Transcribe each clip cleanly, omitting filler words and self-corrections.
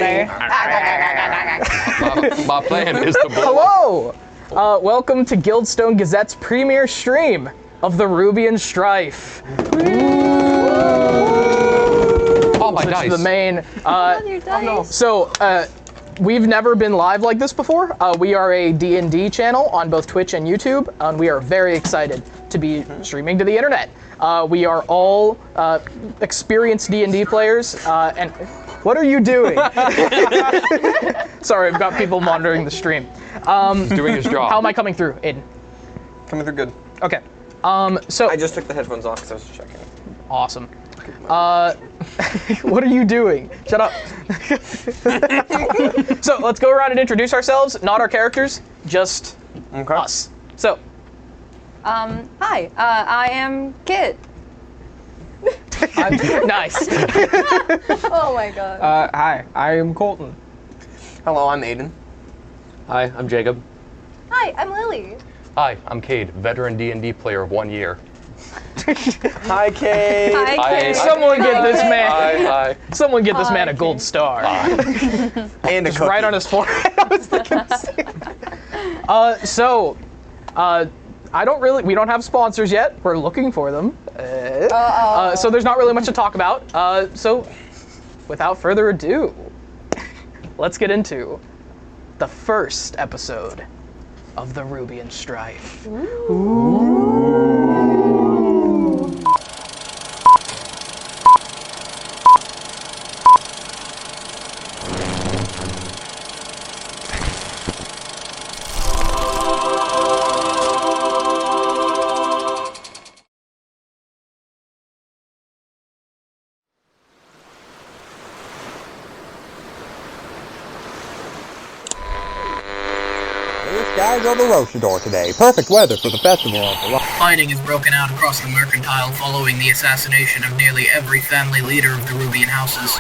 everybody. My plan is to blow. Hello! Welcome to Gildstone Gazette's premiere stream of the Rubian Strife. Oh, my dice. The main. Your dice. So, we've never been live like this before. We are a D&D channel on both Twitch and YouTube, and we are very excited to be streaming to the internet. We are all experienced D&D players, and what are you doing? Sorry, I've got people monitoring the stream. He's doing his job. How am I coming through, Aiden? Coming through good. Okay. So I just took the headphones off because I was checking. awesome. What are you doing? Shut up. So let's go around and introduce ourselves. Not our characters, just us. So. Hi, I am Kit. Nice. Oh my god. Hi, I am Colton. Hello, I'm Aiden. Hi, I'm Jacob. Hi, I'm Lilli. Hi, I'm Cade, veteran D&D player of 1 year. Hi, Kate. Hi, Hi. Kit. Someone get this man. Hi. Someone get this Hi, man a gold Kate. star. And a Just cookie. right on his forehead. I was thinking the same. We don't have sponsors yet. We're looking for them. So there's not really much to talk about. So without further ado, let's get into the first episode of the Rubian Strife. Blue skies over Rochador today. Perfect weather for the festival of the Fighting has broken out across the Mercantile following the assassination of nearly every family leader of the Rubian houses.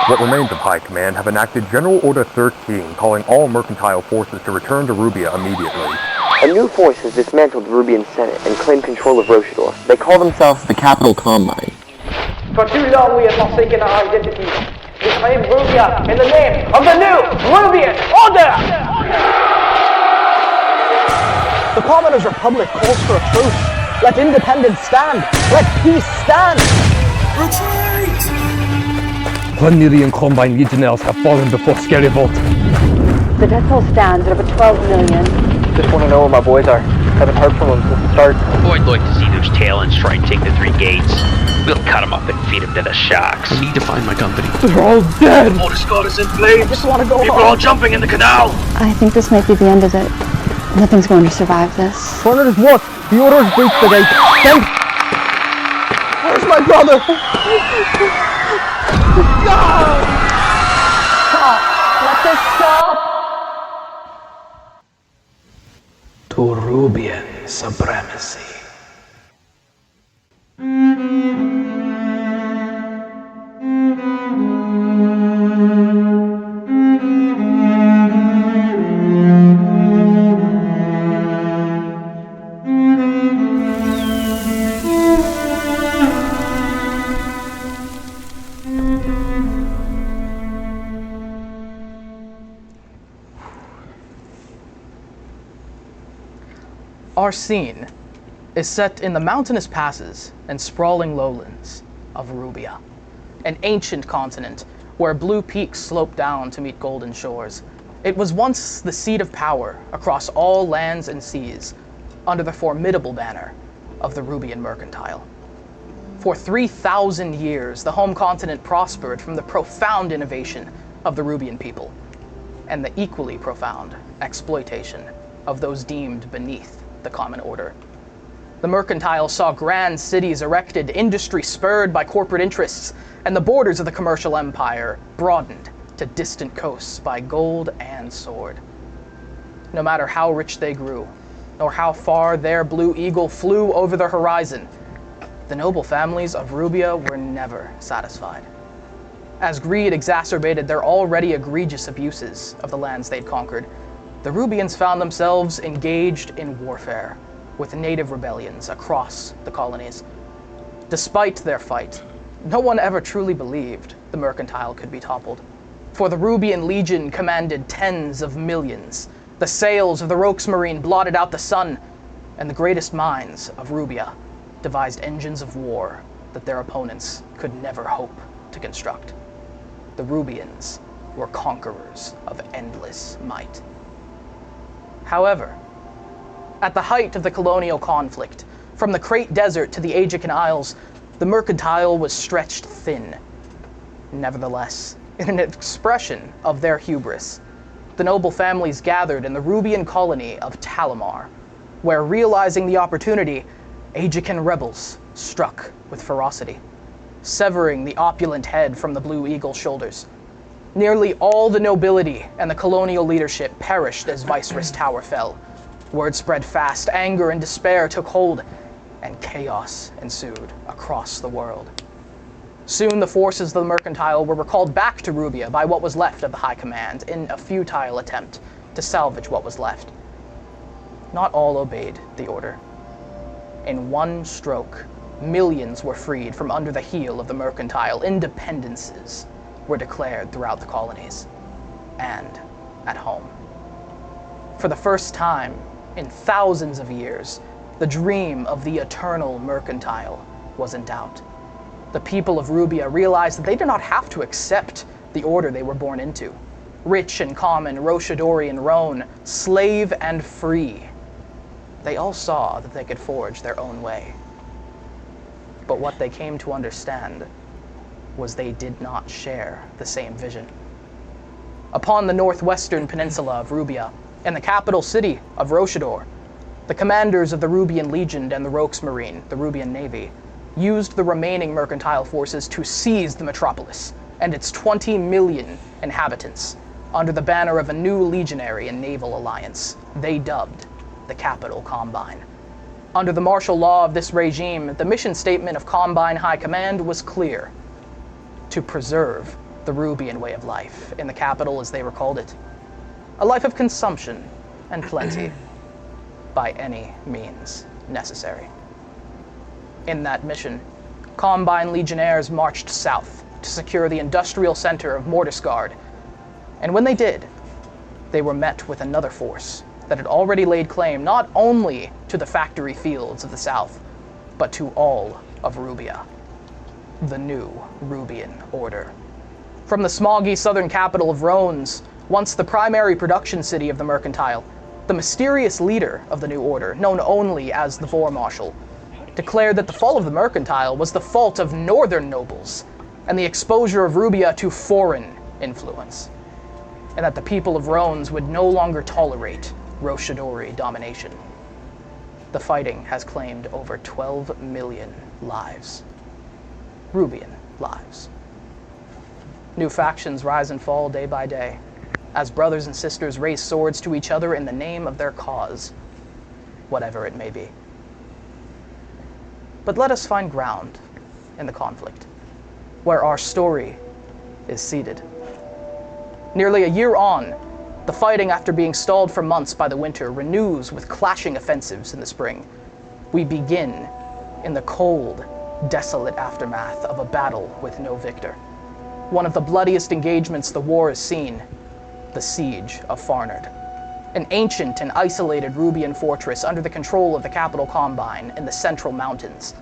What remains of High Command have enacted General Order 13, calling all mercantile forces to return to Rubia immediately. A new force has dismantled the Rubian Senate and claimed control of Rochador. They call themselves the Capital Combine. For too long we have forsaken our identity. We claim Rubia in the name of the new Rubian Order! The Commoners' Republic calls for a truce. Let independence stand. Let peace stand. Retreat! 1 million Combine Legionnaires have fallen before Scary Vault. The death toll stands at over 12 million. Just want to know where my boys are. Haven't heard from them since the start. Oh, I'd like to see those talents try and take the 3 gates. We'll cut them up and feed them to the sharks. I need to find my company. They're all dead! All the Scott is in flames! Just want to go People home. are all jumping in the canal! I think this might be the end of it. Nothing's going to survive this. Farnard is what? The order has breached the gate. Then... Where's my brother? Stop! Let this stop! To Rubian supremacy. Our scene is set in the mountainous passes and sprawling lowlands of Rubia, an ancient continent where blue peaks slope down to meet golden shores. It was once the seat of power across all lands and seas, under the formidable banner of the Rubian Mercantile. For 3,000 years, the home continent prospered from the profound innovation of the Rubian people, and the equally profound exploitation of those deemed beneath the common order. The Mercantile saw grand cities erected, industry spurred by corporate interests, and the borders of the commercial empire broadened to distant coasts by gold and sword. No matter how rich they grew, nor how far their blue eagle flew over the horizon, the noble families of Rubia were never satisfied. As greed exacerbated their already egregious abuses of the lands they'd conquered, the Rubians found themselves engaged in warfare with native rebellions across the colonies. Despite their fight, no one ever truly believed the Mercantile could be toppled. For the Rubian Legion commanded tens of millions. The sails of the Roxmarine blotted out the sun, and the greatest minds of Rubia devised engines of war that their opponents could never hope to construct. The Rubians were conquerors of endless might. However, at the height of the colonial conflict, from the Crate Desert to the Aegean Isles, the mercantile was stretched thin. Nevertheless, in an expression of their hubris, the noble families gathered in the Rubian colony of Talamar, where, realizing the opportunity, Aegean rebels struck with ferocity, severing the opulent head from the Blue Eagle's shoulders. Nearly all the nobility and the colonial leadership perished as Viceroy's tower fell. Word spread fast, anger and despair took hold, and chaos ensued across the world. Soon the forces of the mercantile were recalled back to Rubia by what was left of the High Command in a futile attempt to salvage what was left. Not all obeyed the order. In one stroke, millions were freed from under the heel of the mercantile. Independences were declared throughout the colonies and at home. For the first time in thousands of years, the dream of the eternal mercantile was in doubt. The people of Rubia realized that they did not have to accept the order they were born into. Rich and common, Rochadori and Roan, slave and free. They all saw that they could forge their own way. But what they came to understand was they did not share the same vision. Upon the northwestern peninsula of Rubia, and the capital city of Rochador, the commanders of the Rubian Legion and the Roxmarine, the Rubian Navy, used the remaining mercantile forces to seize the metropolis and its 20 million inhabitants under the banner of a new legionary and naval alliance they dubbed the Capital Combine. Under the martial law of this regime, the mission statement of Combine High Command was clear: to preserve the Rubian way of life in the capital, as they recalled it. A life of consumption and plenty by any means necessary. In that mission, Combine Legionnaires marched south to secure the industrial center of Mortisgard, and when they did, they were met with another force that had already laid claim not only to the factory fields of the south, but to all of Rubia. The new Rubian Order. From the smoggy southern capital of Roans, once the primary production city of the mercantile, the mysterious leader of the new order, known only as the Vor Marshal, declared that the fall of the mercantile was the fault of northern nobles and the exposure of Rubia to foreign influence, and that the people of Roans would no longer tolerate Rochadori domination. The fighting has claimed over 12 million lives. Rubian lives. New factions rise and fall day by day, as brothers and sisters raise swords to each other in the name of their cause, whatever it may be. But let us find ground in the conflict, where our story is seated. Nearly a year on, the fighting, after being stalled for months by the winter, renews with clashing offensives in the spring. We begin in the cold, desolate aftermath of a battle with no victor. One of the bloodiest engagements the war has seen, the Siege of Farnard, an ancient and isolated Rubian fortress under the control of the Capital Combine in the Central Mountains.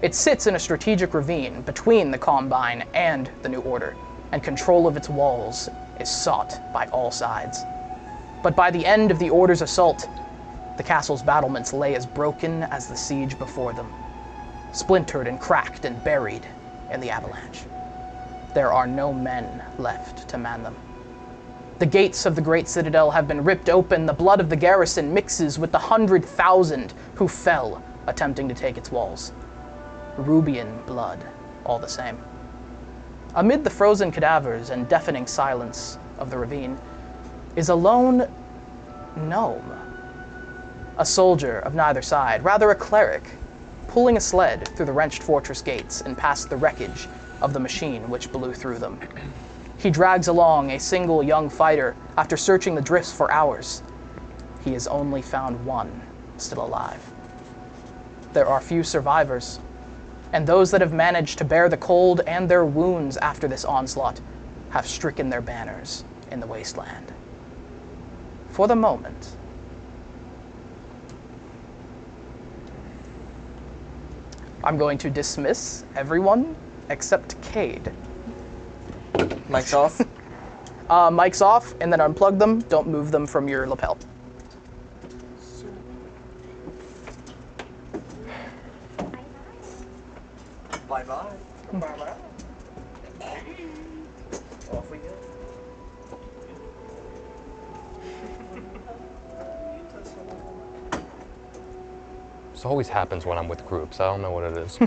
It sits in a strategic ravine between the Combine and the New Order, and control of its walls is sought by all sides. But by the end of the Order's assault, the castle's battlements lay as broken as the siege before them, splintered and cracked and buried in the avalanche. There are no men left to man them. The gates of the great citadel have been ripped open. The blood of the garrison mixes with the 100,000 who fell attempting to take its walls. Rubian blood, all the same. Amid the frozen cadavers and deafening silence of the ravine is a lone gnome. A soldier of neither side, rather a cleric, pulling a sled through the wrenched fortress gates and past the wreckage of the machine which blew through them. He drags along a single young fighter after searching the drifts for hours. He has only found one still alive. There are few survivors, and those that have managed to bear the cold and their wounds after this onslaught have stricken their banners in the wasteland. For the moment, I'm going to dismiss everyone except Cade. Mic's off. Mic's off, and then unplug them. Don't move them from your lapel. Bye-bye. Bye-bye. Off we go. This always happens when I'm with groups. I don't know what it is.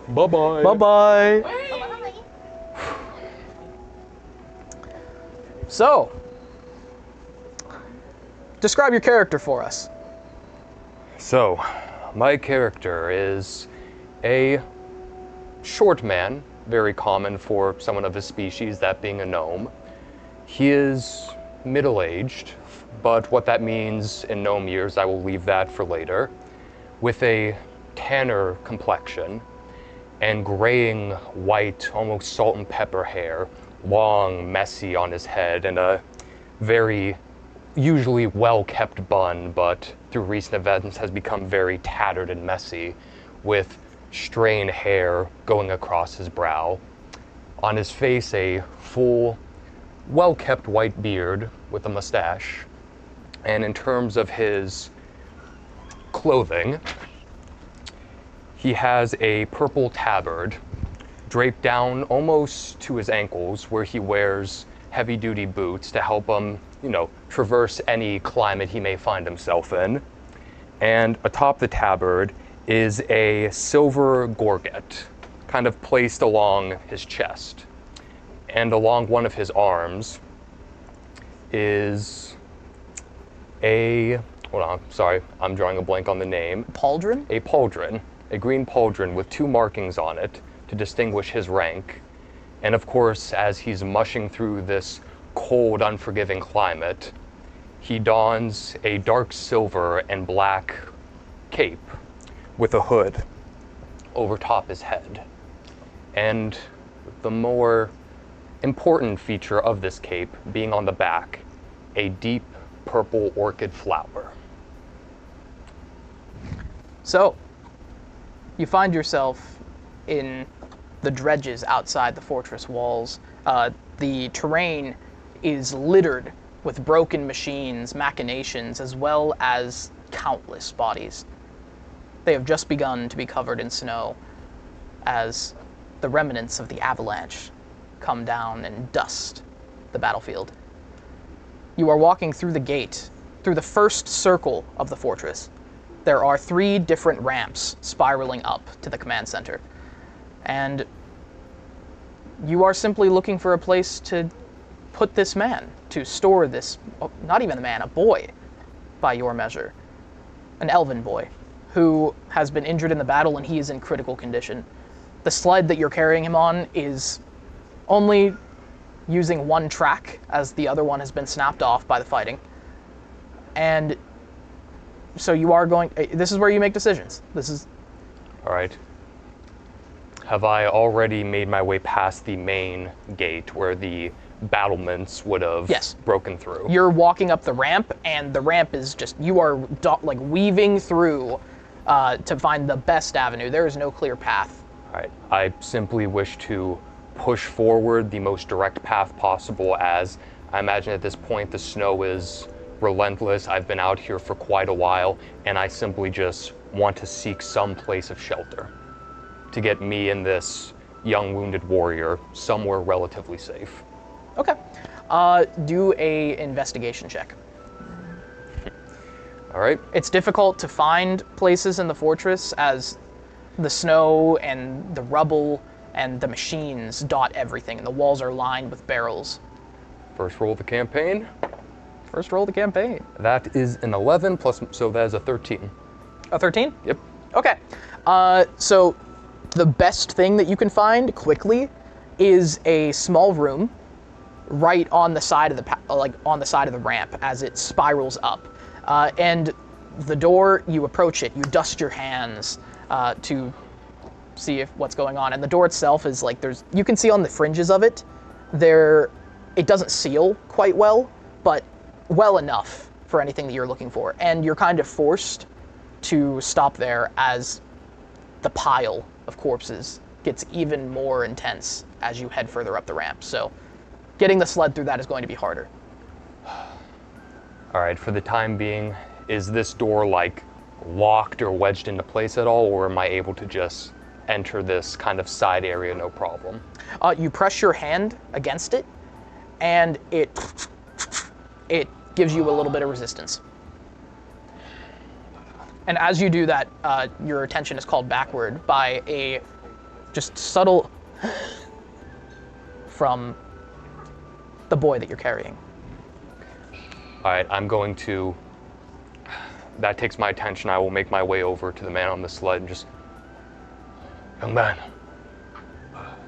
Bye-bye. Bye-bye. So, describe your character for us. So, my character is a short man, very common for someone of his species, that being a gnome. He is middle-aged, but what that means in gnome years, I will leave that for later, with a tanner complexion and graying white, almost salt and pepper hair, long, messy on his head, and a very usually well-kept bun, but through recent events has become very tattered and messy, with straying hair going across his brow. On his face, a full, well-kept white beard with a mustache. And in terms of his clothing, he has a purple tabard draped down almost to his ankles, where he wears heavy-duty boots to help him, traverse any climate he may find himself in. And atop the tabard is a silver gorget, kind of placed along his chest. And along one of his arms is hold on, sorry, I'm drawing a blank on the name. Pauldron? A pauldron, a green pauldron with 2 markings on it to distinguish his rank. And of course, as he's mushing through this cold, unforgiving climate, he dons a dark silver and black cape with a hood over top his head. And the more important feature of this cape being on the back, a deep purple orchid flower. So, you find yourself in the dredges outside the fortress walls. The terrain is littered with broken machines, machinations, as well as countless bodies. They have just begun to be covered in snow as the remnants of the avalanche come down and dust the battlefield. You are walking through the gate, through the first circle of the fortress. There are 3 different ramps spiraling up to the command center. And you are simply looking for a place to put this man, to store this, not even a man, a boy, by your measure. An elven boy, who has been injured in the battle and he is in critical condition. The sled that you're carrying him on is only using 1 track, as the other one has been snapped off by the fighting. And so you are going, this is where you make decisions. This is... All right. Have I already made my way past the main gate where the battlements would have broken through? You're walking up the ramp, and the ramp is just, you are like weaving through to find the best avenue. There is no clear path. All right. I simply wish to push forward the most direct path possible, as I imagine at this point the snow is relentless. I've been out here for quite a while, and I simply just want to seek some place of shelter to get me and this young wounded warrior somewhere relatively safe. Okay. Do a investigation check. All right. It's difficult to find places in the fortress as the snow and the rubble and the machines dot everything, and the walls are lined with barrels. First roll of the campaign. First roll of the campaign. That is an 11 plus, so that is a 13. A 13? Yep. Okay. So the best thing that you can find quickly is a small room right on the side of the ramp as it spirals up. And the door, you approach it, you dust your hands to see what's going on. And the door itself is like, you can see on the fringes of it, it doesn't seal quite well, but well enough for anything that you're looking for. And you're kind of forced to stop there as the pile of corpses gets even more intense as you head further up the ramp. So getting the sled through that is going to be harder. All right, for the time being, is this door like locked or wedged into place at all, or am I able to just enter this kind of side area no problem? You press your hand against it, and it gives you a little bit of resistance. And as you do that, your attention is called backward by a just subtle from the boy that you're carrying. All right, I'm going to, that takes my attention. I will make my way over to the man on the sled and just, young man,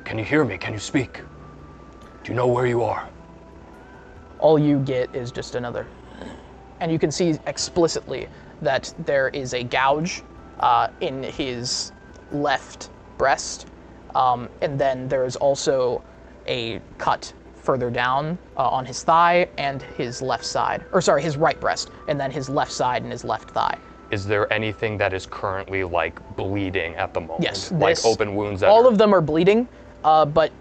can you hear me? Can you speak? Do you know where you are? All you get is just another. And you can see explicitly that there is a gouge in his left breast. And then there's also a cut further down on his thigh and his left side, or sorry, his right breast, and then his left side and his left thigh. Is there anything that is currently like bleeding at the moment? Yes. Like open wounds that all of them are bleeding, but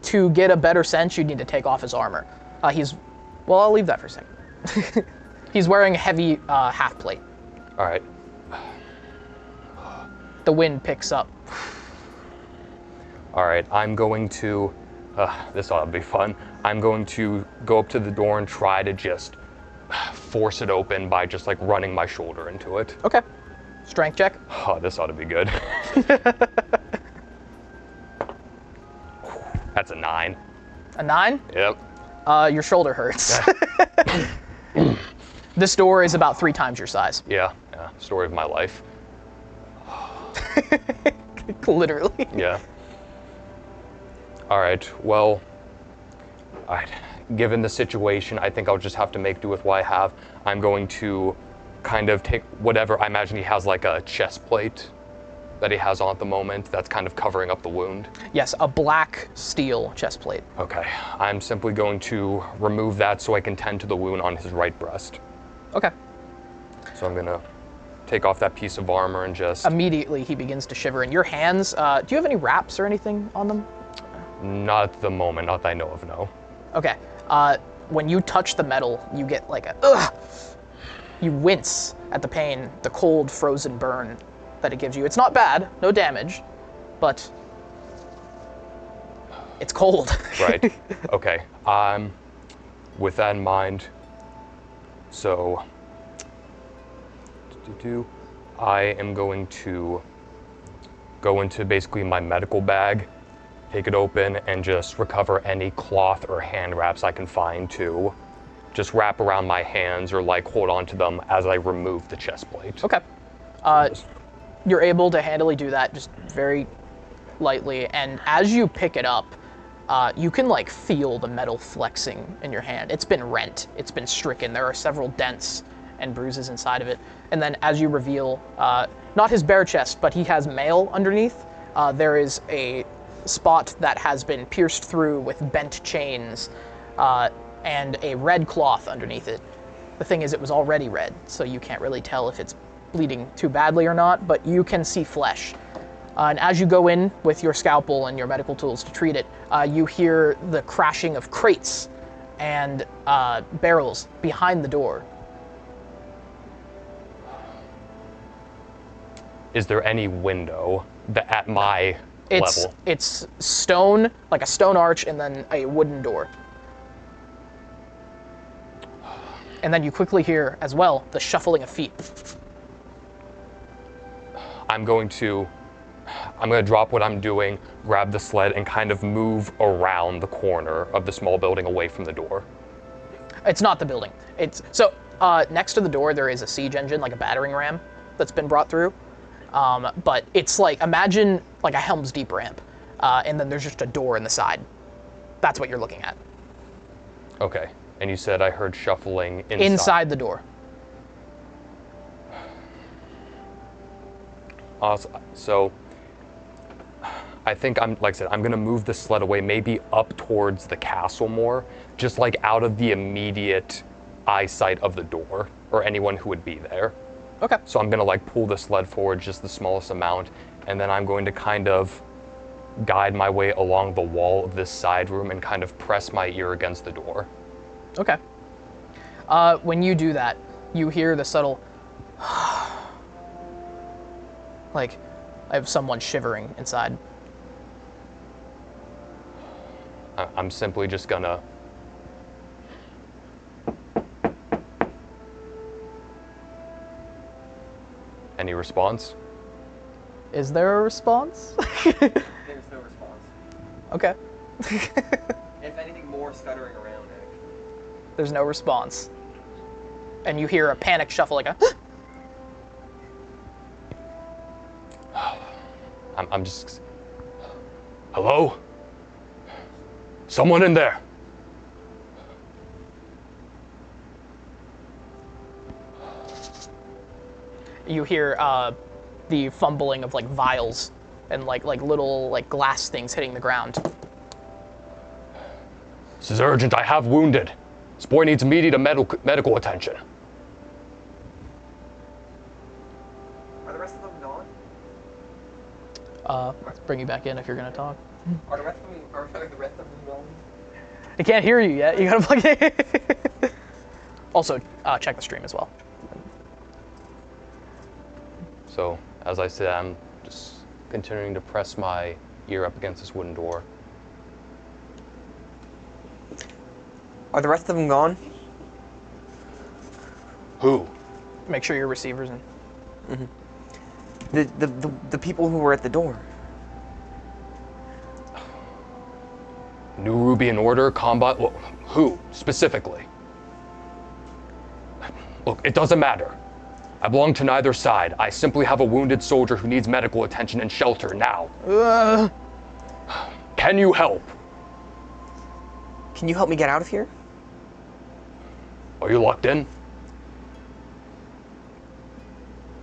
to get a better sense, you need to take off his armor. Well, I'll leave that for a second. He's wearing a heavy half plate. All right. The wind picks up. All right, I'm going to, this ought to be fun. I'm going to go up to the door and try to just force it open by just like running my shoulder into it. Okay. Strength check. Oh, this ought to be good. That's a 9. A 9? Yep. Your shoulder hurts. This door is about 3 times your size. Yeah, story of my life. Literally. Yeah. All right, well, all right. Given the situation, I think I'll just have to make do with what I have. I'm going to kind of take whatever, I imagine he has like a chest plate that he has on at the moment that's kind of covering up the wound. Yes, a black steel chest plate. Okay, I'm simply going to remove that so I can tend to the wound on his right breast. Okay. So I'm gonna take off that piece of armor and just... Immediately he begins to shiver. And your hands, do you have any wraps or anything on them? Not at the moment, not that I know of, no. Okay. When you touch the metal, you get like a ugh. You wince at the pain, the cold, frozen burn that it gives you. It's not bad, no damage, but it's cold. Right. Okay. With that in mind, so I am going to go into basically my medical bag, take it open, and just recover any cloth or hand wraps I can find to just wrap around my hands or like hold on to them as I remove the chest plate. Okay. You're able to handily do that just very lightly, and as you pick it up, you can like feel the metal flexing in your hand. It's been rent, it's been stricken. There are several dents and bruises inside of it. And then as you reveal, not his bare chest, but he has mail underneath. There is a spot that has been pierced through with bent chains and a red cloth underneath it. The thing is, it was already red, so you can't really tell if it's bleeding too badly or not, but you can see flesh. And as you go in with your scalpel and your medical tools to treat it, you hear the crashing of crates and barrels behind the door. Is there any window at my level? It's stone, like a stone arch, and then a wooden door. And then you quickly hear, as well, the shuffling of feet. I'm going to drop what I'm doing, grab the sled, and kind of move around the corner of the small building away from the door. It's not the building. So next to the door, there is a siege engine, like a battering ram, that's been brought through. But it's like, imagine like a Helm's Deep ramp, and then there's just a door in the side. That's what you're looking at. Okay. And you said I heard shuffling inside. Inside the door. Awesome. So I think like I said, I'm gonna move the sled away, maybe up towards the castle more, just like out of the immediate eyesight of the door or anyone who would be there. Okay. So I'm gonna like pull the sled forward just the smallest amount, and then I'm going to kind of guide my way along the wall of this side room and kind of press my ear against the door. Okay. When you do that, you hear the subtle, like, I have someone shivering inside. I'm simply just gonna... Any response? Is there a response? There's no response. Okay. If anything, more scuttering around, actually. There's no response. And you hear a panic shuffle, like a... I'm just... Hello? Someone in there? You hear the fumbling of like vials and like little like glass things hitting the ground. This is urgent. I have wounded. This boy needs immediate medical attention. Are the rest of them gone? Let's bring you back in if you're gonna talk. Are the rest of them gone? I can't hear you yet. You gotta plug it in. Also, check the stream as well. So, as I said, I'm just continuing to press my ear up against this wooden door. Are the rest of them gone? Who? Make sure your receiver's in. The people who were at the door. New Rubian order, combat, well, who, specifically? Look, it doesn't matter. I belong to neither side. I simply have a wounded soldier who needs medical attention and shelter now. Can you help? Can you help me get out of here? Are you locked in?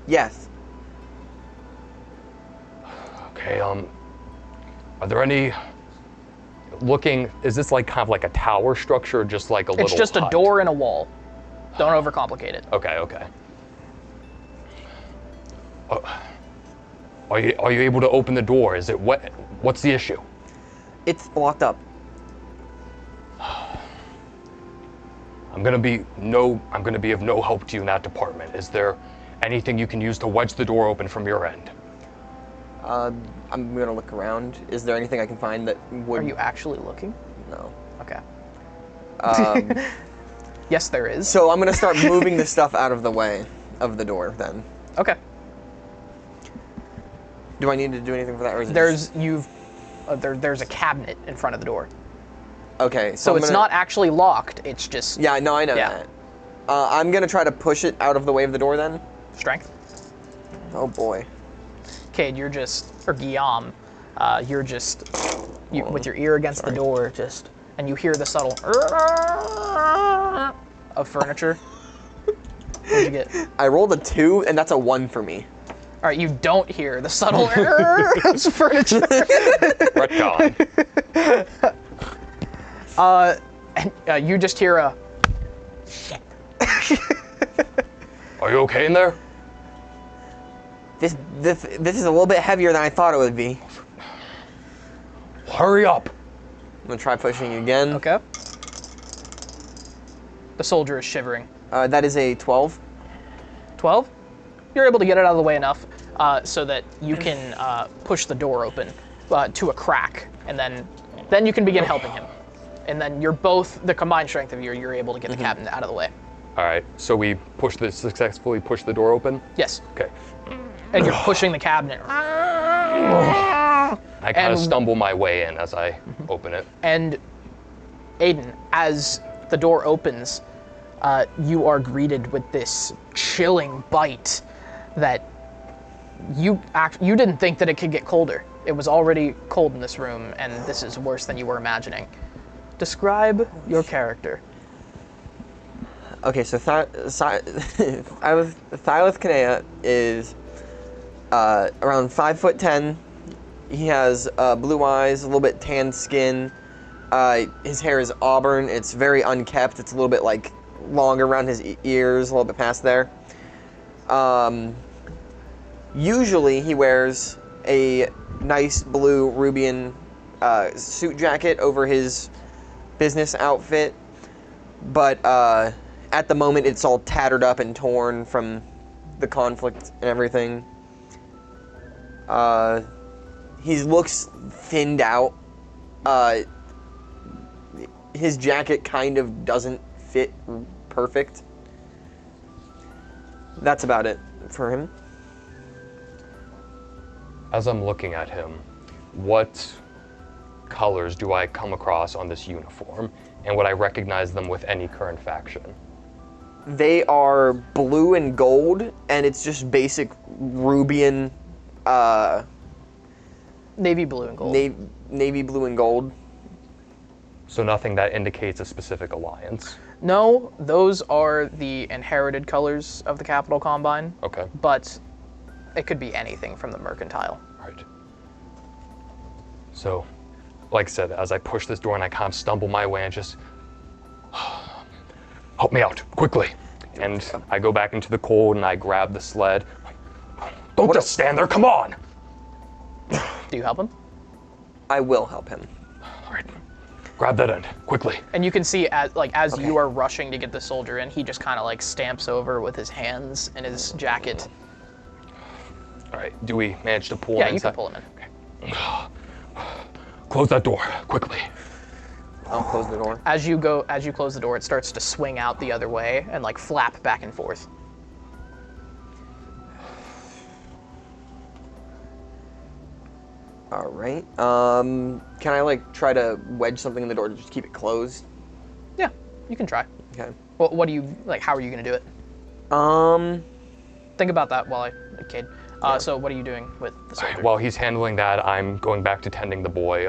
Yes. Okay, are there any... is this like kind of like a tower structure or just like a little It's just hut? a door and a wall. Don't overcomplicate it. Okay, okay. Are you able to open the door? Is it what? What's the issue? It's blocked up. I'm gonna be of no help to you in that department. Is there anything you can use to wedge the door open from your end? I'm gonna look around. Is there anything I can find that would... Are you actually looking? No. Okay. Yes, there is. So I'm gonna start moving the stuff out of the way of the door then. Okay. Do I need to do anything for that, or is it there's a cabinet in front of the door. Okay, so it's not actually locked. It's just... Yeah, no, I know that. I'm gonna try to push it out of the way of the door then. Strength. Oh boy. Cade, you're just, or Guillaume, you're just, with your ear against the door, and you hear the subtle of furniture. What'd you get? I rolled a 2, and that's a 1 for me. All right, you don't hear the subtle of furniture. Retcon. And you just hear a shit. Are you okay in there? This is a little bit heavier than I thought it would be. Hurry up. I'm gonna try pushing again. Okay. The soldier is shivering. That is a 12. 12? You're able to get it out of the way enough so that you can push the door open to a crack, and then you can begin helping him. And then you're both, the combined strength of you're able to get the cabinet out of the way. All right, so we successfully push the door open? Yes. Okay. And you're pushing the cabinet. I kind of stumble my way in as I open it. And Aiden, as the door opens, you are greeted with this chilling bite that you didn't think that it could get colder. It was already cold in this room, and this is worse than you were imagining. Describe your character. Okay, so Silas Kanea is around 5'10", He has blue eyes, a little bit tanned skin. His hair is auburn. It's very unkempt. It's a little bit like long around his ears, a little bit past there. Usually he wears a nice blue Rubian suit jacket over his business outfit, but at the moment it's all tattered up and torn from the conflict and everything. He looks thinned out. His jacket kind of doesn't fit perfect. That's about it for him. As I'm looking at him, what colors do I come across on this uniform, and would I recognize them with any current faction? They are blue and gold, and it's just basic Rubian. Navy blue and gold. Navy blue and gold. So nothing that indicates a specific alliance? No, those are the inherited colors of the Capital Combine. Okay. But it could be anything from the Mercantile. Right. So, like I said, as I push this door and I kind of stumble my way and just, help me out, quickly. And I go back into the cold and I grab the sled. Don't just stand there, come on! Do you help him? I will help him. All right, grab that end, quickly. And you can see as you are rushing to get the soldier in, he just kind of like stamps over with his hands in his jacket. All right, do we manage to pull him inside? Yeah, you can pull him in. Okay. Close that door, quickly. I'll close the door. As you close the door, it starts to swing out the other way and like flap back and forth. All right. Can I like try to wedge something in the door to just keep it closed? Yeah, you can try. Okay. Well, what do you like? How are you gonna do it? Think about that while Cade. So what are you doing with the soldier? While he's handling that, I'm going back to tending the boy.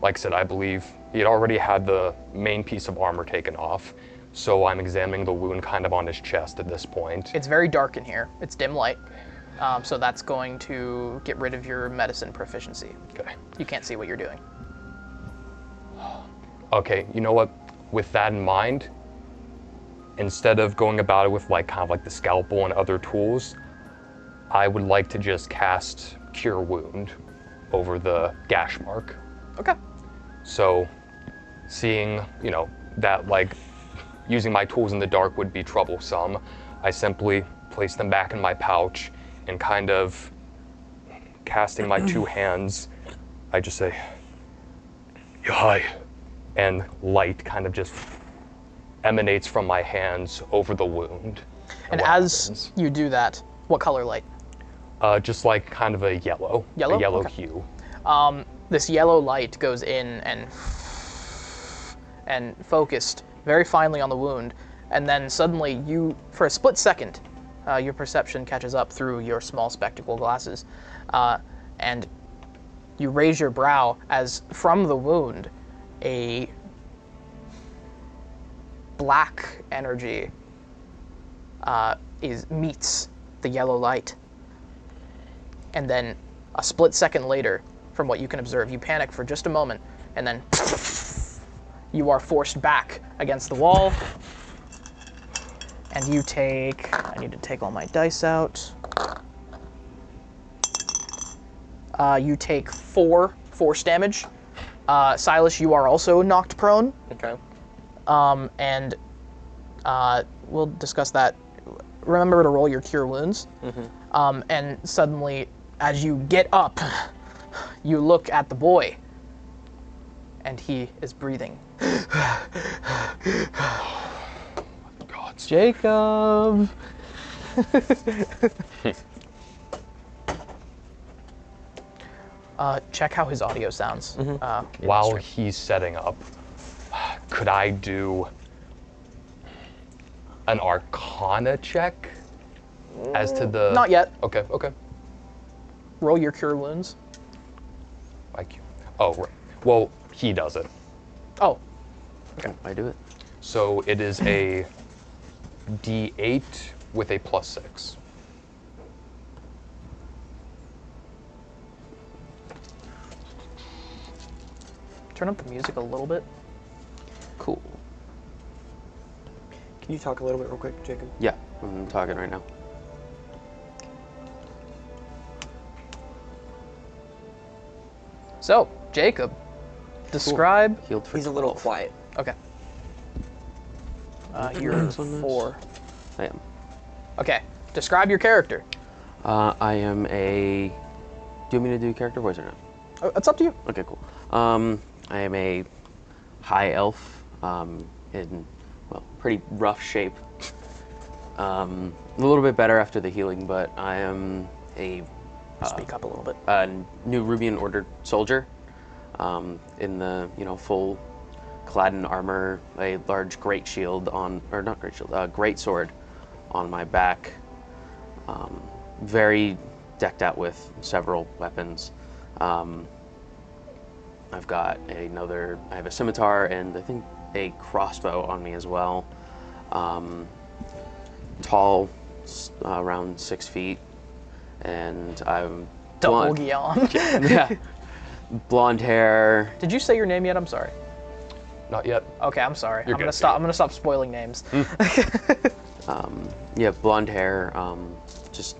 Like I said, I believe he had already had the main piece of armor taken off, so I'm examining the wound kind of on his chest at this point. It's very dark in here. It's dim light. So that's going to get rid of your medicine proficiency. Okay. You can't see what you're doing. Okay, you know what? With that in mind, instead of going about it with like kind of like the scalpel and other tools, I would like to just cast Cure Wound over the gash mark. Okay. So, seeing, you know, that like using my tools in the dark would be troublesome, I simply place them back in my pouch and kind of casting my two hands, I just say, "Yai," and light kind of just emanates from my hands over the wound. And as you do that, what color light? Just like kind of a yellow. Yellow? A yellow Okay. hue. This yellow light goes in and focused very finely on the wound, and then suddenly you, for a split second, your perception catches up through your small spectacle glasses, and you raise your brow as from the wound, a black energy meets the yellow light. And then a split second later, from what you can observe, you panic for just a moment, and then you are forced back against the wall. And you take, I need to take all my dice out. You take 4 force damage. Silas, you are also knocked prone. Okay. And we'll discuss that. Remember to roll your cure wounds. Mm-hmm. And suddenly, as you get up, you look at the boy, and he is breathing. Gods. Jacob! Check how his audio sounds. While he's setting up, could I do an Arcana check as to the... Not yet. Okay, okay. Roll your cure wounds. Oh, right. Well, he does it. Oh. Okay. I do it. So it is a D8 with a +6. turn up the music a little bit. Cool. Can you talk a little bit real quick, Jacob? Yeah, I'm talking right now. So, Jacob, describe... Healed for He's a little quiet. Okay. You're 4. I am. Okay, describe your character. I am a... Do you want me to do character voice or not? It's up to you. Okay, cool. I am a high elf in, well, pretty rough shape. A little bit better after the healing, but I am a... Speak up a little bit. A new Rubian ordered soldier in the, full clad in armor, a large great shield on, or not great shield, great sword on my back. Very decked out with several weapons. I've got I have a scimitar and I think a crossbow on me as well. Tall, around 6 feet, and I'm Double blonde. Guion. Yeah. Blonde hair. Did you say your name yet? I'm sorry. Not yet. Okay, I'm sorry. You're I'm gonna good, stop. I'm gonna stop spoiling names. Yeah, blonde hair. Just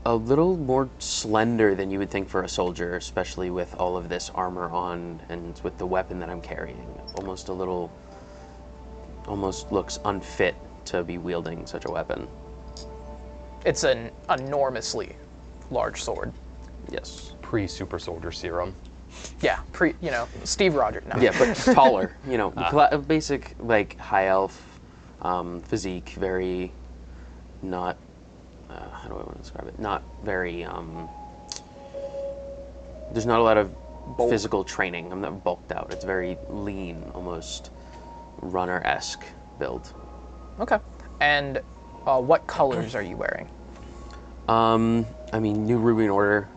a little more slender than you would think for a soldier, especially with all of this armor on and with the weapon that I'm carrying. Almost looks unfit to be wielding such a weapon. It's an enormously large sword. Yes. Pre-super soldier serum. Yeah, Steve Rogers. No. Yeah, but taller. Basic high elf physique. Very not. How do I want to describe it? Not very. There's not a lot of physical training. I'm not bulked out. It's very lean, almost runner-esque build. Okay. And what colors are you wearing? New Rubian Order,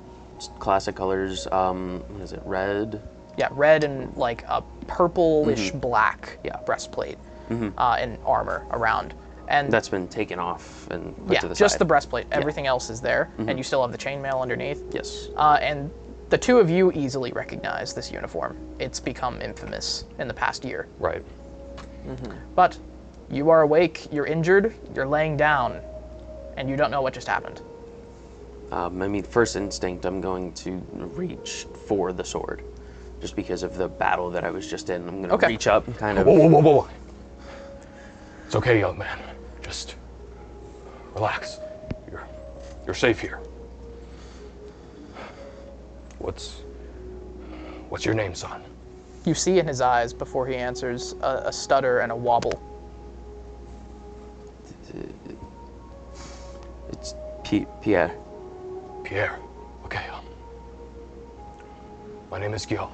classic colors. What is it? Red. Yeah, red and like a purplish black breastplate and armor around. And that's been taken off and put to the just side. the breastplate. Everything else is there, and you still have the chainmail underneath. Yes. And the two of you easily recognize this uniform. It's become infamous in the past year. Right. But you are awake, you're injured, you're laying down, and you don't know what just happened. First instinct, I'm going to reach for the sword, just because of the battle that I was just in. I'm going to reach up, kind of. Whoa. It's okay, young man. Just relax. You're safe here. What's your name, son? You see in his eyes, before he answers, a stutter and a wobble. It's Pierre. Pierre. Okay. My name is Guillaume.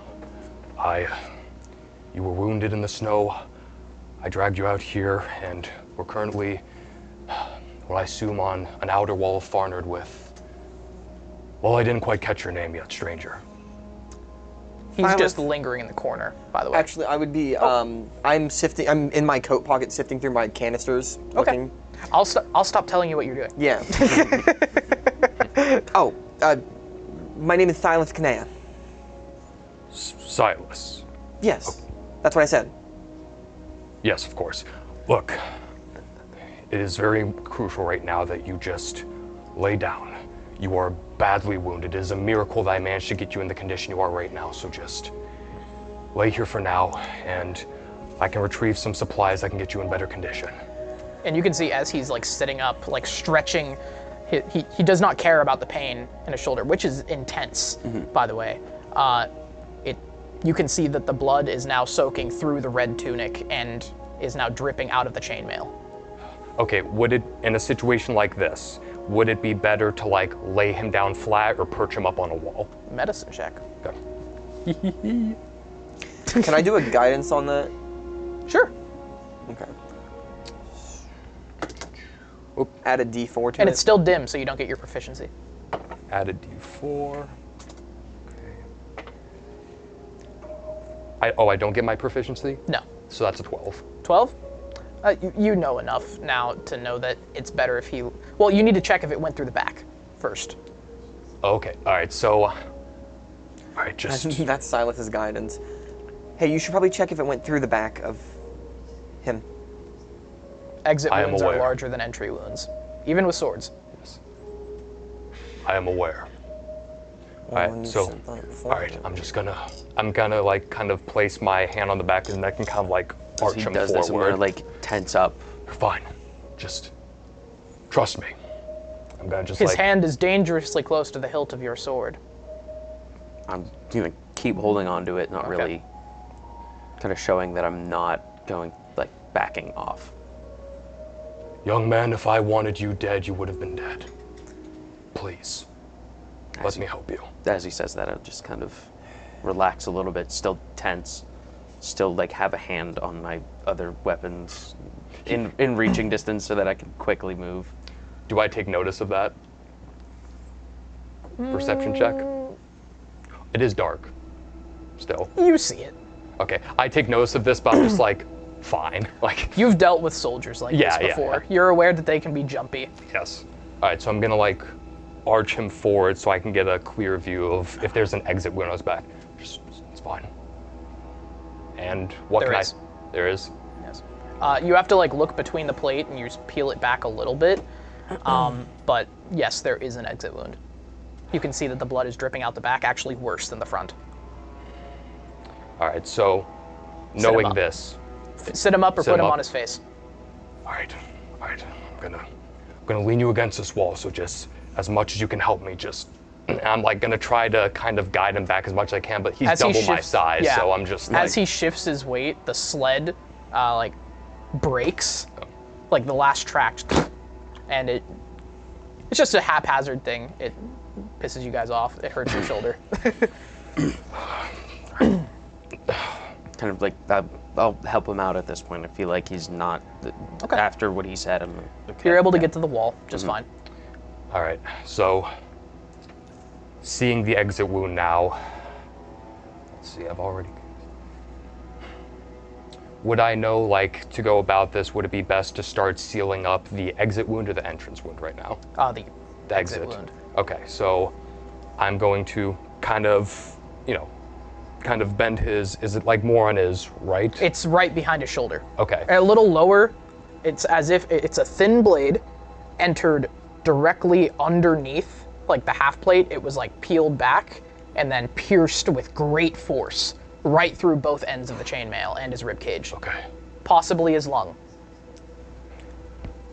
You were wounded in the snow. I dragged you out here, and we're currently, what I assume, on an outer wall of Farnard with... Well, I didn't quite catch your name yet, stranger. He's just lingering in the corner, by the way. Actually, I would be, I'm in my coat pocket sifting through my canisters. Okay. I'll stop telling you what you're doing. Yeah. My name is Silas Kanea. Silas. Yes, that's what I said. Yes, of course. Look, it is very crucial right now that you just lay down. You are badly wounded. It is a miracle that I managed to get you in the condition you are right now, so just lay here for now, and I can retrieve some supplies that can get you in better condition. And you can see as he's sitting up, stretching, he does not care about the pain in his shoulder, which is intense, by the way. You can see that the blood is now soaking through the red tunic and is now dripping out of the chainmail. Okay, in a situation like this, would it be better to lay him down flat or perch him up on a wall? Medicine check. Okay. Can I do a guidance on that? Sure. Okay. Add a D4 to it. And it's still dim, so you don't get your proficiency. Add a D4. I don't get my proficiency? No. So that's a 12. 12? You know enough now to know that it's better if he... Well, you need to check if it went through the back first. Okay, all right, so All right, just... That's Silas's guidance. Hey, you should probably check if it went through the back of him. Exit wounds are larger than entry wounds, even with swords. Yes. I am aware. Alright, so, alright, I'm gonna like kind of place my hand on the back of his neck and kind of like arch him forward. This, I'm gonna like tense up. You're fine. Just trust me. I'm gonna just His hand is dangerously close to the hilt of your sword. I'm gonna keep holding on to it, not really kind of showing that I'm not going, like, backing off. Young man, if I wanted you dead, you would have been dead. Please, let me help you. As he says that, I'll just kind of relax a little bit, still tense, still like have a hand on my other weapons in reaching distance so that I can quickly move. Do I take notice of that? Perception check? It is dark, still. You see it. Okay, I take notice of this, but I'm just like, fine. Like, you've dealt with soldiers like this before. You're aware that they can be jumpy. Yes. All right, so I'm gonna like arch him forward so I can get a clear view of if there's an exit wound on his back. It's fine. And what There can is. There is? Yes. You have to like look between the plate and you just peel it back a little bit. But yes, there is an exit wound. You can see that the blood is dripping out the back, actually worse than the front. All right, so knowing this. Sit him up or put him on his face. All right. I'm gonna lean you against this wall, so just as much as you can help me, I'm like gonna try to kind of guide him back as much as I can, but he's double my size, so I'm just like... As he shifts his weight, the sled like breaks, like the last track, and it's just a haphazard thing. It pisses you guys off. It hurts your shoulder. Kind of like I'll help him out at this point. I feel like he's not after what he said. I'm okay. You're able to get to the wall just fine. All right, so seeing the exit wound now. Let's see, I've already. Would I know, like, to go about this? Would it be best to start sealing up the exit wound or the entrance wound right now? The exit wound. Okay, so I'm going to kind of, kind of bend his, is it like more on his right? It's right behind his shoulder. Okay. A little lower. It's as if it's a thin blade entered directly underneath, like the half plate. It was like peeled back and then pierced with great force right through both ends of the chainmail and his ribcage. Okay. Possibly his lung.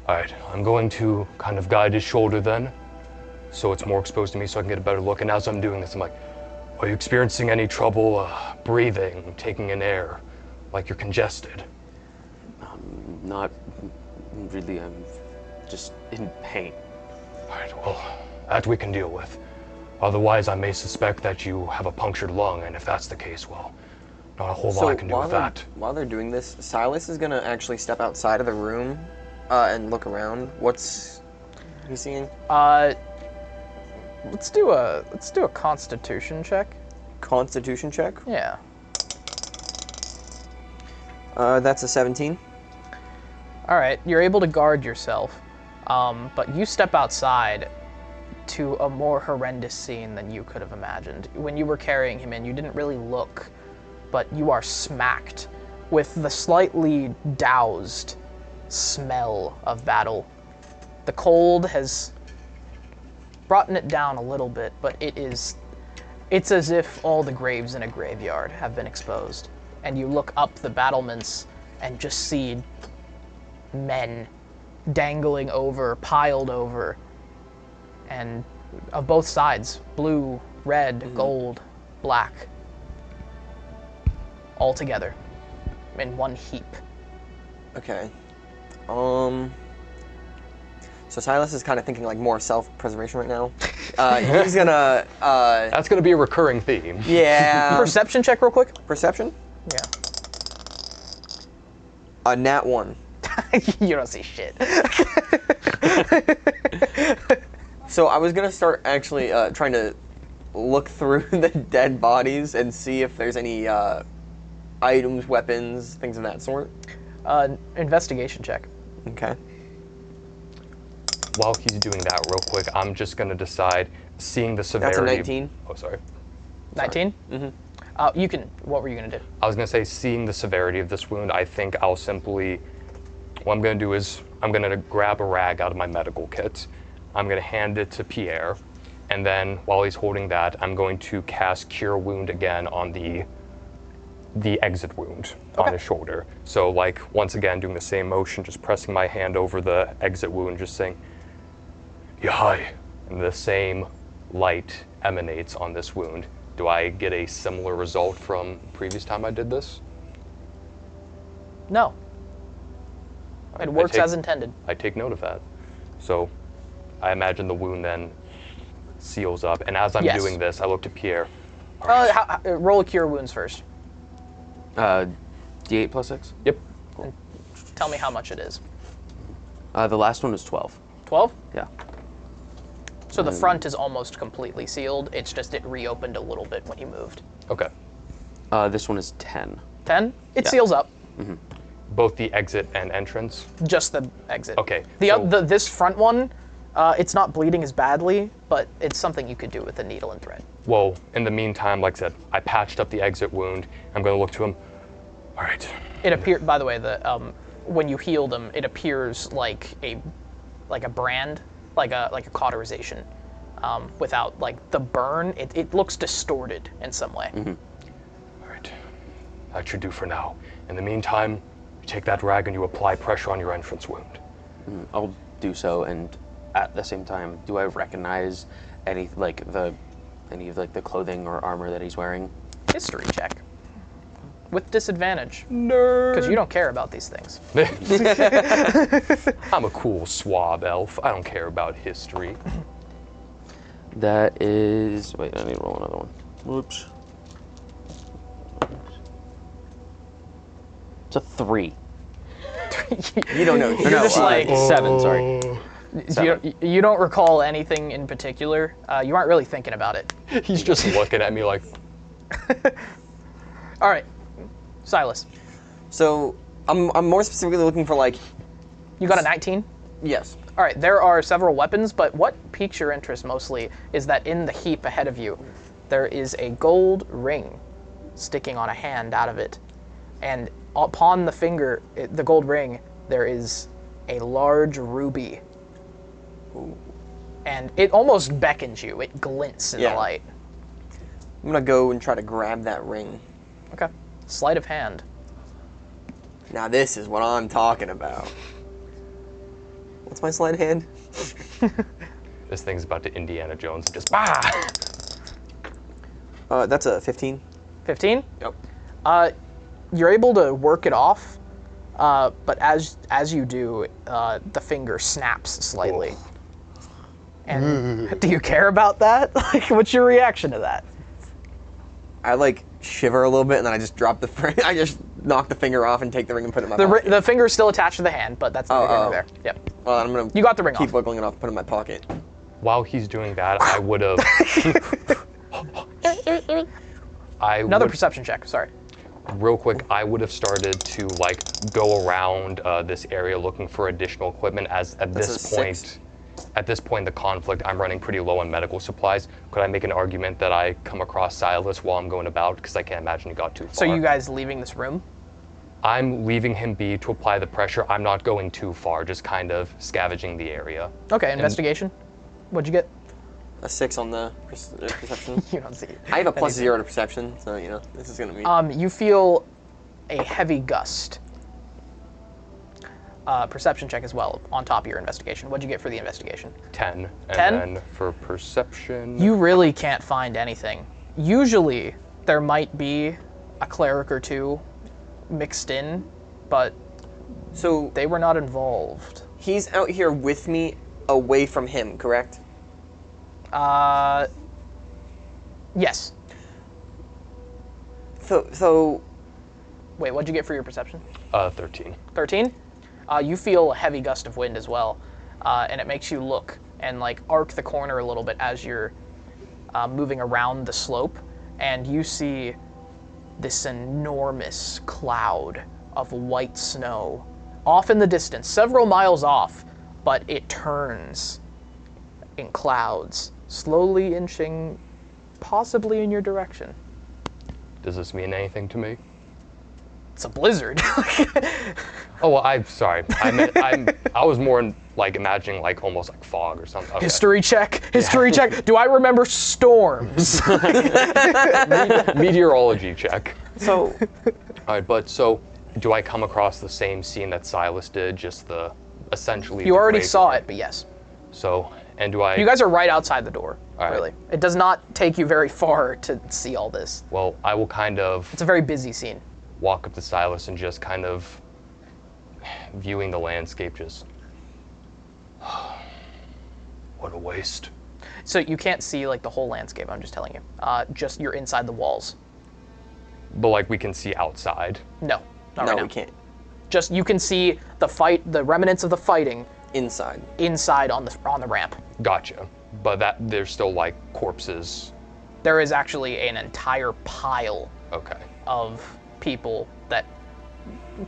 All right, I'm going to kind of guide his shoulder then, so it's more exposed to me so I can get a better look. And as I'm doing this, I'm like, are you experiencing any trouble breathing, taking in air, like you're congested? Not really, I'm just in pain. All right, well, that we can deal with. Otherwise, I may suspect that you have a punctured lung, and if that's the case, well, not a whole lot I can do with that. While they're doing this, Silas is gonna actually step outside of the room and look around. What's he seeing? Let's do a Constitution check. Constitution check? Yeah. That's a 17. All right, you're able to guard yourself, but you step outside to a more horrendous scene than you could have imagined. When you were carrying him in, you didn't really look, but you are smacked with the slightly doused smell of battle. The cold has brought it down a little bit, but it's as if all the graves in a graveyard have been exposed. And you look up the battlements and just see men dangling over, piled over, and of both sides, blue, red, gold, black, all together in one heap. Okay. So Silas is kind of thinking like more self-preservation right now. He's gonna. That's gonna be a recurring theme. Yeah. Perception check, real quick. Perception? Yeah. A nat 1. You don't see shit. So I was gonna start actually trying to look through the dead bodies and see if there's any items, weapons, things of that sort. Investigation check. Okay. While he's doing that real quick, I'm just gonna decide, seeing the severity. That's a 19. Oh, sorry. 19? Mm-hmm. You can. What were you going to do? I was going to say, seeing the severity of this wound, I think I'll simply... What I'm going to do is I'm going to grab a rag out of my medical kit. I'm going to hand it to Pierre. And then while he's holding that, I'm going to cast Cure Wound again on the exit wound on his shoulder. So like, once again, doing the same motion, just pressing my hand over the exit wound, just saying, Yahai. And the same light emanates on this wound. Do I get a similar result from previous time I did this? No. It works as intended. I take note of that. So I imagine the wound then seals up. And as I'm doing this, I look to Pierre. Roll a Cure Wounds first. D8 plus 6? Yep. Cool. And tell me how much it is. The last one is 12. 12? Yeah. So the front is almost completely sealed. It's just it reopened a little bit when you moved. Okay. This one is 10. 10? It seals up. Mm-hmm. Both the exit and entrance? Just the exit. Okay. This front one, it's not bleeding as badly, but it's something you could do with a needle and thread. Well, in the meantime, like I said, I patched up the exit wound. I'm going to look to him. All right. It appeared, by the way, when you healed him, it appears like a brand, like a cauterization, without like the burn. It looks distorted in some way. Mm-hmm. All right. That should do for now. In the meantime, you take that rag and you apply pressure on your entrance wound. I'll do so, and at the same time, do I recognize any of the clothing or armor that he's wearing? History check. With disadvantage. Nerd. Because you don't care about these things. I'm a cool swab elf. I don't care about history. That is... Wait, I need to roll another one. Whoops. It's a 3. You don't know. You're just like... 7, sorry. 7. You don't recall anything in particular. You aren't really thinking about it. He's just looking at me like... All right. Silas. So, I'm more specifically looking for like... You got a 19? Yes. All right, there are several weapons, but what piques your interest mostly is that in the heap ahead of you, there is a gold ring sticking on a hand out of it. And upon the finger, the gold ring, there is a large ruby. Ooh. And it almost beckons you. It glints in the light. I'm gonna go and try to grab that ring. Okay. Sleight of hand. Now this is what I'm talking about. What's my sleight of hand? This thing's about to Indiana Jones and just bah! That's a 15. 15? Yep. You're able to work it off, but as you do, the finger snaps slightly. Oh. And do you care about that? Like, what's your reaction to that? I like shiver a little bit, and then I just drop the I just knock the finger off and take the ring and put it in my pocket. The finger's still attached to the hand, but that's the finger there. Yep. Well, I'm gonna you got the ring keep off. wiggling it off, put it in my pocket. While he's doing that, I would have... Another perception check, sorry. Real quick, I would have started to like go around this area looking for additional equipment as at this point in the conflict, I'm running pretty low on medical supplies. Could I make an argument that I come across Silas while I'm going about? Because I can't imagine he got too far. So you guys leaving this room? I'm leaving him be to apply the pressure. I'm not going too far, just kind of scavenging the area. Okay, investigation. What'd you get? A 6 on the perception. You don't see it. I have a +0 to perception, so you know this is gonna be. You feel a heavy gust. Perception check as well on top of your investigation. What'd you get for the investigation? 10. 10? And then for perception... You really can't find anything. Usually there might be a cleric or two mixed in, but so they were not involved. He's out here with me, away from him, correct? Yes. So... Wait, what'd you get for your perception? 13. 13? You feel a heavy gust of wind as well, and it makes you look and like arc the corner a little bit as you're moving around the slope, and you see this enormous cloud of white snow off in the distance, several miles off, but it turns in clouds, slowly inching possibly in your direction. Does this mean anything to me? It's a blizzard. Oh, well, I'm sorry. I was more like imagining like almost like fog or something. Okay. History check. History check. Do I remember storms? Meteorology check. So, all right, but so do I come across the same scene that Silas did? Just the essentially. You already saw it, but yes. So, and do I? You guys are right outside the door. All right. Really, it does not take you very far to see all this. Well, I will kind of. It's a very busy scene. Walk up to Silas and just kind of viewing the landscape. Just. What a waste. So you can't see like the whole landscape. I'm just telling you. Just you're inside the walls. But like we can see outside. No, not right now. we can't. Just you can see the fight, the remnants of the fighting Inside. inside on the ramp. Gotcha. But that there's still like corpses. There is actually an entire pile Okay. of people that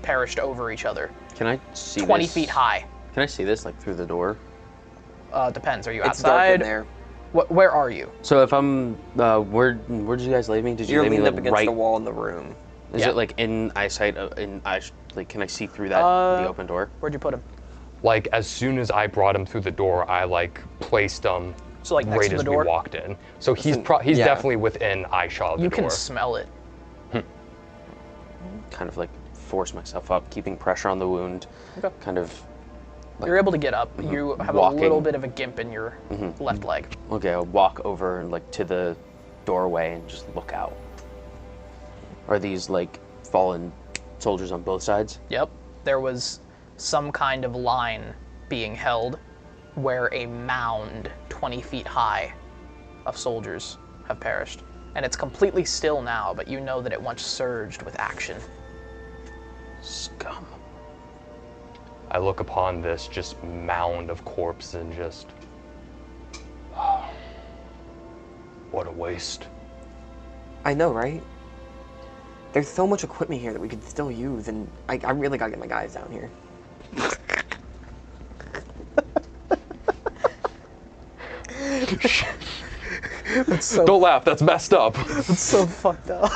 perished over each other. Can I see 20 this? feet high. Can I see this like through the door? Depends. Are you It's dark in outside? there. Where are you? So if I'm, where did you guys lay me? Did you You're lay me leaned like up against right? the wall in the room. Is Yeah. it like in eyesight? Like, can I see through that the open door? Where'd you put him? Like as soon as I brought him through the door, I like placed him So like next right to as the door. we walked in. So he's yeah. definitely within eyeshot of the You door. can smell it. Kind of like force myself up, keeping pressure on the wound. Okay. Kind of. You're able to get up. You have Walking. a little bit of a gimp in your left leg. Okay, I'll walk over like to the doorway and just look out. Are these like fallen soldiers on both sides? Yep. There was some kind of line being held where a mound 20 feet high of soldiers have perished. And it's completely still now, but you know that it once surged with action. Scum. I look upon this just mound of corpses and just. What a waste. I know, right? There's so much equipment here that we could still use, and I really gotta get my guys down here. Don't laugh, that's messed up. It's so fucked up.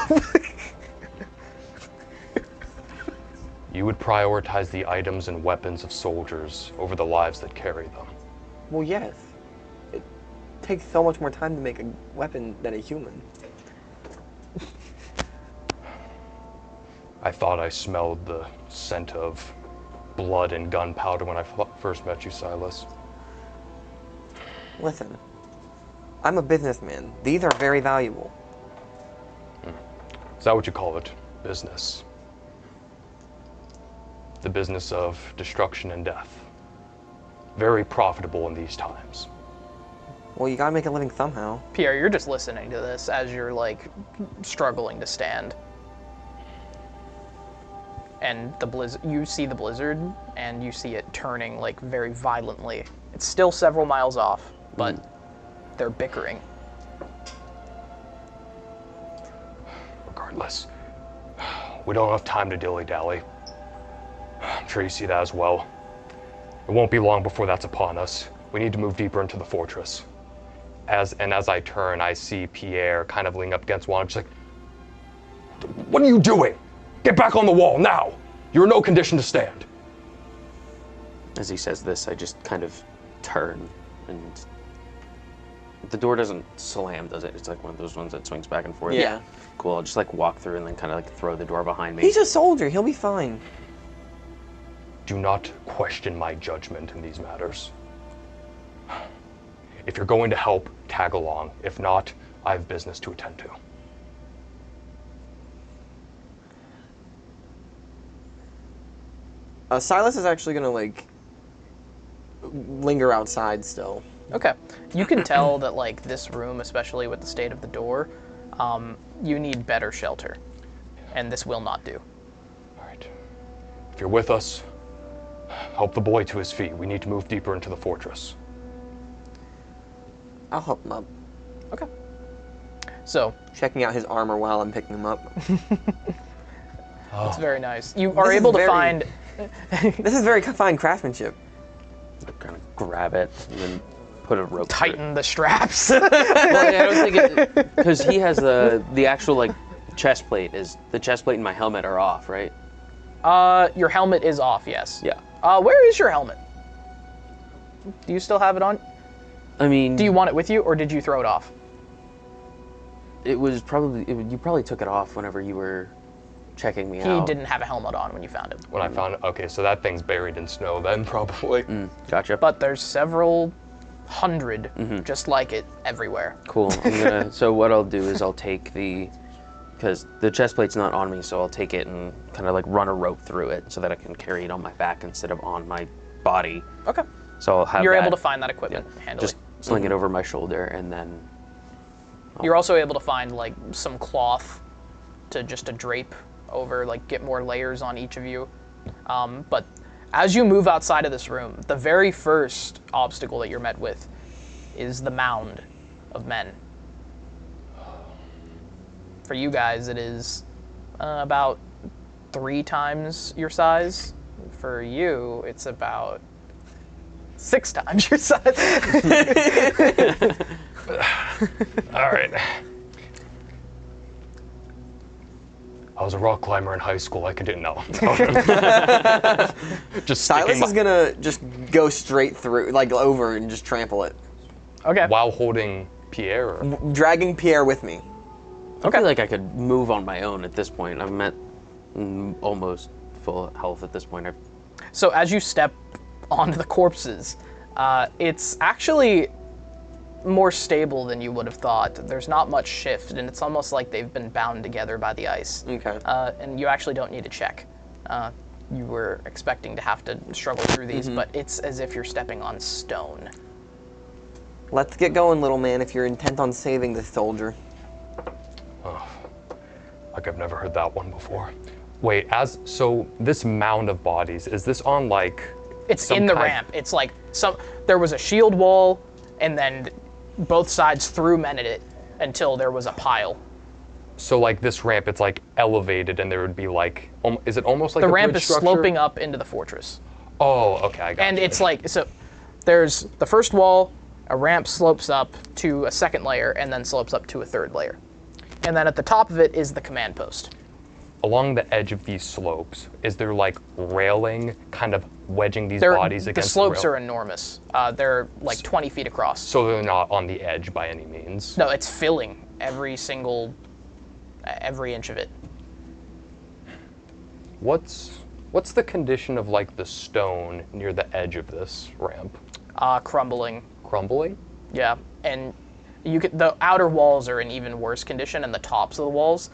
You would prioritize the items and weapons of soldiers over the lives that carry them. Well, yes. It takes so much more time to make a weapon than a human. I thought I smelled the scent of blood and gunpowder when I first met you, Silas. Listen, I'm a businessman. These are very valuable. Is that what you call it? Business. The business of destruction and death. Very profitable in these times. Well, you gotta make a living somehow. Pierre, you're just listening to this as you're like struggling to stand. And the blizzard, you see the blizzard, and you see it turning like very violently. It's still several miles off, but they're bickering. Regardless, we don't have time to dilly-dally. I'm sure you see that as well. It won't be long before that's upon us. We need to move deeper into the fortress. As I turn, I see Pierre kind of leaning up against one, just like, what are you doing? Get back on the wall, now! You're in no condition to stand. As he says this, I just kind of turn, and the door doesn't slam, does it? It's like one of those ones that swings back and forth. Yeah. Cool, I'll just like walk through and then kind of like throw the door behind me. He's a soldier. He'll be fine. Do not question my judgment in these matters. If you're going to help, tag along. If not, I have business to attend to. Silas is actually gonna like linger outside still. Okay. You can tell that like this room, especially with the state of the door, you need better shelter. And this will not do. All right. If you're with us, help the boy to his feet. We need to move deeper into the fortress. I'll help him up. Okay. So, checking out his armor while I'm picking him up. it's very nice. You are able to find... This is very fine craftsmanship. Kind of grab it and then put a rope. Tighten the straps. Well, yeah, I was thinking because he has the actual like chest plate. Is the chest plate and my helmet are off, right? Your helmet is off, yes. Yeah. Where is your helmet? Do you still have it on? I mean, do you want it with you, or did you throw it off? It was probably you probably took it off whenever you were checking me out. He didn't have a helmet on when you found him. When I found it, okay, so that thing's buried in snow then, probably. Gotcha. But there's several hundred just like it everywhere. Cool. So what I'll do is I'll take because the chest plate's not on me, so I'll take it and kind of like run a rope through it so that I can carry it on my back instead of on my body. Okay. So I'll have You're able to find that equipment handily. Just sling it over my shoulder and then... You're also able to find like some cloth to drape over, like get more layers on each of you. But as you move outside of this room, the very first obstacle that you're met with is the mound of men. For you guys, it is about 3 times your size. For you, it's about 6 times your size. All right. I was a rock climber in high school. I could do no. Just Silas is gonna just go straight through, like over, and just trample it. Okay. While holding Pierre. Or? Dragging Pierre with me. I feel like I could move on my own at this point. I'm at almost full health at this point. So as you step onto the corpses, it's actually more stable than you would have thought. There's not much shift, and it's almost like they've been bound together by the ice. Okay. And you actually don't need to check. You were expecting to have to struggle through these, but it's as if you're stepping on stone. Let's get going, little man, if you're intent on saving this soldier. Oh, like I've never heard that one before. Wait, so this mound of bodies, is this on like... It's in the ramp. It's like there was a shield wall, and then both sides threw men at it until there was a pile. So like this ramp, it's like elevated, and there would be like, is it almost like the a ramp bridge is structure? sloping up into the fortress? Oh, okay, I got And you. it's like, so there's the first wall, a ramp slopes up to a second layer, and then slopes up to a third layer. And then at the top of it is the command post. Along the edge of these slopes, is there like railing kind of wedging these bodies against the slopes the rail? are enormous. They're like 20 feet across. So they're not on the edge by any means? No, it's filling every inch of it. What's the condition of like the stone near the edge of this ramp? Crumbling. Crumbling? Yeah, and the outer walls are in even worse condition, and the tops of the walls,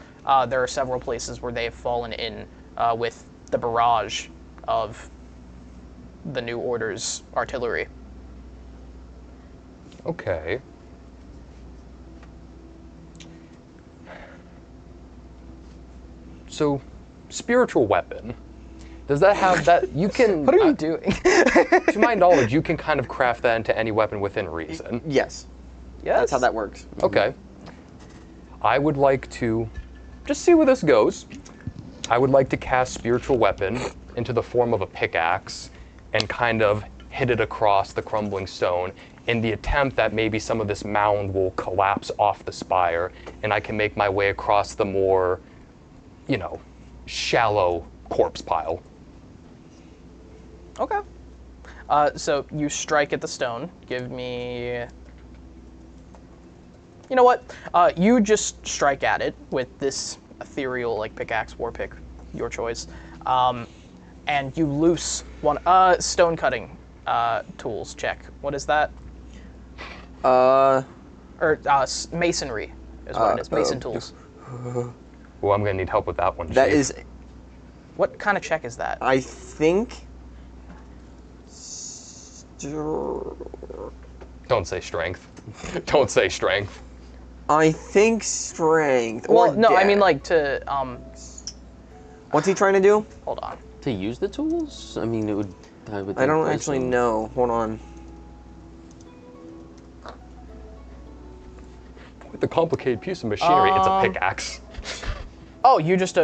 there are several places where they have fallen in with the barrage of the New Order's artillery. Okay. So, spiritual weapon. Does that have that? You can. What are you doing? To my knowledge, you can kind of craft that into any weapon within reason. Yes. Yes. That's how that works. Okay. I would like to just see where this goes. I would like to cast spiritual weapon into the form of a pickaxe and kind of hit it across the crumbling stone in the attempt that maybe some of this mound will collapse off the spire and I can make my way across the more, shallow corpse pile. Okay. So you strike at the stone. Give me... You know what? You just strike at it with this ethereal, like, pickaxe, war pick, your choice. And you loose one... stone cutting tools, check. What is that? Masonry is what it is. Mason tools. Well, I'm going to need help with that one, That Chief. is... What kind of check is that? I think... Don't say strength. Don't say strength. I think strength. Well, or no, I mean dex. like to... What's he trying to do? Hold on. To use the tools? I mean, it would... I would I don't think actually so. know. Hold on. With the complicated piece of machinery, it's a pickaxe. Oh, you just...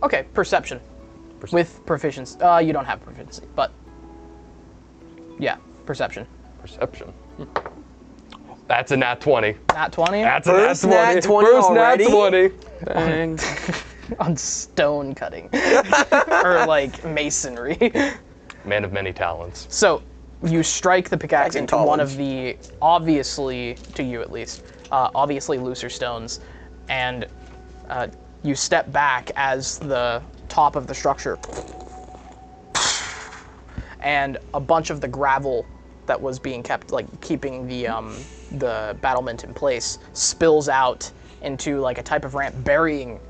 Okay, perception. With proficiency. You don't have proficiency, but... Yeah, perception. Perception. That's a nat 20. Nat 20? That's First a nat 20. nat 20 First already? nat 20. Dang. On stone cutting. Or like masonry. Man of many talents. So you strike the pickaxe Back in into one college. of the, obviously, to you at least, obviously looser stones, and you step back as the top of the structure, and a bunch of the gravel that was being kept, like keeping the battlement in place, spills out into like a type of ramp, burying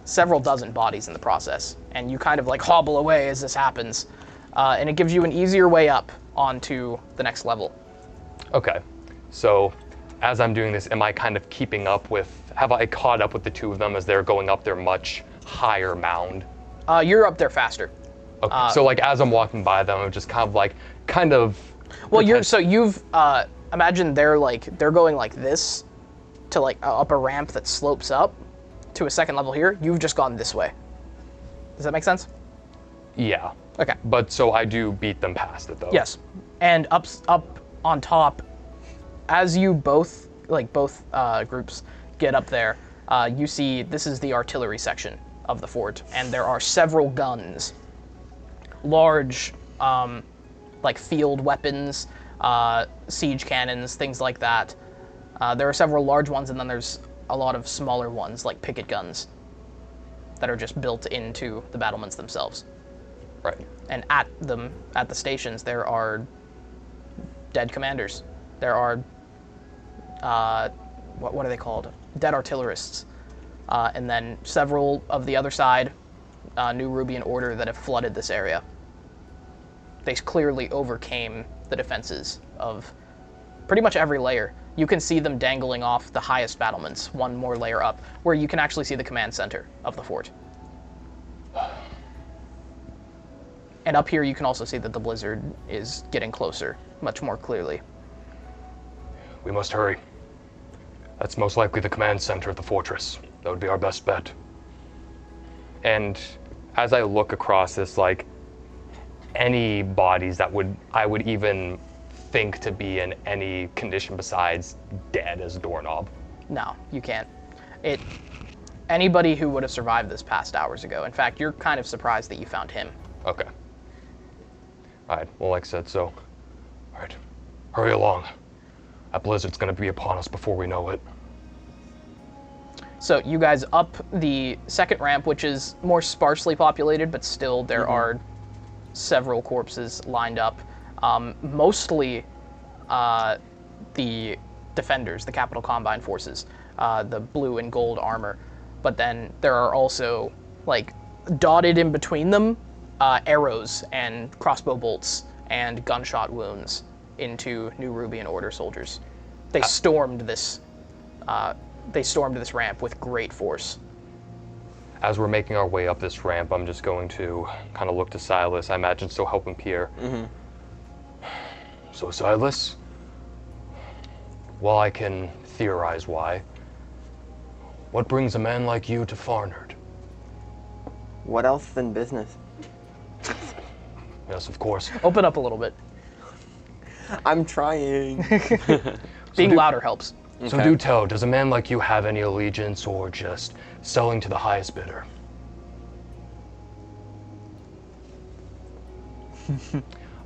several dozen bodies in the process. And you kind of like hobble away as this happens, and it gives you an easier way up onto the next level. Okay, so as I'm doing this, am I kind of keeping up with, have I caught up with the two of them as they're going up their much higher mound? You're up there faster. Okay, so like as I'm walking by them, I'm just kind of. Well, you've imagine they're going like this to like up a ramp that slopes up to a second level here. You've just gone this way. Does that make sense? Yeah. Okay. But so I do beat them past it though. Yes. And up on top, as you both groups get up there, you see this is the artillery section of the fort, and there are several guns, large, like field weapons, siege cannons, things like that. There are several large ones, and then there's a lot of smaller ones, like picket guns, that are just built into the battlements themselves. Right. And at the stations, there are dead commanders. There are, what are they called? Dead artillerists. And then several of the other side, New Rubian Order that have flooded this area. They clearly overcame the defenses of pretty much every layer. You can see them dangling off the highest battlements, one more layer up, where you can actually see the command center of the fort. And up here you can also see that the blizzard is getting closer, much more clearly. We must hurry. That's most likely the command center of the fortress. That would be our best bet. And as I look across this, like, any bodies that I would even think to be in any condition besides dead as a doorknob? No, you can't. Anybody who would have survived this passed hours ago. In fact, you're kind of surprised that you found him. Okay. All right, well, like I said, so, all right, hurry along. That blizzard's gonna be upon us before we know it. So you guys up the second ramp, which is more sparsely populated, but still there are several corpses lined up. Mostly the defenders, the Capital Combine forces, the blue and gold armor. But then there are also, like, dotted in between them, arrows and crossbow bolts and gunshot wounds into New Rubian Order soldiers. They stormed this ramp with great force. As we're making our way up this ramp, I'm just going to kind of look to Silas, I imagine still helping Pierre. So Silas, while I can theorize why, what brings a man like you to Farnard? What else than business? Yes, of course. Open up a little bit. I'm trying. Being louder helps. So do tell, does a man like you have any allegiance or just selling to the highest bidder?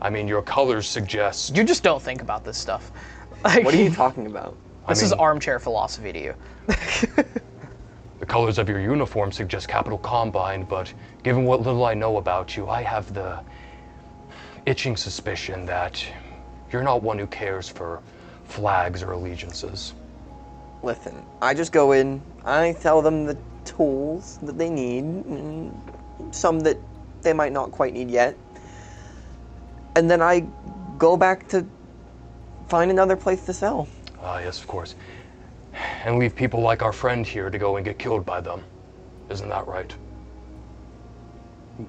I mean, your colors suggest... You just don't think about this stuff. What are you talking about? This is armchair philosophy to you. The colors of your uniform suggest Capital Combine, but given what little I know about you, I have the itching suspicion that you're not one who cares for flags or allegiances. Listen, I just go in, I tell them the tools that they need, and some that they might not quite need yet, and then I go back to find another place to sell. Ah, yes, of course. And leave people like our friend here to go and get killed by them. Isn't that right?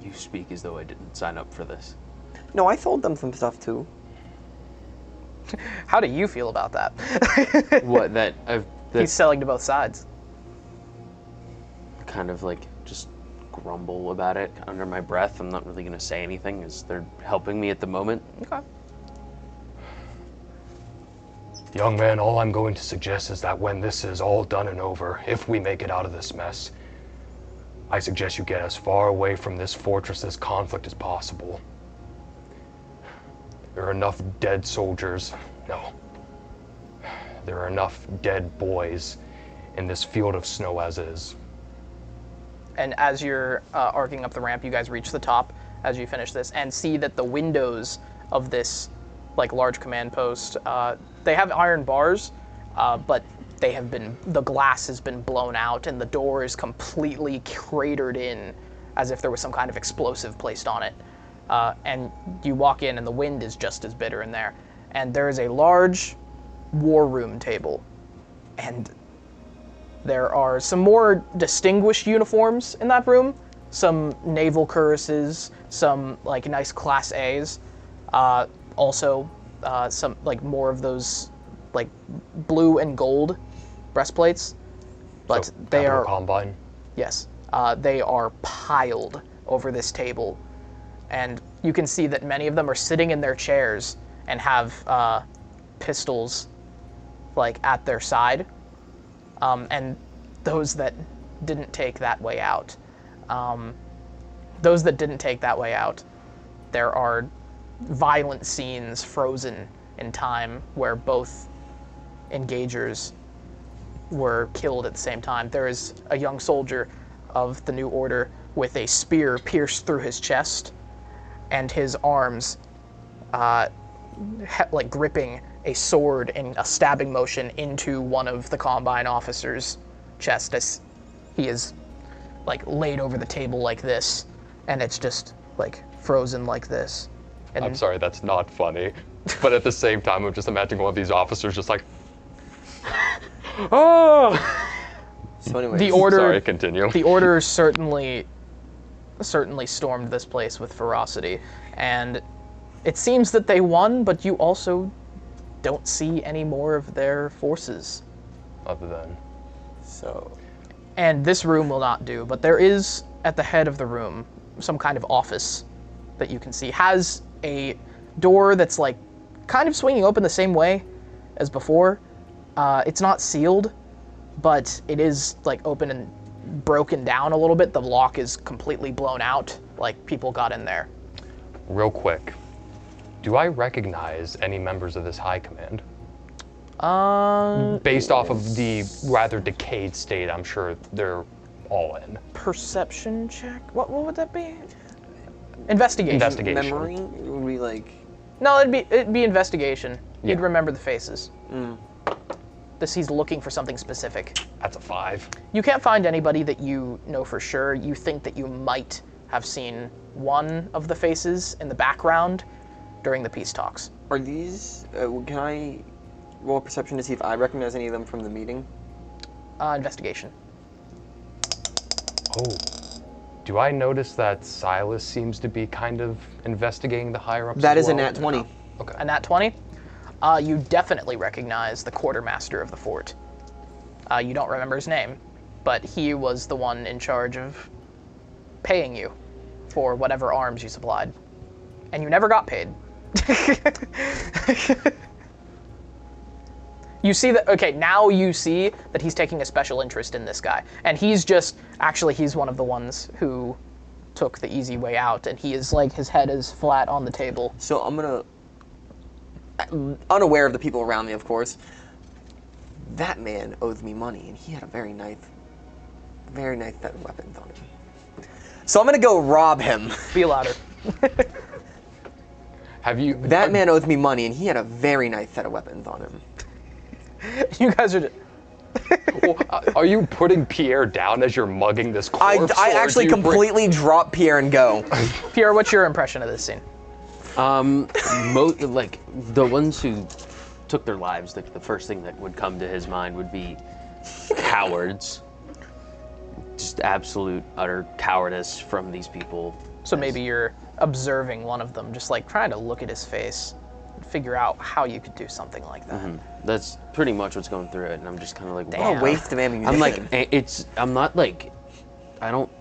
You speak as though I didn't sign up for this. No, I sold them some stuff too. How do you feel about that? What, He's selling to both sides. Kind of like just grumble about it under my breath. I'm not really going to say anything as they're helping me at the moment. Okay. Young man, all I'm going to suggest is that when this is all done and over, if we make it out of this mess, I suggest you get as far away from this fortress's conflict as possible. There are enough dead soldiers. No. There are enough dead boys in this field of snow as is. And as you're arcing up the ramp, you guys reach the top as you finish this and see that the windows of this like large command post, they have iron bars, but the glass has been blown out and the door is completely cratered in as if there was some kind of explosive placed on it. And you walk in and the wind is just as bitter in there. And there is a large war room table. And there are some more distinguished uniforms in that room. Some naval cuirasses, some like nice Class A's. Also, some like more of those like blue and gold breastplates. But so, they are combine. Yes, they are piled over this table, and you can see that many of them are sitting in their chairs and have pistols like at their side. And those that didn't take that way out, there are violent scenes frozen in time where both engagers were killed at the same time. There is a young soldier of the New Order with a spear pierced through his chest, and his arms like gripping a sword in a stabbing motion into one of the Combine officers' chest as he is like laid over the table like this, and it's just like frozen like this. And I'm sorry, that's not funny. But at the same time, I'm just imagining one of these officers just like, oh! So anyway, the Order. Sorry, continue. The Order certainly stormed this place with ferocity, and it seems that they won, but you also don't see any more of their forces. Other than. So. And this room will not do, but there is at the head of the room some kind of office that you can see. Has a door that's like kind of swinging open the same way as before. It's not sealed, but it is like open and broken down a little bit. The lock is completely blown out, like people got in there. Real quick, do I recognize any members of this high command? Based off of the rather decayed state, I'm sure they're all in. Perception check? What would that be? Investigation. Memory would be like. No, it'd be investigation. Yeah. You'd remember the faces. Mm. He's looking for something specific. That's a 5. You can't find anybody that you know for sure. You think that you might have seen one of the faces in the background during the peace talks. Are these? Can I roll a perception to see if I recognize any of them from the meeting? Investigation. Oh. Do I notice that Silas seems to be kind of investigating the higher-ups? That as is well? a nat 20. Okay. A nat 20? You definitely recognize the quartermaster of the fort. You don't remember his name, but he was the one in charge of paying you for whatever arms you supplied. And you never got paid. You see that, okay, now you see that he's taking a special interest in this guy. And he's one of the ones who took the easy way out, and he is like, his head is flat on the table. So I'm gonna, unaware of the people around me, of course, that man owes me money, and he had a very nice set of weapons on him. So I'm gonna go rob him. Be louder. That man owes me money, and he had a very nice set of weapons on him. You guys are. Well, are you putting Pierre down as you're mugging this corpse? I actually completely drop Pierre and go. Pierre, what's your impression of this scene? Like the ones who took their lives, like the first thing that would come to his mind would be cowards. Just absolute, utter cowardice from these people. So maybe you're observing one of them, just like trying to look at his face and figure out how you could do something like that. Mm-hmm. That's pretty much what's going through it, and I'm just kind of like, damn. What a waste of ammunition. I'm like, I'm not like, I don't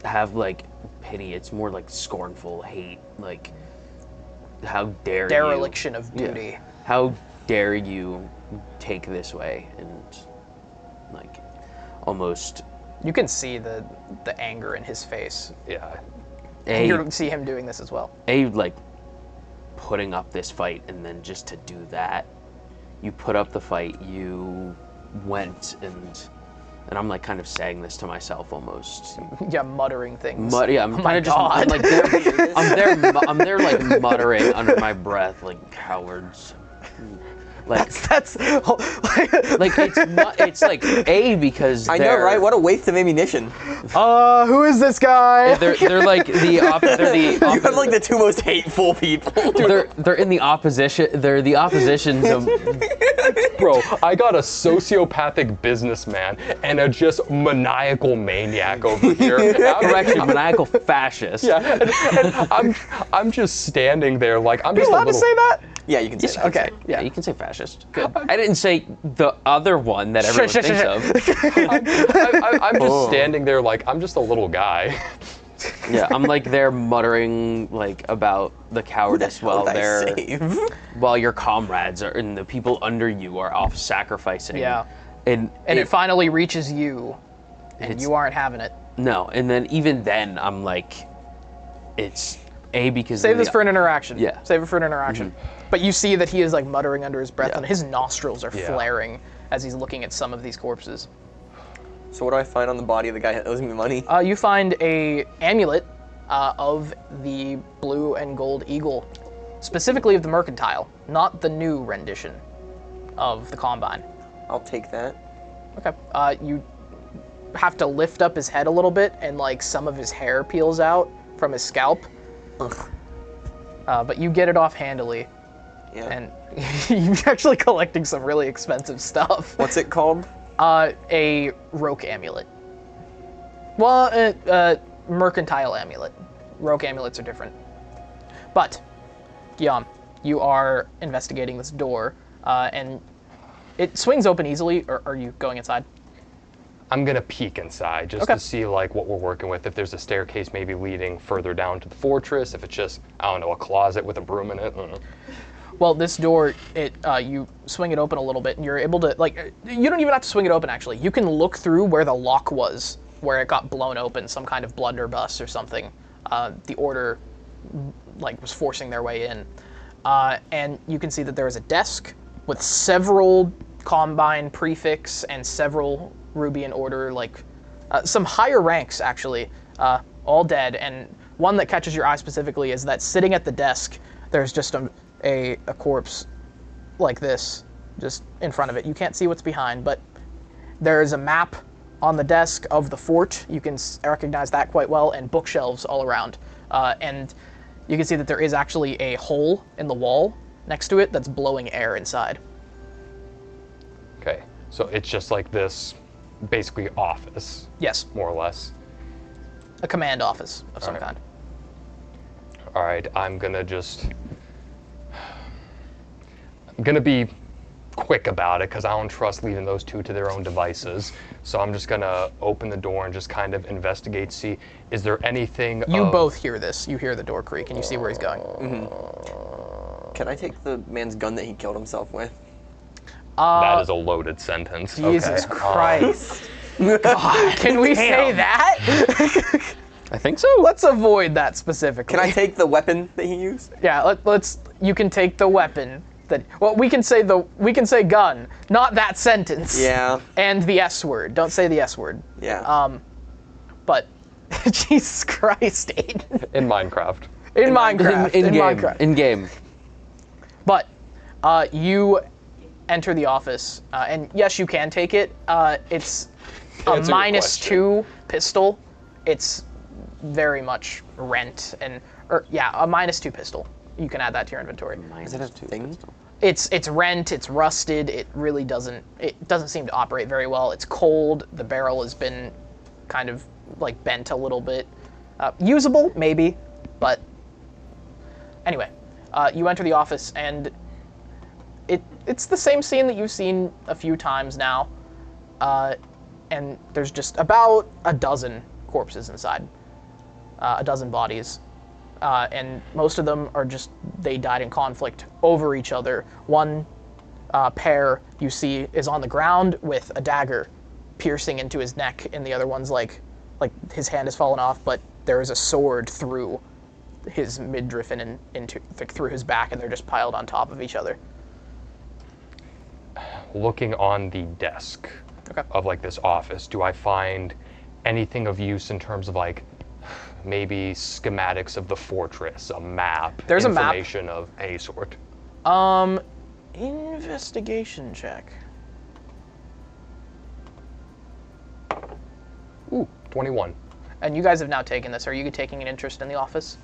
have like pity. It's more like scornful hate, like, how dare Dereliction of duty. Yeah. How dare you take this way, and like almost. You can see the anger in his face. Yeah. And you see him doing this as well. Like putting up this fight, and then just to do that, you put up the fight. You went and I'm like kind of saying this to myself almost. Yeah, muttering things. Yeah, I'm kind of just. I'm like there. I'm there like muttering under my breath, like cowards. Like that's like it's like because I know, right? What a waste of ammunition. Who is this guy? They're like the You have like the two most hateful people. They're in the opposition. They're the oppositions of. Bro, I got a sociopathic businessman and a just maniacal maniac over here. Correction, maniacal fascist. Yeah, and I'm just standing there like I'm just allowed a little. to say that? Yeah, you can say that. Okay, yeah, you can say fascist. Good. I didn't say the other one that everyone thinks of. I'm just standing there like I'm just a little guy. Yeah, I'm like there muttering like about the cowardice while your comrades are and the people under you are off sacrificing. Yeah. And it finally reaches you, and you aren't having it. No, and then even then I'm like, it's because save this for an interaction. Yeah, save it for an interaction. Mm-hmm. But you see that he is like muttering under his breath, Yeah. and his nostrils are flaring as he's looking at some of these corpses. So what do I find on the body of the guy that owes me money? You find a amulet of the blue and gold eagle, specifically of the mercantile, not the new rendition of the Combine. I'll take that. Okay. You have to lift up his head a little bit, and like some of his hair peels out from his scalp. Ugh. But you get it off handily. Yeah. And you're actually collecting some really expensive stuff. What's it called? A roque amulet. Well, mercantile amulet. Roque amulets are different. But, Guillaume, you are investigating this door, and it swings open easily, or are you going inside? I'm gonna peek inside just to see like what we're working with. If there's a staircase maybe leading further down to the fortress, if it's just, I don't know, a closet with a broom in it. I don't know. Well, this door, you swing it open a little bit, and you're able to, like, you don't even have to swing it open, actually. You can look through where the lock was, where it got blown open, some kind of blunderbuss or something. The order, like, was forcing their way in. And you can see that there is a desk with several Combine prefix and several Rubian order, like, some higher ranks, actually, all dead. And one that catches your eye specifically is that sitting at the desk, there's just a corpse like this, just in front of it. You can't see what's behind, but there is a map on the desk of the fort. You can recognize that quite well, and bookshelves all around. And you can see that there is actually a hole in the wall next to it that's blowing air inside. Okay, so it's just like this, basically office. Yes. More or less. A command office of some kind. All right, I'm gonna be quick about it because I don't trust leaving those two to their own devices. So I'm just gonna open the door and just kind of investigate, see, is there anything You both hear this. You hear the door creak and you see where he's going. Mm-hmm. Can I take the man's gun that he killed himself with? That is a loaded sentence. Jesus Christ. God, can we say that? I think so. Let's avoid that specifically. Can I take the weapon that he used? Yeah, let's. You can take the weapon. We can say gun, not that sentence. Yeah. And the S word. Don't say the S word. Yeah. But Jesus Christ, Aiden. In Minecraft. In Minecraft. In Minecraft. In game. But you enter the office, and yes, you can take it. It's a -2 pistol. It's very much rent and a -2 pistol. You can add that to your inventory. Is it a thing? It's rent. It's rusted. It really doesn't seem to operate very well. It's cold. The barrel has been kind of like bent a little bit. Usable maybe, but anyway, you enter the office and it's the same scene that you've seen a few times now, and there's just about a dozen corpses inside, a dozen bodies. And most of them are they died in conflict over each other. One pair you see is on the ground with a dagger piercing into his neck, and the other one's like his hand has fallen off, but there is a sword through his midriff and into through his back, and they're just piled on top of each other. Looking on the desk of like this office, do I find anything of use in terms of like maybe schematics of the fortress, a map, There's a map. information of any sort? Investigation check. Ooh, 21. And you guys have now taken this. Are you taking an interest in the office?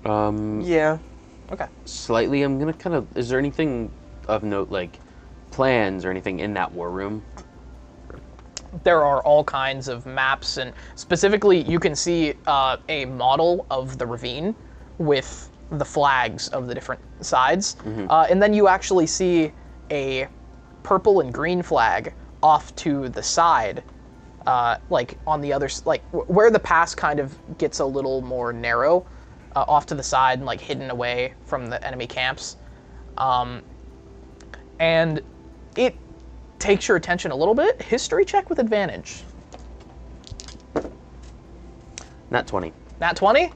Yeah. Okay. Slightly. I'm gonna kind of. Is there anything of note, like plans or anything in that war room? There are all kinds of maps, and specifically you can see a model of the ravine with the flags of the different sides. And then you actually see a purple and green flag off to the side, like on the other, like where the pass kind of gets a little more narrow, off to the side and like hidden away from the enemy camps. And it takes your attention a little bit. History check with advantage. Nat 20. Nat 20?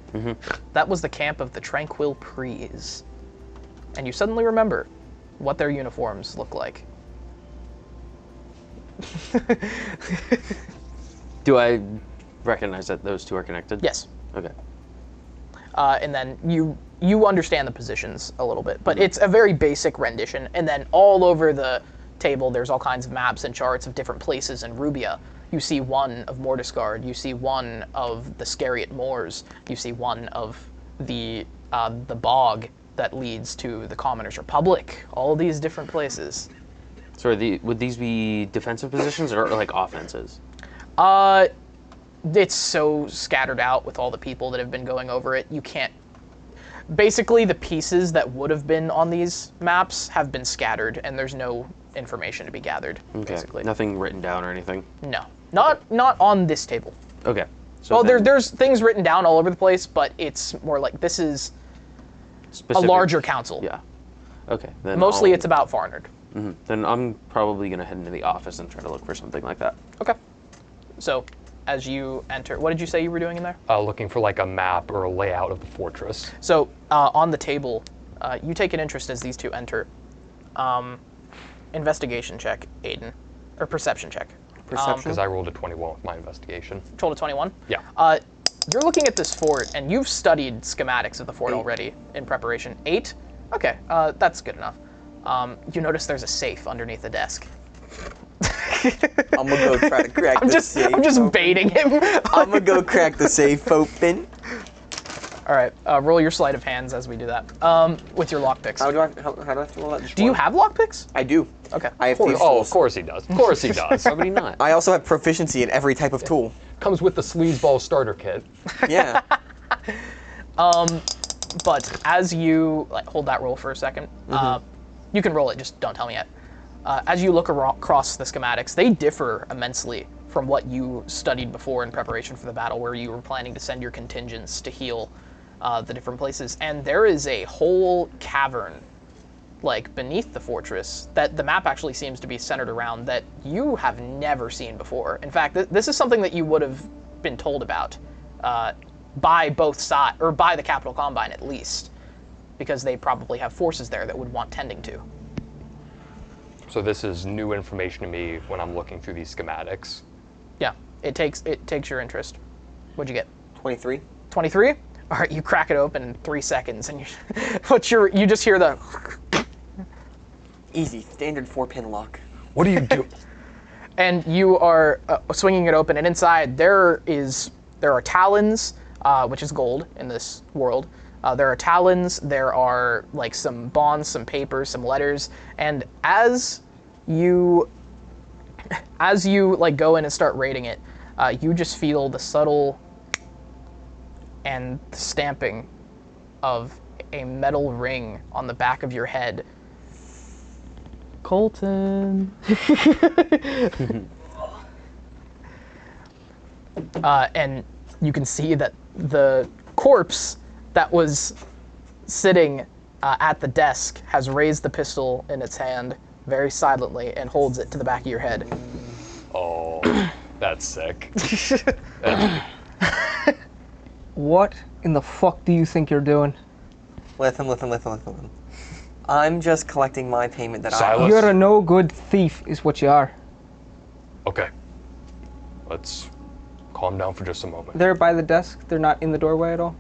That was the camp of the Tranquil Prees. And you suddenly remember what their uniforms look like. Do I recognize that those two are connected? Yes. Okay. And then you understand the positions a little bit, but it's a very basic rendition. And then all over the table, there's all kinds of maps and charts of different places in Rubia. You see one of Mordisgard, you see one of the Scariot Moors, you see one of the bog that leads to the Commoners' Republic. All these different places. So would these be defensive positions or like offenses? It's so scattered out with all the people that have been going over it. You can't. Basically, the pieces that would have been on these maps have been scattered, and there's no information to be gathered. Okay. Basically, Nothing written down or anything. no, not on this table. Okay. So Well, then there's things written down all over the place, but it's more like this is specific, a larger council. Yeah. Okay. Then Mostly it's about Farnard. Then I'm probably gonna head into the office and try to look for something like that. Okay. So, as you enter, what did you say you were doing in there? Looking for like a map or a layout of the fortress. So, on the table, you take an interest as these two enter. Investigation check, Aiden. Or perception check. Perception? Because I rolled a 21 with my investigation. Total 21? Yeah. You're looking at this fort, and you've studied schematics of the fort already in preparation. 8? Okay, that's good enough. You notice there's a safe underneath the desk. I'm gonna go try to crack the safe. I'm just baiting him. I'm gonna go crack the safe open. All right, roll your sleight of hands as we do that. With your lockpicks. How do I have to roll that? Do you have lockpicks? I do. Okay. I have thieves' Oh, tools. of course he does. Of course he does. Why would he not? I also have proficiency in every type of tool. Comes with the sleazeball starter kit. Yeah. But as you hold that roll for a second, you can roll it. Just don't tell me yet. As you look across the schematics, they differ immensely from what you studied before in preparation for the battle, where you were planning to send your contingents to heal the different places. And there is a whole cavern, like beneath the fortress, that the map actually seems to be centered around, that you have never seen before. In fact, this is something that you would have been told about by both sides, or by the Capital Combine at least, because they probably have forces there that would want tending to. So this is new information to me when I'm looking through these schematics. Yeah, it takes your interest. What'd you get? 23. 23? All right, you crack it open in 3 seconds, and you just hear the. Easy, standard 4-pin lock. What do you do? And you are swinging it open, and inside there are talons, which is gold in this world. There are talons, there are like some bonds, some papers, some letters, and as you like go in and start raiding it, you just feel the subtle and stamping of a metal ring on the back of your head. Colton. And you can see that the corpse that was sitting at the desk has raised the pistol in its hand very silently and holds it to the back of your head. Oh, that's sick. What in the fuck do you think you're doing? Listen. I'm just collecting my payment that Silas? You're a no good thief, is what you are. Okay. Let's calm down for just a moment. They're by the desk. They're not in the doorway at all.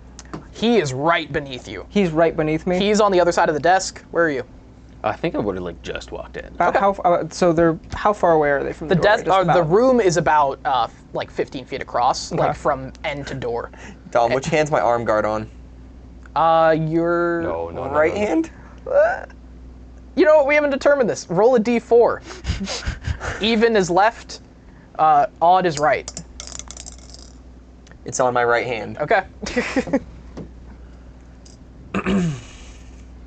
He is right beneath you. He's right beneath me. He's on the other side of the desk. Where are you? I think I would have like just walked in. So they're how far away are they from the doorway? desk? The room is about like 15 feet across, like from end to door. Dom, which hand's my arm guard on? Your right hand? You know what? We haven't determined this. Roll a d4. Even is left. Odd is right. It's on my right hand. Okay.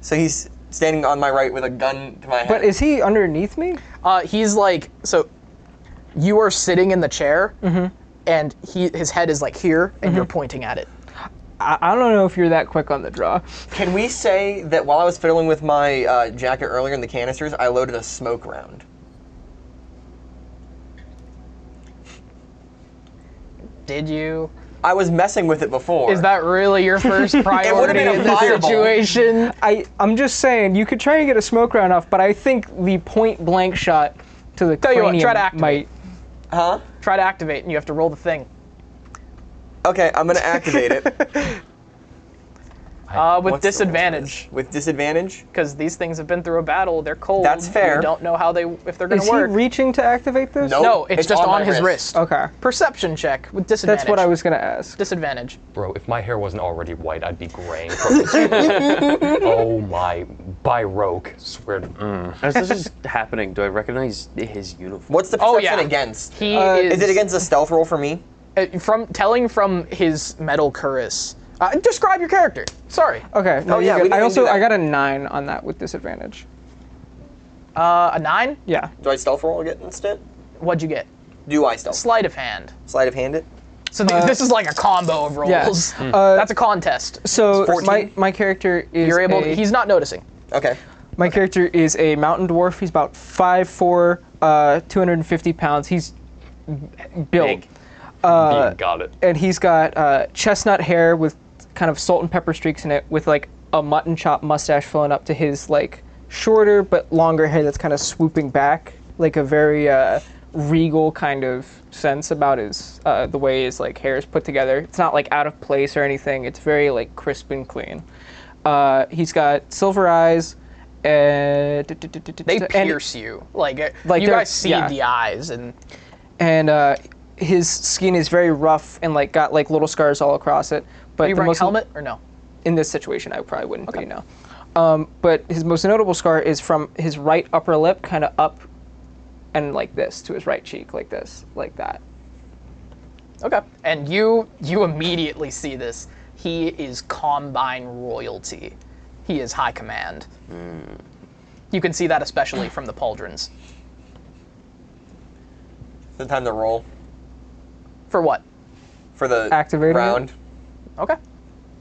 So he's standing on my right with a gun to my head. But is he underneath me? He's like, so you are sitting in the chair, and his head is like here, and you're pointing at it. I don't know if you're that quick on the draw. Can we say that while I was fiddling with my jacket earlier in the canisters, I loaded a smoke round? Did you? I was messing with it before. Is that really your first priority in this situation? I'm just saying, you could try and get a smoke round off, but I think the point blank shot to the Tell you cranium what, try to activate. Huh? Try to activate, and you have to roll the thing. Okay, I'm gonna activate it. With disadvantage. With disadvantage? Because these things have been through a battle. They're cold. That's fair. You don't know how if they're going Is to work. he reaching to activate this? Nope. No, it's just on his wrist. Okay. Perception check with disadvantage. That's what I was going to ask. Disadvantage. Bro, if my hair wasn't already white, I'd be graying from this. Oh my, Baroque, swear to As this is happening, do I recognize his uniform? What's the perception against? He is it against a stealth roll for me? From his metal cuirass. Describe your character. Sorry. Okay. No, Oh, yeah, you're good. we can do that. I got a 9 on that with disadvantage. A 9? Yeah. Do I stealth roll again instead? What'd you get? Do I stealth? Sleight of hand. Sleight of hand it? So this is like a combo of rolls. Yeah. That's a contest. So 14? my character is You're able. He's not noticing. Okay. My character is a mountain dwarf. He's about 5'4", 250 pounds. He's built. Big. got it. And he's got chestnut hair with kind of salt and pepper streaks in it, with like a mutton chop mustache filling up to his like shorter but longer hair that's kind of swooping back, like a very regal kind of sense about his the way his like hair is put together. It's not like out of place or anything. It's very like crisp and clean. He's got silver eyes. They pierce you. Like you guys see the eyes and his skin is very rough and like got like little scars all across it. But are you wearing a helmet or no? In this situation, I probably wouldn't be, no. But his most notable scar is from his right upper lip, kind of up and like this to his right cheek, like this, like that. Okay. And you immediately see this. He is Combine royalty. He is high command. You can see that especially from the pauldrons. Is it time to roll? For what? For the activating round. Okay.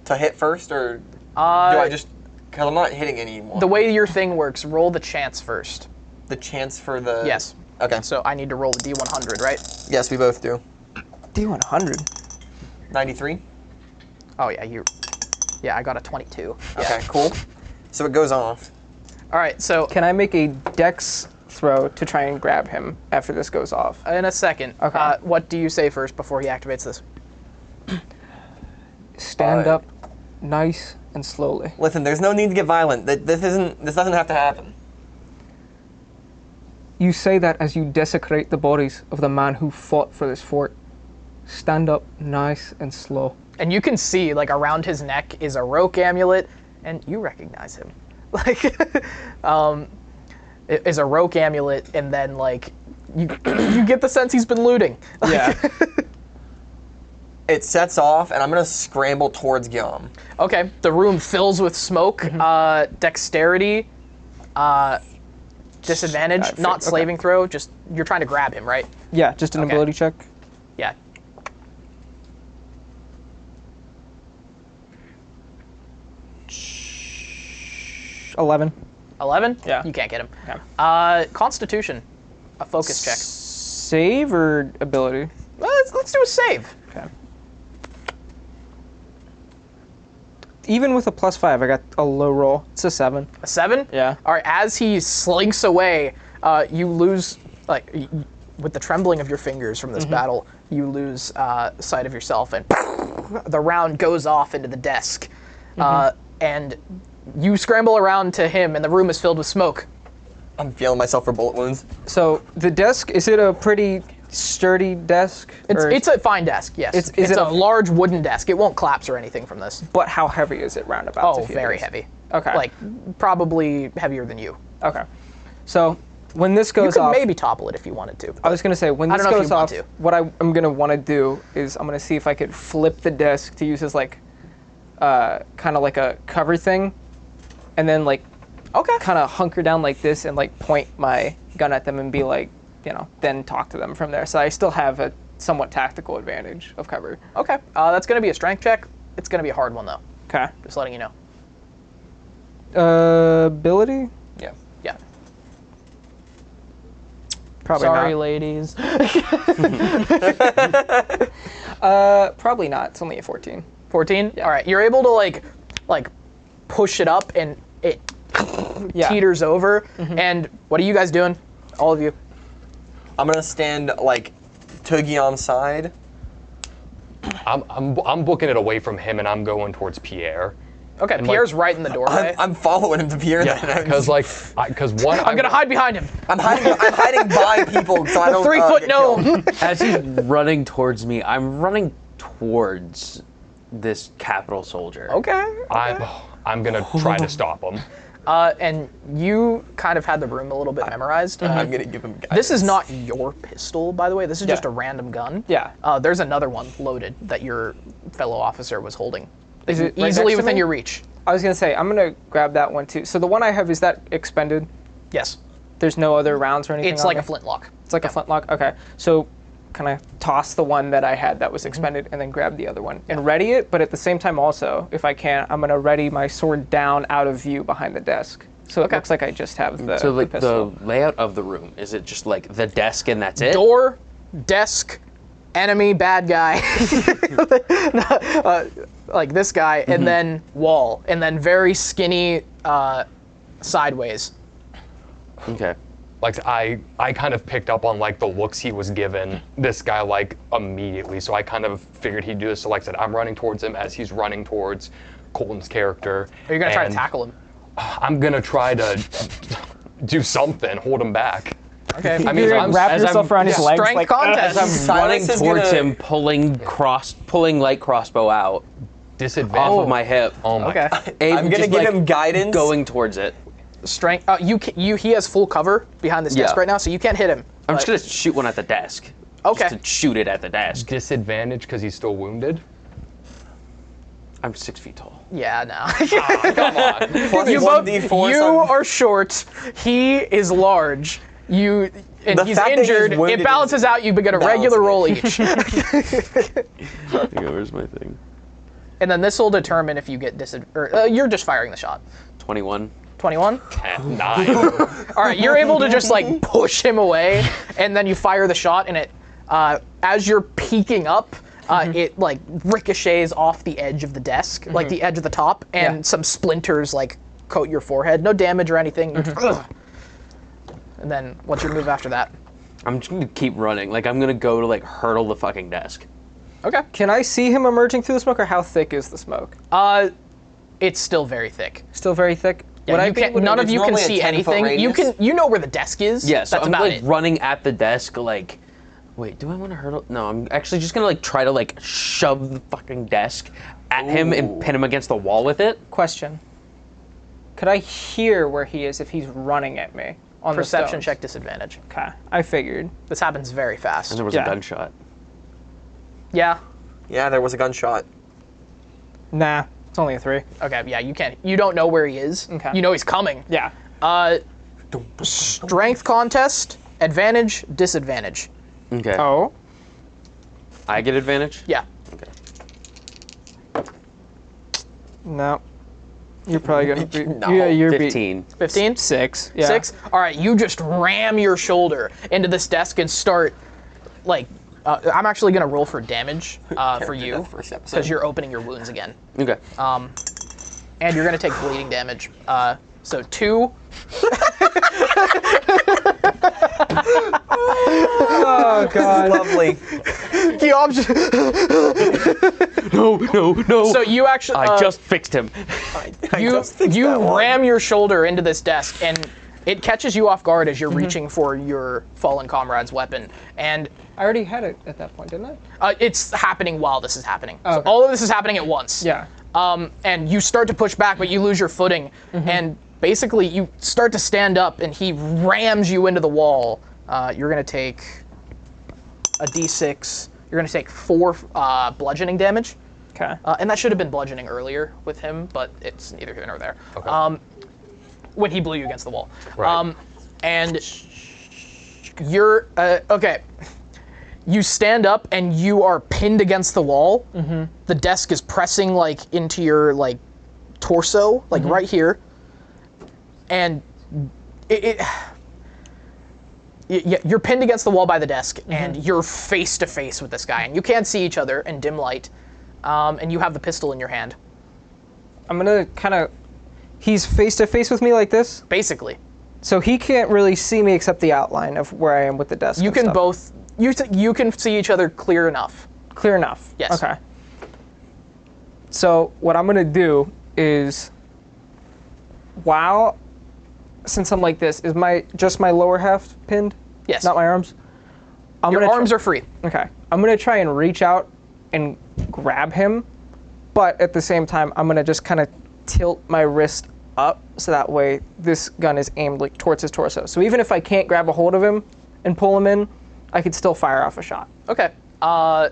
To hit first, or do I just? Because I'm not hitting anymore. The way your thing works, roll the chance first. The chance for the. Yes. Okay. So I need to roll the D100, right? Yes, we both do. D100. 93. Oh yeah, Yeah, I got a 22. Yeah. Okay, cool. So it goes off. All right. So can I make a dex throw to try and grab him after this goes off? In a second. Okay. What do you say first before he activates this? Stand up, nice and slowly. Listen, there's no need to get violent. This doesn't have to happen. You say that as you desecrate the bodies of the man who fought for this fort. Stand up, nice and slow. And you can see, like, around his neck is a roque amulet, and you recognize him. Like, it is a roque amulet, and then, like, you get the sense he's been looting. Yeah. It sets off, and I'm gonna scramble towards Guillaume. Okay, the room fills with smoke. Dexterity, disadvantage, not slaving throw. Just you're trying to grab him, right? Yeah, just an ability check. Yeah. 11. 11? Yeah. You can't get him. Okay. Constitution. A focus check. Save or ability? Well, let's do a save. Okay. Even with a +5, I got a low roll. It's a 7. A 7? Yeah. All right, as he slinks away, you lose, with the trembling of your fingers from this battle, you lose sight of yourself, and the round goes off into the desk. And you scramble around to him, and the room is filled with smoke. I'm feeling myself for bullet wounds. So the desk, is it a pretty sturdy desk? It's a fine desk, yes. It's a large wooden desk. It won't collapse or anything from this. But how heavy is it roundabout? Oh, very heavy. Okay. Like, probably heavier than you. Okay. So when this goes off... You could maybe topple it if you wanted to. I was going to say, when this goes off, what I'm going to want to do is I'm going to see if I could flip the desk to use as kind of like a cover thing, and then kind of hunker down like this and point my gun at them and be then talk to them from there. So I still have a somewhat tactical advantage of cover. Okay. That's going to be a strength check. It's going to be a hard one, though. Okay. Just letting you know. Ability? Yeah. Yeah. Probably Sorry, not. ladies. Probably not. It's only a 14. 14? Yeah. All right. You're able to push it up, and it teeters over. And what are you guys doing? All of you? I'm gonna stand to Guillaume's side. I'm booking it away from him, and I'm going towards Pierre. Okay, and Pierre's right in the doorway. I'm following him to Pierre. Yeah, because one. I'm gonna hide behind him. I'm hiding by people, so I don't. 3-foot gnome. As he's running towards me, I'm running towards this capital soldier. Okay. I'm gonna try to stop him. And you kind of had the room a little bit memorized. I'm gonna give him guidance. This is not your pistol, by the way. This is just a random gun. Yeah. There's another one loaded that your fellow officer was holding. Is it right easily next to within me? your reach? I was gonna say I'm gonna grab that one too. So the one I have, is that expended? Yes. There's no other rounds or anything. It's like a flintlock. It's like a flintlock. Okay. So kind of toss the one that I had that was expended and then grab the other one and ready it. But at the same time, also, if I can, I'm gonna ready my sword down out of view behind the desk. So it looks like I just have the. So the pistol. the layout of the room, is it just the desk and that's it? Door, desk, enemy, bad guy. Like this guy, and then wall, and then very skinny sideways. Okay. I kind of picked up on the looks he was given this guy immediately, so I kind of figured he'd do this. So like I said, I'm running towards him as he's running towards Colton's character. Are you gonna try to tackle him? I'm gonna try to do something, hold him back. Okay. I mean, wrap yourself around his legs. Strength contest. As I'm running towards him, pulling light crossbow out Disadvantage off of my hip. Oh my. Okay. I'm gonna give him guidance. Going towards it. Strength. He has full cover behind this desk right now, so you can't hit him. I'm just gonna shoot one at the desk. Okay. Just to shoot it at the desk. Disadvantage because he's still wounded. I'm 6 feet tall. Yeah, no. Come on. Plus you 1d4. you are short. He is large. And he's fact that he's injured. wounded It balances out. You get a regular roll each. Where's my thing? And then this will determine if you get you're just firing the shot. 21. 21? 9. All right, you're able to just push him away, and then you fire the shot, and it, as you're peeking up, it ricochets off the edge of the desk, the edge of the top, and some splinters coat your forehead. No damage or anything. And then what's your move after that? I'm just gonna keep running. I'm gonna go to hurdle the fucking desk. Okay. Can I see him emerging through the smoke, or how thick is the smoke? It's still very thick. Still very thick. Yeah, none of you can see anything. You know where the desk is. Yeah, so that's I'm about it. running at the desk. Wait, do I want to hurdle? No, I'm actually just gonna try to shove the fucking desk at him and pin him against the wall with it. Question. Could I hear where he is if he's running at me? On Perception the check disadvantage. Okay, I figured. This happens very fast. And there was a gunshot. Yeah. Yeah, there was a gunshot. Nah, it's only a 3. Okay, yeah, you don't know where he is. Okay. You know he's coming. Yeah. Strength contest, advantage, disadvantage. Okay. Oh. I get advantage? Yeah. Okay. No. You're probably gonna be. No, yeah, you're 15. 15? 6. Yeah. 6? All right, you just ram your shoulder into this desk and start, like, I'm actually going to roll for damage for you because you're opening your wounds again. Okay. And you're going to take bleeding damage. So 2. Oh god. Lovely. No. So you actually I just fixed him. you ram your shoulder into this desk and it catches you off guard as you're reaching for your fallen comrade's weapon. And I already had it at that point, didn't I? It's happening while this is happening. Oh, So okay. all of this is happening at once. Yeah. And you start to push back, but you lose your footing. And basically, you start to stand up, and he rams you into the wall. You're going to take a d6. You're going to take 4 bludgeoning damage. Okay. And that should have been bludgeoning earlier with him, but it's neither here nor there. Okay. When he blew you against the wall. Right. And you're, okay. You stand up and you are pinned against the wall. The desk is pressing like into your like torso, like right here. And you're pinned against the wall by the desk, and you're face to face with this guy, and you can't see each other in dim light. And you have the pistol in your hand. I'm gonna kind of. He's face to face with me like this. Basically. So he can't really see me except the outline of where I am with the desk. You and can stuff. both. You can see each other clear enough. Clear enough. Yes. Okay. So what I'm gonna do is, since I'm like this, is just my lower half pinned? Yes. Not my arms. Your arms are free. Okay. I'm gonna try and reach out and grab him, but at the same time, I'm gonna just kind of tilt my wrist up so that way this gun is aimed like towards his torso. So even if I can't grab a hold of him and pull him in, I could still fire off a shot. Okay. A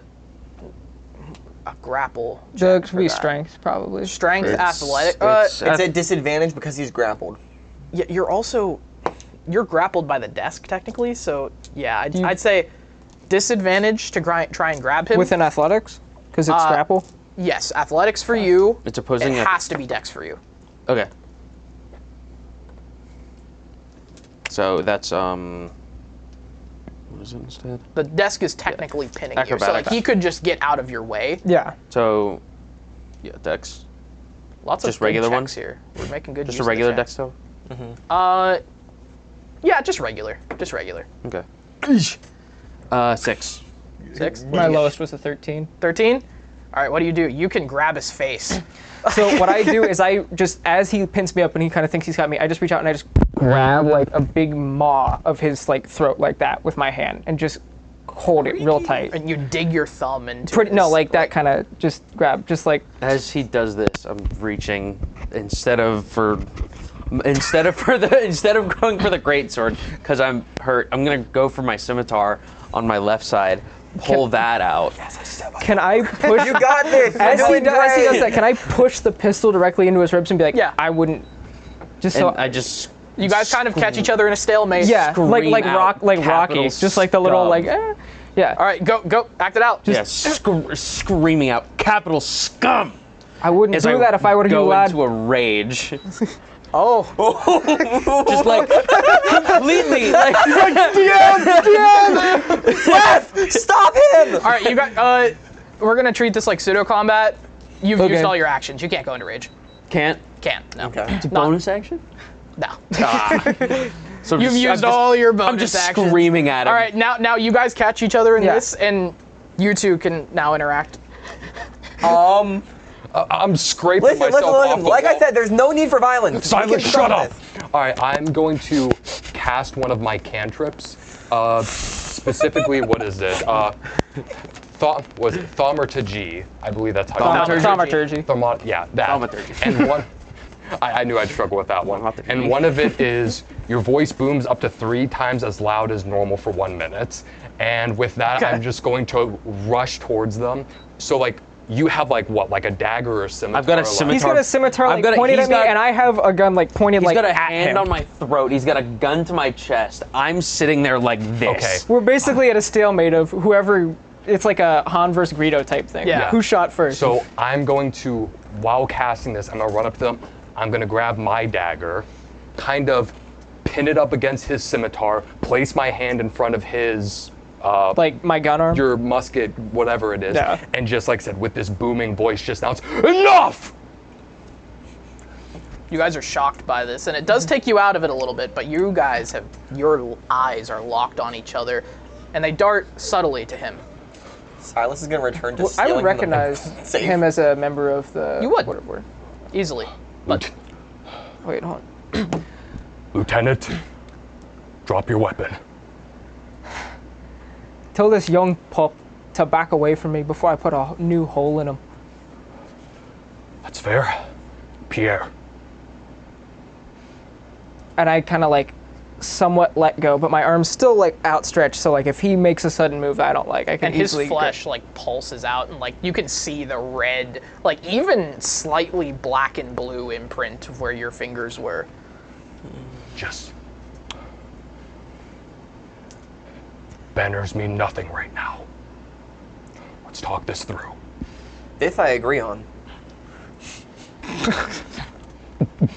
grapple. That could be strength, probably. Strength, athletic. It's at disadvantage because he's grappled. Yeah, you're grappled by the desk technically. So yeah, I'd say disadvantage to try and grab him. Within athletics, because it's grapple. Yes, athletics for you. It's opposing. It has to be dex for you. Okay. So that's what is it instead? The desk is technically pinning you, so Acrobatic. like he could just get out of your way. Yeah. So, yeah, dex. Lots of just regular checks ones here. We're making good. Just use a regular of dex though. Yeah, just regular. Just regular. Okay. 6. 6. My lowest was a 13. 13. All right. What do? You can grab his face. So what I do is I just, as he pins me up and he kind of thinks he's got me, I just reach out and I just grab like a big maw of his like throat like that with my hand and just hold it real tight. And you dig your thumb into like that kind of just grab, just like. As he does this, I'm reaching instead of going for the greatsword because I'm hurt. I'm gonna go for my scimitar on my left side. Pull that out. Can I push? You got this. As he does that, can I push the pistol directly into his ribs and be like, yeah, I wouldn't. Just and so I just. You guys kind of catch each other in a stalemate. Yeah, like Rocky, just like the little like. Yeah. All right, go, act it out. Screaming out, "Capital scum!" I wouldn't do that if I were to go lad. into a rage. Oh. Just like completely. Like, Jeff, stop him! All right, you got. We're gonna treat this like pseudo combat. You've used all your actions. You can't go into rage. Can't. No. Okay. It's a bonus action. No. So You've used all your bonus I'm just actions. screaming at him. All right, now you guys catch each other in this, and you two can now interact. I'm scraping myself off the Like wall. I said, there's no need for violence. Silence, shut up! All right, I'm going to cast one of my cantrips. Specifically, what is it? Was it Thaumaturgy? I believe that's how you Thaumaturgy. Yeah, that. Thaumaturgy. And one, I knew I'd struggle with that one. And one of it is your voice booms up to 3 times as loud as normal for 1 minute. And with that, I'm just going to rush towards them. So like, you have like what, like a dagger or a scimitar? I've got a scimitar. He's got a scimitar like pointed at me, and I have a gun like pointed like at him. He's got a hand on my throat. He's got a gun to my chest. I'm sitting there like this. Okay. We're basically at a stalemate of whoever. It's like a Han versus Greedo type thing. Yeah. Who shot first? So I'm going to, while casting this, I'm gonna run up to them. I'm gonna grab my dagger, kind of pin it up against his scimitar, place my hand in front of his like my gun arm? Your musket, whatever it is, Yeah. and just like I said, with this booming voice just now, it's enough! You guys are shocked by this, and it does take you out of it a little bit, but you guys have, your eyes are locked on each other, and they dart subtly to him. Silas is going to return to I stealing would recognize him as a member of the... You would. Whatever. Easily. But wait, hold on. Lieutenant, drop your weapon. Tell this young pup to back away from me before I put a new hole in him. That's fair. Pierre. And I kind of like somewhat let go, but my arm's still like outstretched, so like if he makes a sudden move I don't like, I can and his easily flesh like pulses out, and like you can see the red, like even slightly black and blue imprint of where your fingers were. Just... Banners mean nothing right now. Let's talk this through. This I agree on.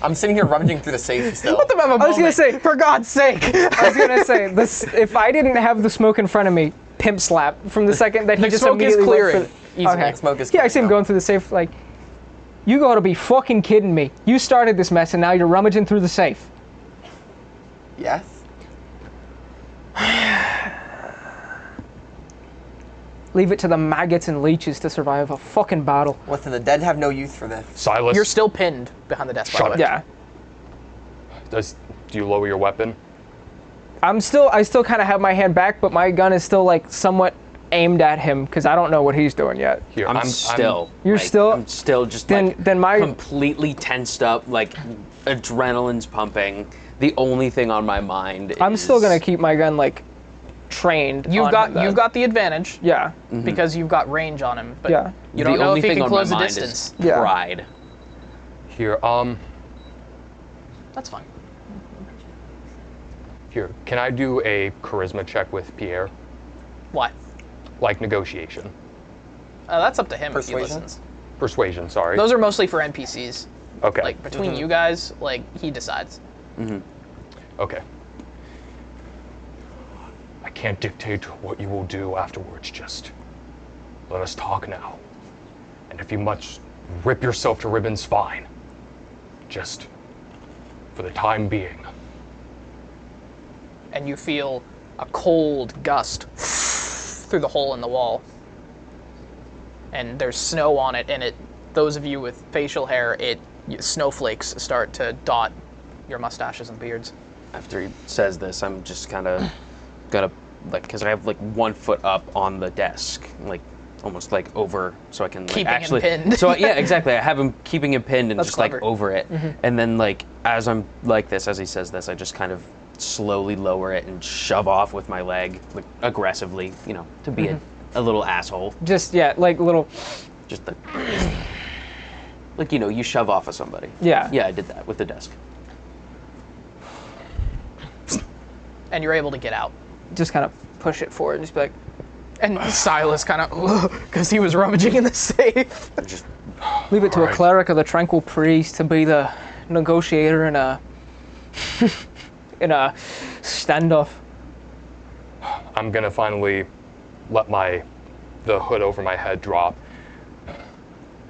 I'm sitting here rummaging through the safe still. Let them have a moment. I was gonna say, for God's sake. I was gonna say this. If I didn't have the smoke in front of me, pimp slap from the second that he The just smoke is immediately went clearing. for Easily. okay. Smoke is Yeah, I see him clearing going through the safe. Like, you gotta be fucking kidding me. You started this mess, and now you're rummaging through the safe. Yes. Leave it to the maggots and leeches to survive a fucking battle. Listen, the dead have no use for this. Silas. You're still pinned behind the desk, by the way. Yeah. Do you lower your weapon? I still kind of have my hand back, but my gun is still like somewhat aimed at him because I don't know what he's doing yet. Here, I'm still. You're like, still. I'm still just then my completely tensed up, like adrenaline's pumping. The only thing on my mind is... I'm still gonna keep my gun like trained. You've on got him, then. you've got the advantage. Yeah. Because you've got range on him, but Yeah. you don't the know only if he thing can on close my the mind distance. is pride. Here, That's fine. Here, can I do a charisma check with Pierre? Why? Like negotiation. That's up to him if he Persuasion? listens. Persuasion, sorry. Those are mostly for NPCs. Okay. Like between you guys, like he decides. Okay. I can't dictate what you will do afterwards, just let us talk now. And if you must rip yourself to ribbons, fine. Just for the time being. And you feel a cold gust through the hole in the wall. And there's snow on it, and those of you with facial hair, snowflakes start to dot your mustaches and beards. After he says this, I'm just kind of gonna, like, because I have like 1 foot up on the desk, like almost like over, so I can like Keeping him actually. pinned. So yeah, exactly. I have him keeping him pinned and That's just clever. like over it, and then like as I'm like this, as he says this, I just kind of slowly lower it and shove off with my leg, like aggressively, you know, to be a little asshole. just like little. Just like you know, you shove off of somebody. Yeah. Yeah, I did that with the desk. And you're able to get out. Just kind of push it forward and just be like, And Silas kind of, because he was rummaging in the safe. Just leave it to Alright. a cleric or the tranquil priest to be the negotiator in a standoff. I'm gonna finally let the hood over my head drop.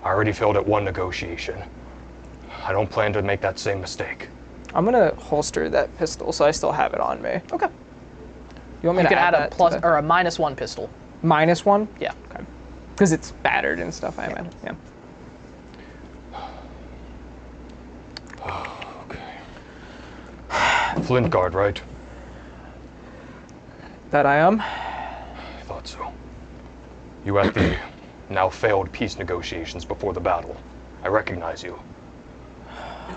I already failed at one negotiation. I don't plan to make that same mistake. I'm gonna holster that pistol so I still have it on me. Okay. You want me You to can add a that to plus the- or a -1 pistol. -1? Yeah. Okay. Because it's battered and stuff, I imagine. Yeah. Flint guard, right? That I am. I thought so. You at the now failed peace negotiations before the battle. I recognize you.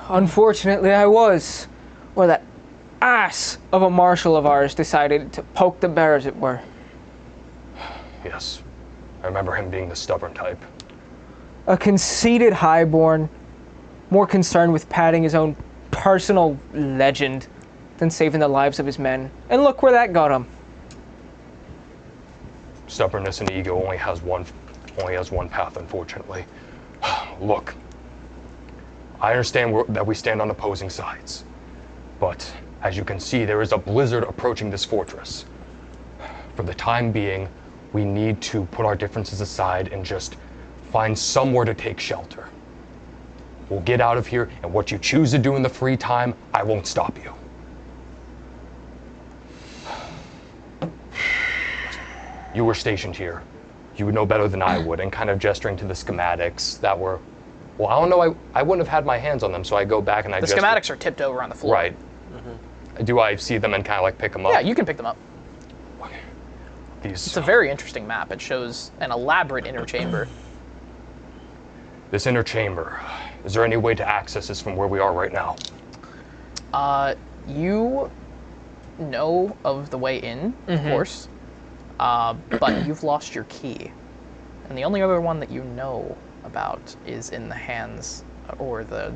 Unfortunately, I was. Where that ass of a marshal of ours decided to poke the bear, as it were. Yes. I remember him being the stubborn type. A conceited highborn, more concerned with padding his own personal legend than saving the lives of his men. And look where that got him. Stubbornness and ego only has one path, unfortunately. Look, I understand that we stand on opposing sides, but as you can see, there is a blizzard approaching this fortress. For the time being, we need to put our differences aside and just find somewhere to take shelter. We'll get out of here, and what you choose to do in the free time, I won't stop you. You were stationed here. You would know better than I would, and kind of gesturing to the schematics that were, well, I don't know, I wouldn't have had my hands on them, so I go back and I The schematics are tipped over on the floor. Right. Do I see them and kind of like pick them up? Yeah, you can pick them up. It's a very interesting map. It shows an elaborate inner chamber. This inner chamber, is there any way to access this from where we are right now? You know of the way in, of course, but you've lost your key. And the only other one that you know about is in the hands, or the...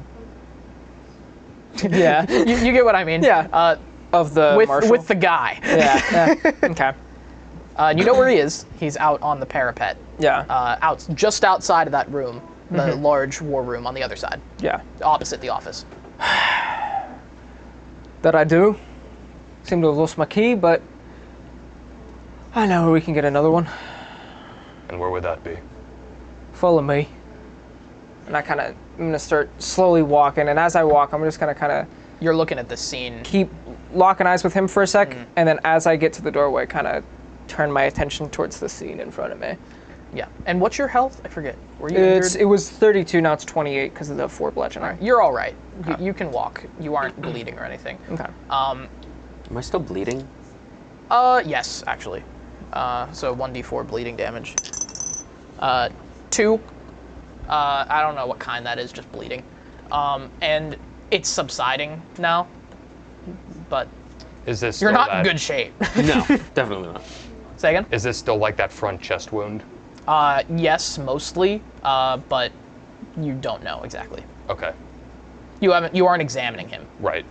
Yeah. you get what I mean? Yeah. Of the marshal? With the guy. Yeah. Okay. You know where he is. He's out on the parapet. Yeah. Just outside of that room, the large war room on the other side. Yeah. Opposite the office. That I do. Seem to have lost my key, but I know where we can get another one. And where would that be? Follow me. And I'm going to start slowly walking, and as I walk, I'm just going to kind of... You're looking at the scene. Keep locking eyes with him for a sec, and then as I get to the doorway, kind of turn my attention towards the scene in front of me. Yeah. And what's your health? I forget. Were you injured? It was 32, now it's 28 because of the 4 bludgeoning. Right. You're all right. You can walk. You aren't bleeding or anything. Okay. Am I still bleeding? Yes, actually. So 1d4 bleeding damage. 2. I don't know what kind that is, just bleeding. And it's subsiding now, but is this you're not in good shape. No, definitely not. Say again? Is this still like that front chest wound? Yes, mostly, but you don't know exactly. Okay. You aren't examining him. Right.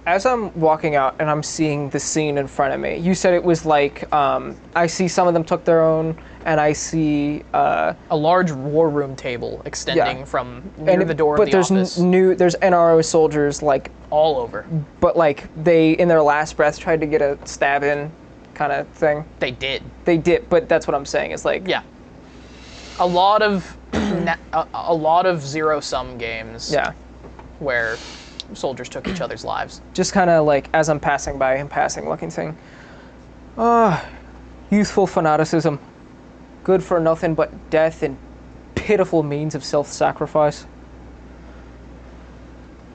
As I'm walking out and I'm seeing the scene in front of me, you said it was like, I see some of them took their own, and I see... a large war room table extending from near the door of the office. But there's NRO soldiers, like... all over. But, like, they, in their last breath, tried to get a stab in kind of thing. They did. They did, but that's what I'm saying, is like... Yeah. A lot of... a lot of zero-sum games. Yeah. Where soldiers took each other's lives. Just kind of like, as I'm passing by him, looking, saying, youthful fanaticism, good for nothing but death and pitiful means of self-sacrifice.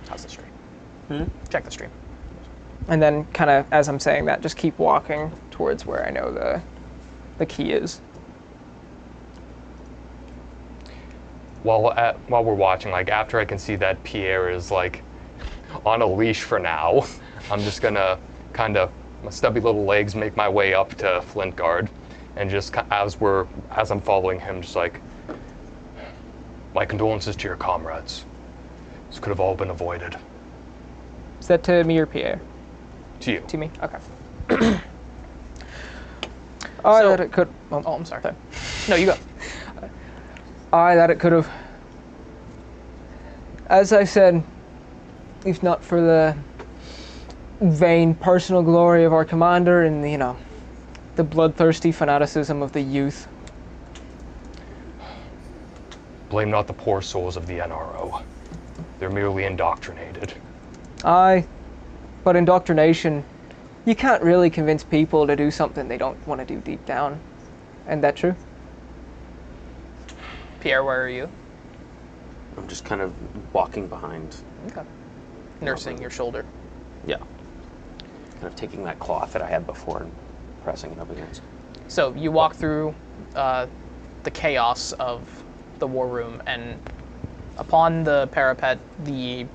How's the stream? Check the stream. And then, kind of, as I'm saying that, just keep walking towards where I know the key is. While we're watching, like, after I can see that Pierre is, like, on a leash for now, I'm just gonna kind of, my stubby little legs, make my way up to Flintguard, and just, as I'm following him, just like, my condolences to your comrades. This could have all been avoided. Is that to me or Pierre? To you. To me? Okay. That it could... Oh, I'm sorry. No, you go. That it could have... As I said, if not for the vain personal glory of our commander and, the bloodthirsty fanaticism of the youth. Blame not the poor souls of the NRO. They're merely indoctrinated. Aye, but indoctrination, you can't really convince people to do something they don't want to do deep down. Isn't that true? Pierre, where are you? I'm just kind of walking behind. Okay. Nursing your shoulder. Yeah. Kind of taking that cloth that I had before and pressing it up against. So you walk through the chaos of the war room, and upon the parapet, a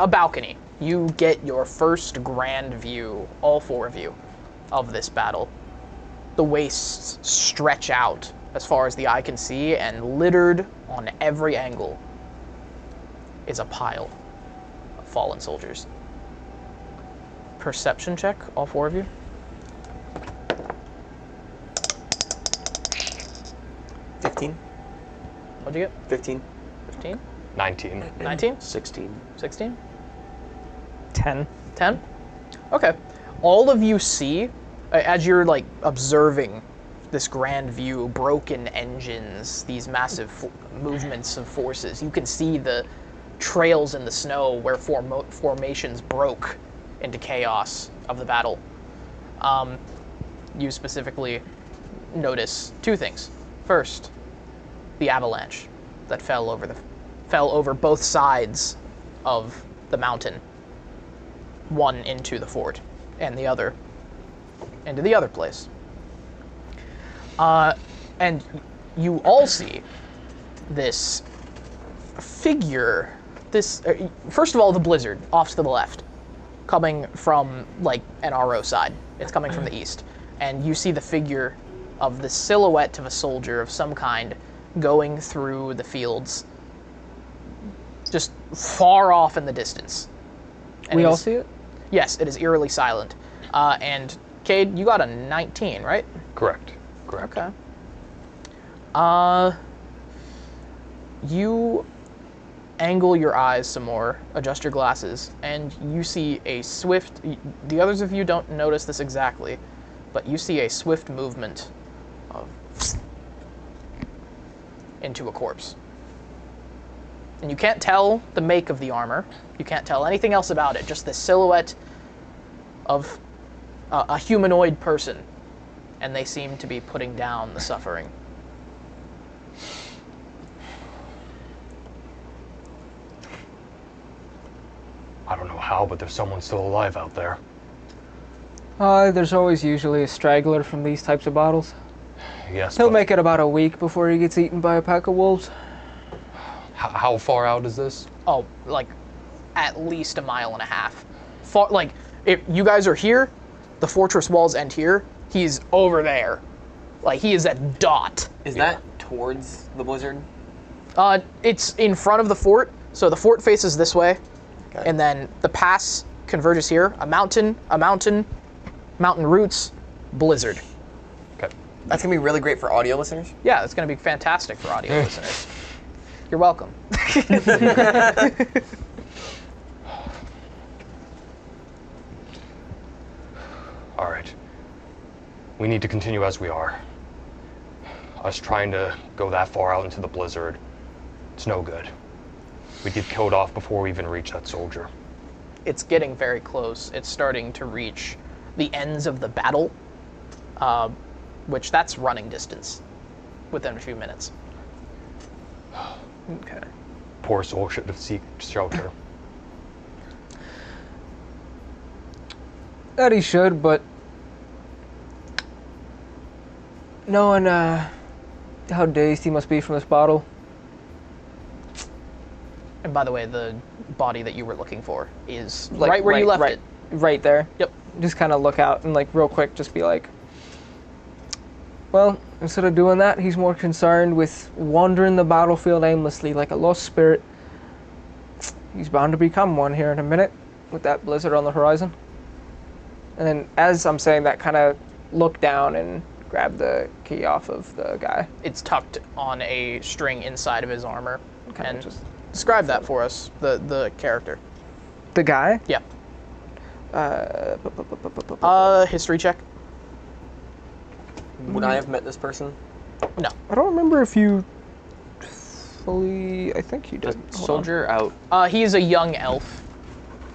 balcony. You get your first grand view, all 4 of you, of this battle. The wastes stretch out as far as the eye can see, and littered on every angle is a pile of fallen soldiers. Perception check, all 4 of you. 15. What'd you get? 15. 15? 19. 19? 16. 16? 10. 10? Okay. All of you see, as you're like observing this grand view, broken engines, these massive movements of forces, you can see the trails in the snow where formations broke into chaos of the battle. You specifically notice two things. First, the avalanche that fell over both sides of the mountain, one into the fort and the other into the other place. And you all see this figure, first of all, the blizzard off to the left, coming from like an RO side. It's coming from the east. And you see the figure of the silhouette of a soldier of some kind going through the fields, just far off in the distance. And We all see it? Yes, it is eerily silent. And Cade, you got a 19, right? Correct. Okay. You angle your eyes some more, adjust your glasses, and you see a swift... The others of you don't notice this exactly, but you see a swift movement of into a corpse. And you can't tell the make of the armor. You can't tell anything else about it, just the silhouette of a humanoid person. And they seem to be putting down the suffering. I don't know how, but there's someone still alive out there. There's always usually a straggler from these types of battles. Yes. He'll make it about a week before he gets eaten by a pack of wolves. How far out is this? Oh, like at least a mile and a half. Far, like if you guys are here, the fortress walls end here. He's over there. Like he is at dot. Is that towards the blizzard? It's in front of the fort. So the fort faces this way, and then the pass converges here. A mountain, mountain roots, blizzard. Okay. That's gonna be really great for audio listeners. Yeah, it's gonna be fantastic for audio listeners. You're welcome. All right. We need to continue as we are. Us trying to go that far out into the blizzard, it's no good. We'd get killed off before we even reach that soldier. It's getting very close. It's starting to reach the ends of the battle, which that's running distance within a few minutes. Okay. Poor soul should have sought shelter. That he should, but knowing how dazed he must be from this bottle. And by the way, the body that you were looking for is Like, right where you left it. Right there. Yep. Just kind of look out and like real quick just be like, well, instead of doing that, he's more concerned with wandering the battlefield aimlessly like a lost spirit. He's bound to become one here in a minute with that blizzard on the horizon. And then as I'm saying that, kind of look down and grab the key off of the guy. It's tucked on a string inside of his armor. Kinda And just describe that for us, the character. The guy? Yeah. History check. Would I have met this person? No. I don't remember if you fully... I think you did. Hold on. Soldier out. He is a young elf.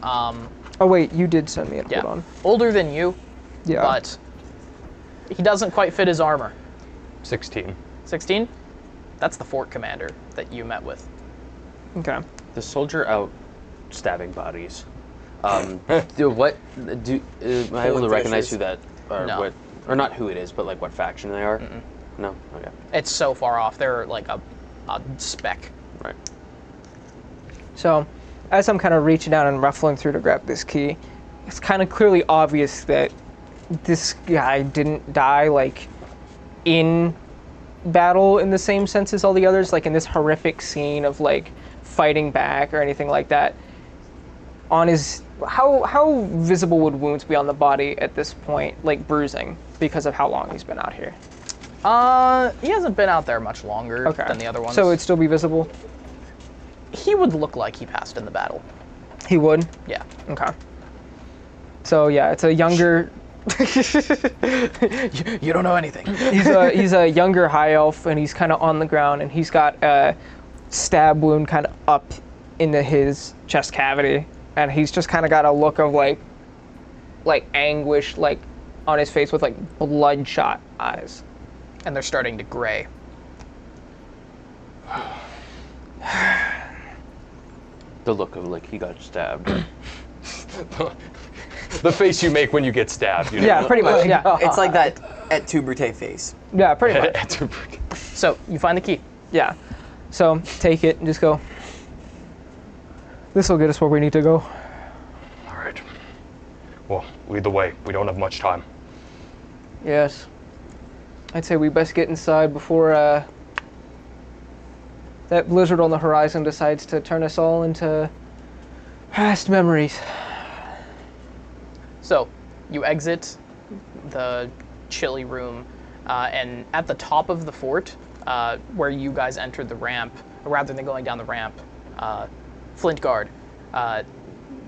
Oh wait, you did send me it. Yeah. Hold on. Older than you, Yeah. but he doesn't quite fit his armor. 16. 16? That's the fort commander that you met with. Okay. The soldier out stabbing bodies. Am I able to recognize who that, or No. what, or not who it is, but like what faction they are? No? Okay. It's so far off. They're like a speck. Right. So, as I'm kind of reaching down and ruffling through to grab this key, it's kind of clearly obvious that this guy didn't die, like, in battle in the same sense as all the others, like in this horrific scene of, like, fighting back or anything like that. On his... How visible would wounds be on the body at this point, like bruising, because of how long he's been out here? He hasn't been out there much longer than the other ones. So it'd still be visible? He would look like he passed in the battle. He would? Yeah. Okay. So yeah, it's a younger... You don't know anything. He's a younger high elf, and he's kind of on the ground, and he's got a stab wound kind of up into his chest cavity, and he's just kind of got a look of like anguish, like on his face with like bloodshot eyes, and they're starting to gray. The look of like he got stabbed. The face you make when you get stabbed. You know? Yeah, pretty much. Yeah, It's like that et tu Brute face. yeah, pretty much. Et tu Brute. So you find the key. Yeah. So take it and just go. This will get us where we need to go. All right. Well, lead the way. We don't have much time. Yes. I'd say we best get inside before that blizzard on the horizon decides to turn us all into past memories. So you exit the chilly room, and at the top of the fort, where you guys entered the ramp, rather than going down the ramp, Flintguard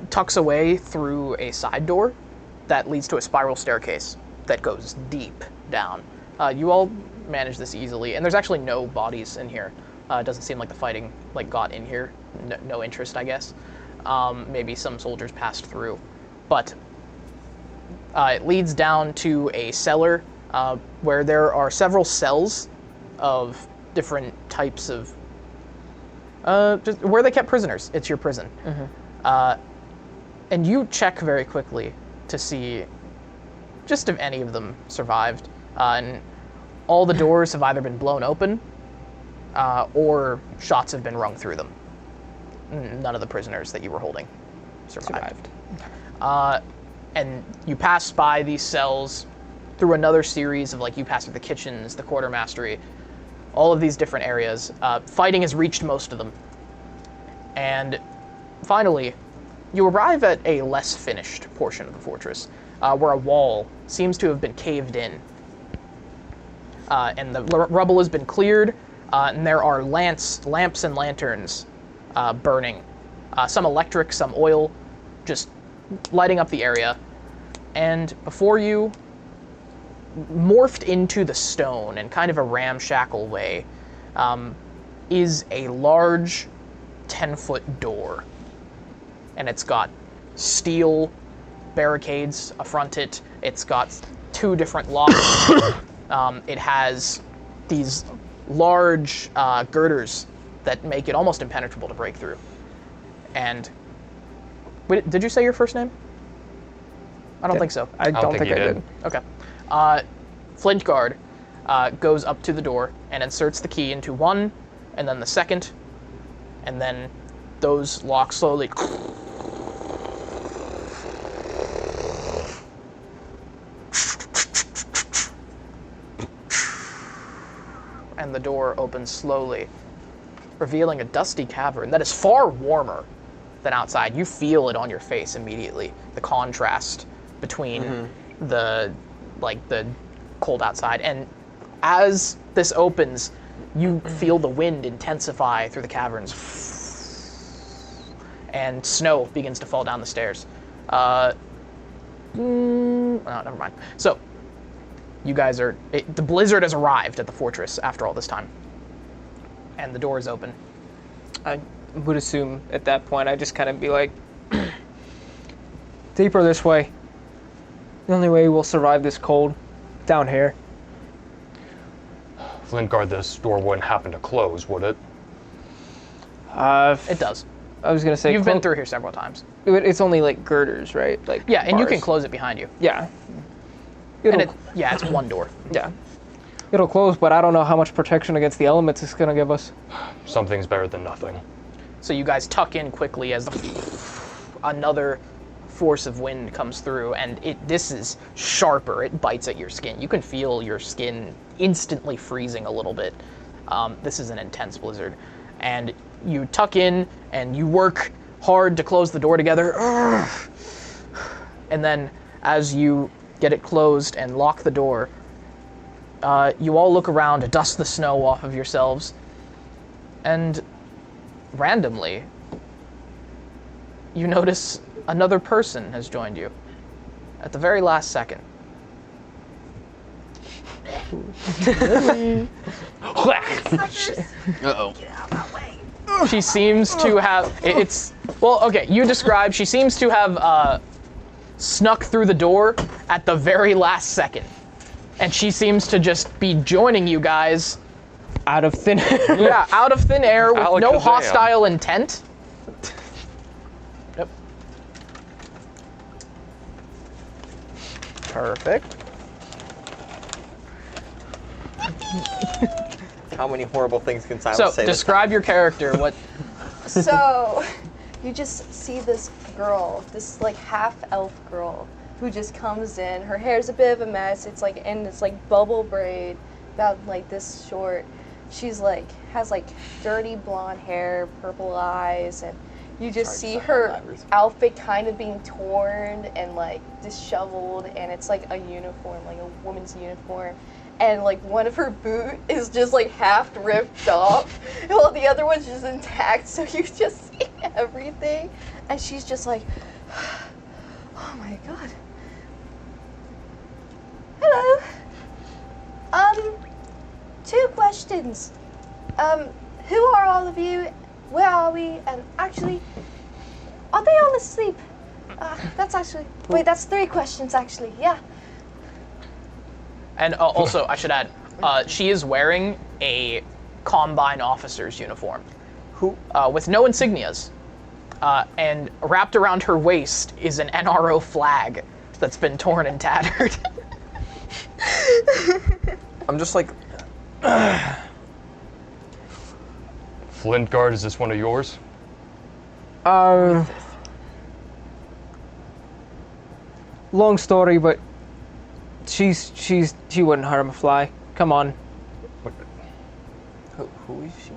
tucks away through a side door that leads to a spiral staircase that goes deep down. You all manage this easily, and there's actually no bodies in here. It doesn't seem like the fighting got in here. No interest, I guess. Maybe some soldiers passed through, but it leads down to a cellar where there are several cells of different types of just where they kept prisoners. It's your prison. And you check very quickly to see just if any of them survived. And all the doors have either been blown open or shots have been rung through them. None of the prisoners that you were holding survived. And you pass by these cells through another series of, you pass through the kitchens, the quartermastery, all of these different areas. Fighting has reached most of them. And finally, you arrive at a less finished portion of the fortress, where a wall seems to have been caved in. And the rubble has been cleared, and there are lamps and lanterns burning. Some electric, some oil, just lighting up the area. And before you, morphed into the stone in kind of a ramshackle way, is a large 10-foot door. And it's got steel barricades affront it. It's got 2 different locks. It has these large girders that make it almost impenetrable to break through. And wait, did you say your first name? I don't think so. I don't think I did. Okay. Flintguard goes up to the door and inserts the key into one, and then the second, and then those locks slowly and the door opens slowly, revealing a dusty cavern that is far warmer than outside. You feel it on your face immediately, the contrast between the cold outside. And as this opens, you feel the wind intensify through the caverns, and snow begins to fall down the stairs. Oh, never mind. So, you guys are... the blizzard has arrived at the fortress after all this time. And the door is open. I would assume at that point I'd just kind of be like, deeper this way. The only way we'll survive this cold, down here. Flintguard, this door wouldn't happen to close, would it? It does. I was gonna say you've been through here several times. It's only like girders, right? Like yeah, and bars. you can close it behind you. Yeah. It's one door. Yeah. It'll close, but I don't know how much protection against the elements it's gonna give us. Something's better than nothing. So you guys tuck in quickly as another force of wind comes through, and this is sharper. It bites at your skin. You can feel your skin instantly freezing a little bit. This is an intense blizzard. And you tuck in and you work hard to close the door together. And then as you get it closed and lock the door, you all look around to dust the snow off of yourselves, and randomly, you notice another person has joined you at the very last second. Uh-oh. She seems to have, you describe, she seems to have snuck through the door at the very last second. And she seems to just be joining you guys. Out of thin air. Yeah, out of thin air with no hostile intent. Yep. Perfect. How many horrible things can Silas So, say? describe your character. What? So, you just see this girl, this like half-elf girl, who just comes in. Her hair's a bit of a mess. It's like in this like bubble braid, about like this short. She's like has like dirty blonde hair, purple eyes, and you just see her outfit kind of being torn and like disheveled, and it's like a uniform, like a woman's uniform. And like one of her boot is just like half ripped off, while the other one's just intact. So you just see everything, and she's just like, "Oh my god." Hello. 2 questions. Who are all of you? Where are we? And actually, are they all asleep? That's 3 questions actually. Yeah. And also, I should add, she is wearing a Combine officer's uniform, with no insignias, and wrapped around her waist is an NRO flag that's been torn and tattered. I'm just like... Flint Guard, is this one of yours? Long story, but she wouldn't harm a fly. Come on. Who is she?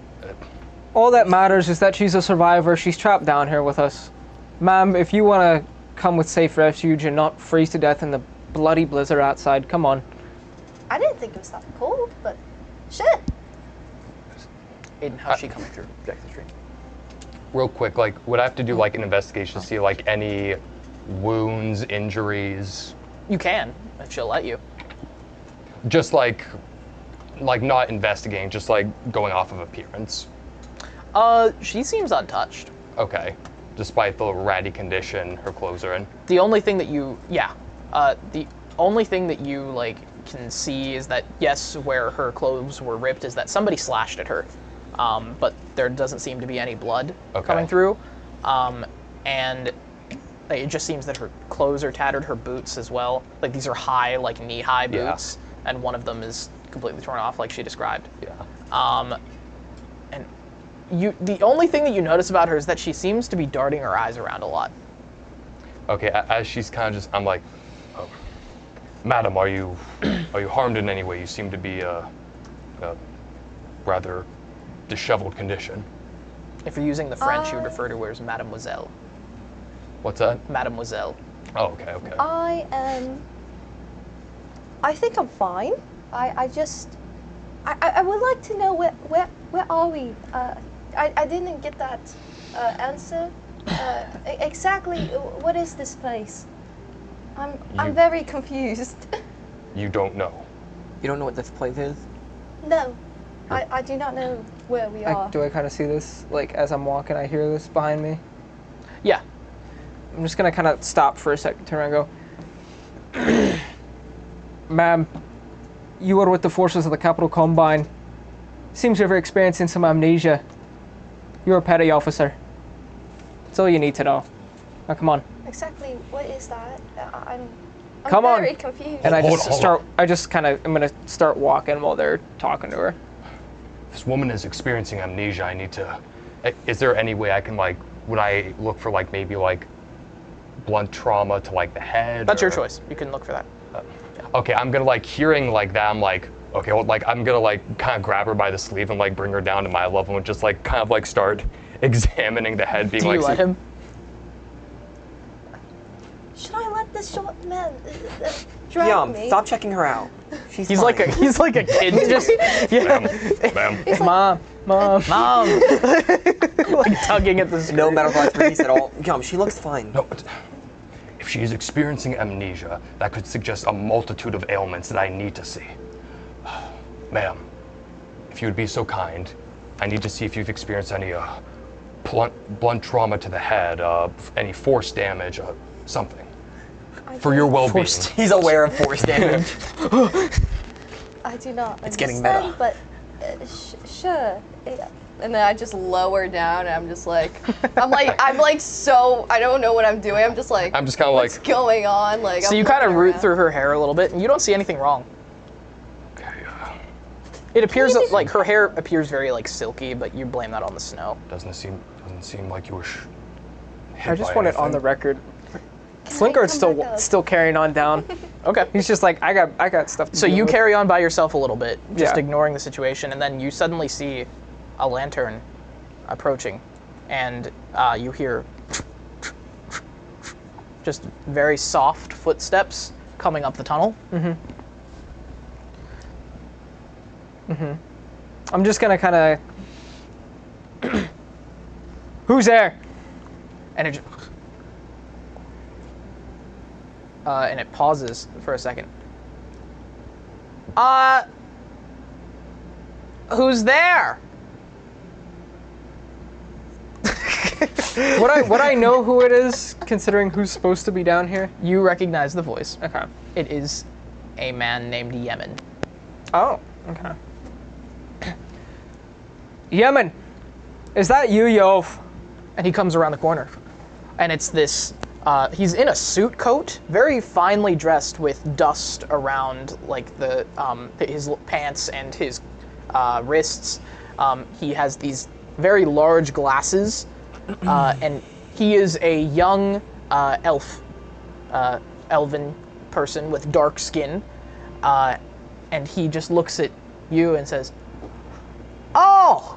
All that matters is that she's a survivor. She's trapped down here with us. Ma'am, if you want to come with safe refuge and not freeze to death in the bloody blizzard outside, come on. I didn't think it was that cold, but shit. Aiden, how's she coming through Objective Street? Real quick, like, would I have to do like an investigation to see like any wounds, injuries? You can, if she'll let you. Just like not investigating, just like going off of appearance. She seems untouched. Okay, despite the ratty condition her clothes are in. The only thing that you, the only thing that you like can see is that yes, where her clothes were ripped is that somebody slashed at her, but there doesn't seem to be any blood coming through, and it just seems that her clothes are tattered, her boots as well. Like these are high, like knee-high boots, and one of them is completely torn off, like she described. Yeah. And the only thing that you notice about her is that she seems to be darting her eyes around a lot. Okay, as she's kind of just, I'm like, oh, Madam, are you harmed in any way? You seem to be a rather disheveled condition. If you're using the French, you would refer to her as Mademoiselle. What's that? Mademoiselle. Oh, okay, okay. I think I'm fine. I would like to know where are we? I didn't get that answer. Exactly, what is this place? I'm very confused. You don't know. You don't know what this place is? No, I do not know where we are. Do I kind of see this? Like, as I'm walking, I hear this behind me? Yeah. I'm just going to kind of stop for a second, turn around and go, Ma'am, you are with the forces of the Capital Combine. Seems you're experiencing some amnesia. You're a petty officer. That's all you need to know. Now, come on. Exactly, what is that? I'm Come on. very confused. And I'm gonna start walking while they're talking to her. This woman is experiencing amnesia. I need to. Is there any way I can would I look for maybe blunt trauma to the head? That's your choice. You can look for that. Okay, I'm gonna hearing that. I'm okay. Well, I'm gonna kind of grab her by the sleeve and bring her down to my level and just kind of start examining the head, being Do you let him? Should I let this short man drag me? Stop checking her out. He's like a kid. Just Ma'am. He's Mom, Mom. Like tugging at the skirt. No medical expertise at all. Come, she looks fine. No, but if she is experiencing amnesia, that could suggest a multitude of ailments that I need to see. Ma'am, if you would be so kind, I need to see if you've experienced any blunt trauma to the head, any force damage, something. For your well-being. He's aware of force damage. I do not It's getting understand, meta. but sure. Yeah. And then I just lower down, and I'm just like, I'm like so, I don't know what I'm doing. I'm just like, I'm just kind of what's like, going on? Like, So I'm you kind of looking root around. through her hair a little bit, and you don't see anything wrong. It appears like her hair appears very like silky, but you blame that on the snow. doesn't seem like you were. I just want it on the record. Can I Flintguard's come back up? still carrying on down. Okay. He's just like, I got stuff to So deal you with. carry on by yourself a little bit, just Yeah. ignoring the situation, and then you suddenly see a lantern approaching, and you hear just very soft footsteps coming up the tunnel. I'm just gonna kind of. Who's there? And it pauses for a second. Who's there? Would I know who it is, considering who's supposed to be down here? You recognize the voice. Okay. It is a man named Yemen. Oh, okay. Yemen, is that you, Yov? And he comes around the corner. And it's this, he's in a suit coat, very finely dressed with dust around like his pants and his wrists. He has these very large glasses, and he is a young elven person with dark skin. And he just looks at you and says, "Oh,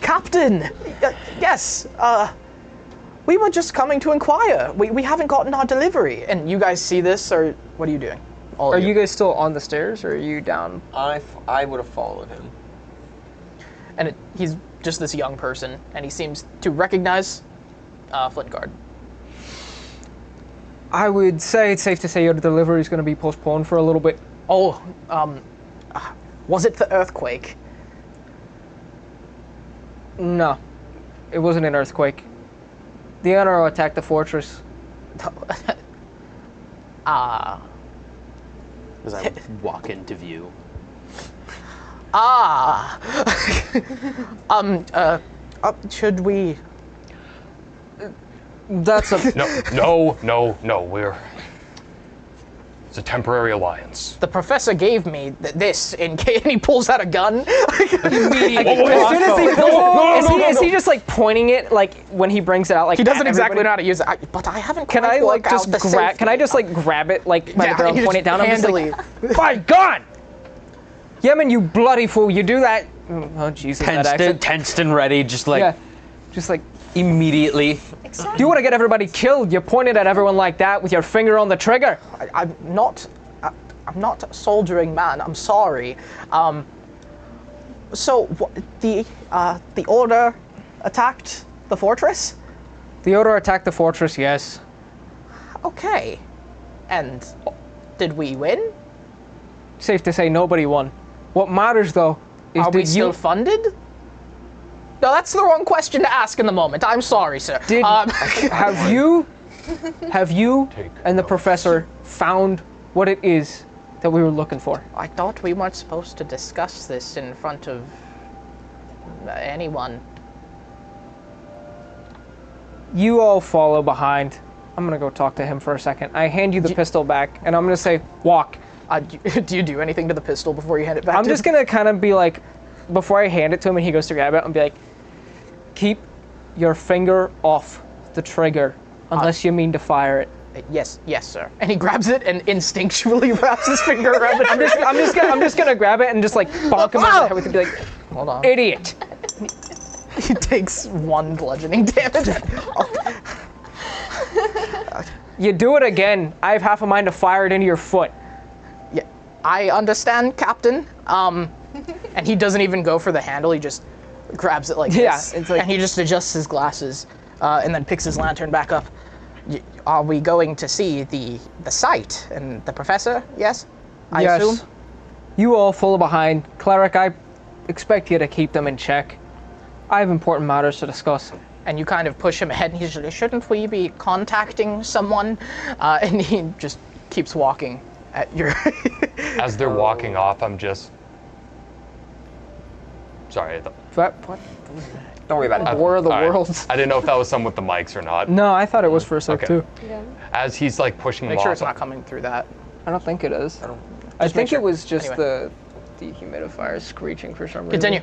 Captain, yes, we were just coming to inquire. We haven't gotten our delivery." And you guys see this, or what are you doing? Are you guys still on the stairs, or are you down? I would have followed him. And he's just this young person, and he seems to recognize Flintguard. I would say it's safe to say your delivery is going to be postponed for a little bit. Oh, was it the earthquake? No, it wasn't an earthquake. The NRO attacked the fortress. As I walk into view. Should we? That's a No. It's a temporary alliance. The professor gave me this in case, and he pulls out a gun. Immediately. As soon as he pulls it, is he just like pointing it like when he brings it out? Like he doesn't exactly everybody? know how to use it, but I haven't. Can quite I like worked out just the grab? Can I safety. just like grab it like by the barrel and point it down? I'm just handily. like, by God, Yemen, you bloody fool! You do that? Oh Jesus, that accent. Tensed and ready, just like Yeah, just like. immediately. Do you want to get everybody killed? You pointed at everyone like that with your finger on the trigger. I'm not a soldiering man. I'm sorry. So the order attacked the fortress? The Order attacked the fortress, yes. Okay. And did we win? Safe to say nobody won. What matters though is Are we did still you funded? No, that's the wrong question to ask in the moment. I'm sorry, sir. did have you and the professor found what it is that we were looking for? I thought we weren't supposed to discuss this in front of anyone. You all follow behind. I'm gonna go talk to him for a second. I hand you the pistol back, and I'm gonna say, walk. Do you do anything to the pistol before you hand it back I'm to just him? gonna kind of be like, before I hand it to him and he goes to grab it, I'm be like, keep your finger off the trigger unless you mean to fire it. Yes, sir. And he grabs it and instinctually wraps his finger around the trigger. I'm just gonna grab it and just like bonk him on the head with it and be like, hold on. Idiot. He takes 1 bludgeoning damage. You do it again, I have half a mind to fire it into your foot. Yeah, I understand, Captain. And he doesn't even go for the handle, he just grabs it like this. It's like, and he just adjusts his glasses and then picks his lantern back up. Are we going to see the site and the professor? Yes? I assume? You all follow behind. Cleric, I expect you to keep them in check. I have important matters to discuss. And you kind of push him ahead, and he's like, shouldn't we be contacting someone? And he just keeps walking at your... As they're walking off, I'm just... Sorry. What? Don't worry about it. War of the Worlds. I didn't know if that was some with the mics or not. No, I thought it was for a sec, Okay. too. Yeah. As he's like pushing Make them sure off. it's not coming through that. I don't think it is. I Just make think sure. it was just Anyway. the dehumidifier screeching for some reason. Continue.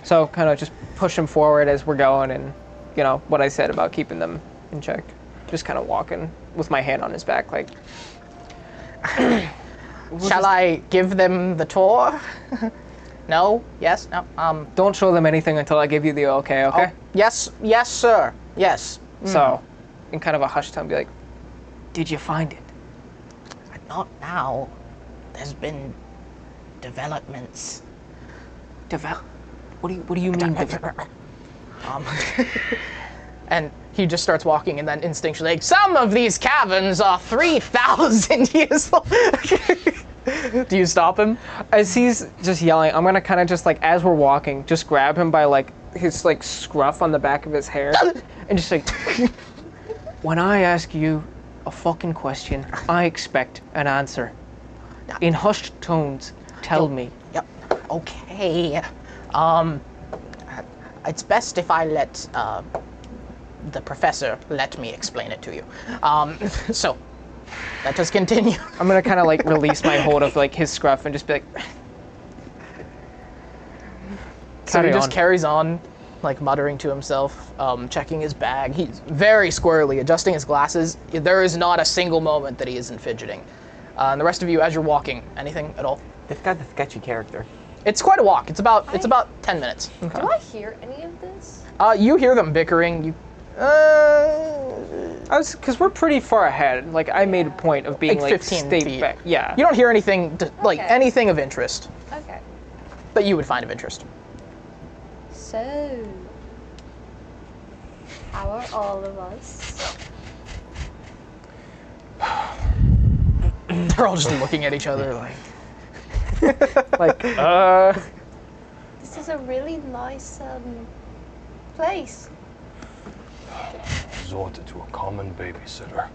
So kind of just push him forward as we're going, and you know what I said about keeping them in check. Just kind of walking with my hand on his back, like. Shall I give them the tour? No? Yes? No? Don't show them anything until I give you the okay, okay? Oh, yes, sir. Yes. So, in kind of a hushed tone, be like, did you find it? Not now. There's been developments. What do you mean? And he just starts walking, and then instinctually, like, some of these caverns are 3,000 years old. Do you stop him? As he's just yelling, I'm gonna kind of just like, as we're walking, just grab him by like his like scruff on the back of his hair, and just like, when I ask you a fucking question, I expect an answer. In hushed tones, tell me. Yep. Okay. It's best if I let the professor let me explain it to you. So, let us continue. I'm gonna kind of like release my hold of like his scruff and just be like. So he just on. carries on, like muttering to himself, checking his bag. He's very squarely adjusting his glasses. There is not a single moment that he isn't fidgeting. And the rest of you, as you're walking, anything at all? This guy's a sketchy character. It's quite a walk. It's about 10 minutes. Do I hear any of this? You hear them bickering. Because we're pretty far ahead. Like I made a point of being Like like 15 stay feet. back. Yeah. You don't hear anything, like Okay. anything of interest Okay. that you would find of interest. So, how are all of us? They're all just looking at each other like. This is a really nice place. Resorted to a common babysitter.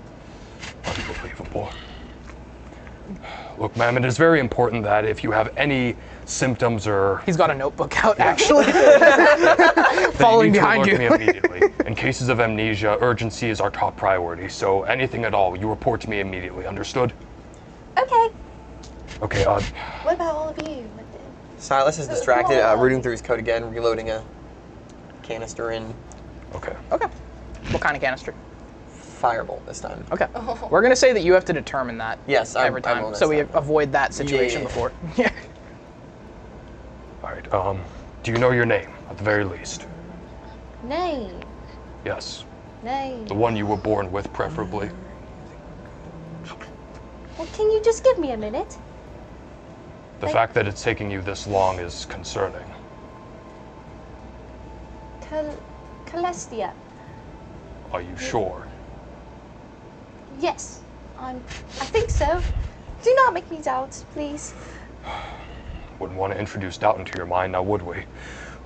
Unbelievable. Look, ma'am, it is very important that if you have any symptoms or... He's got a notebook out, actually. Following behind you. Me immediately. In cases of amnesia, urgency is our top priority. So anything at all, you report to me immediately. Understood? Okay. Okay, What about all of you? Silas is distracted, rooting through his coat again, reloading a canister in. Okay. Okay. What kind of canister? Firebolt this time. Okay. We're gonna say that you have to determine that. Yes, every I time, will so we next time. avoid that situation Yeah. before. Yeah. All right. Do you know your name, at the very least? Name. Yes. Name. The one you were born with, preferably. Well, can you just give me a minute? The fact that it's taking you this long is concerning. Celestia. Are you sure? Yes. I think so. Do not make me doubt, please. Wouldn't want to introduce doubt into your mind, now would we?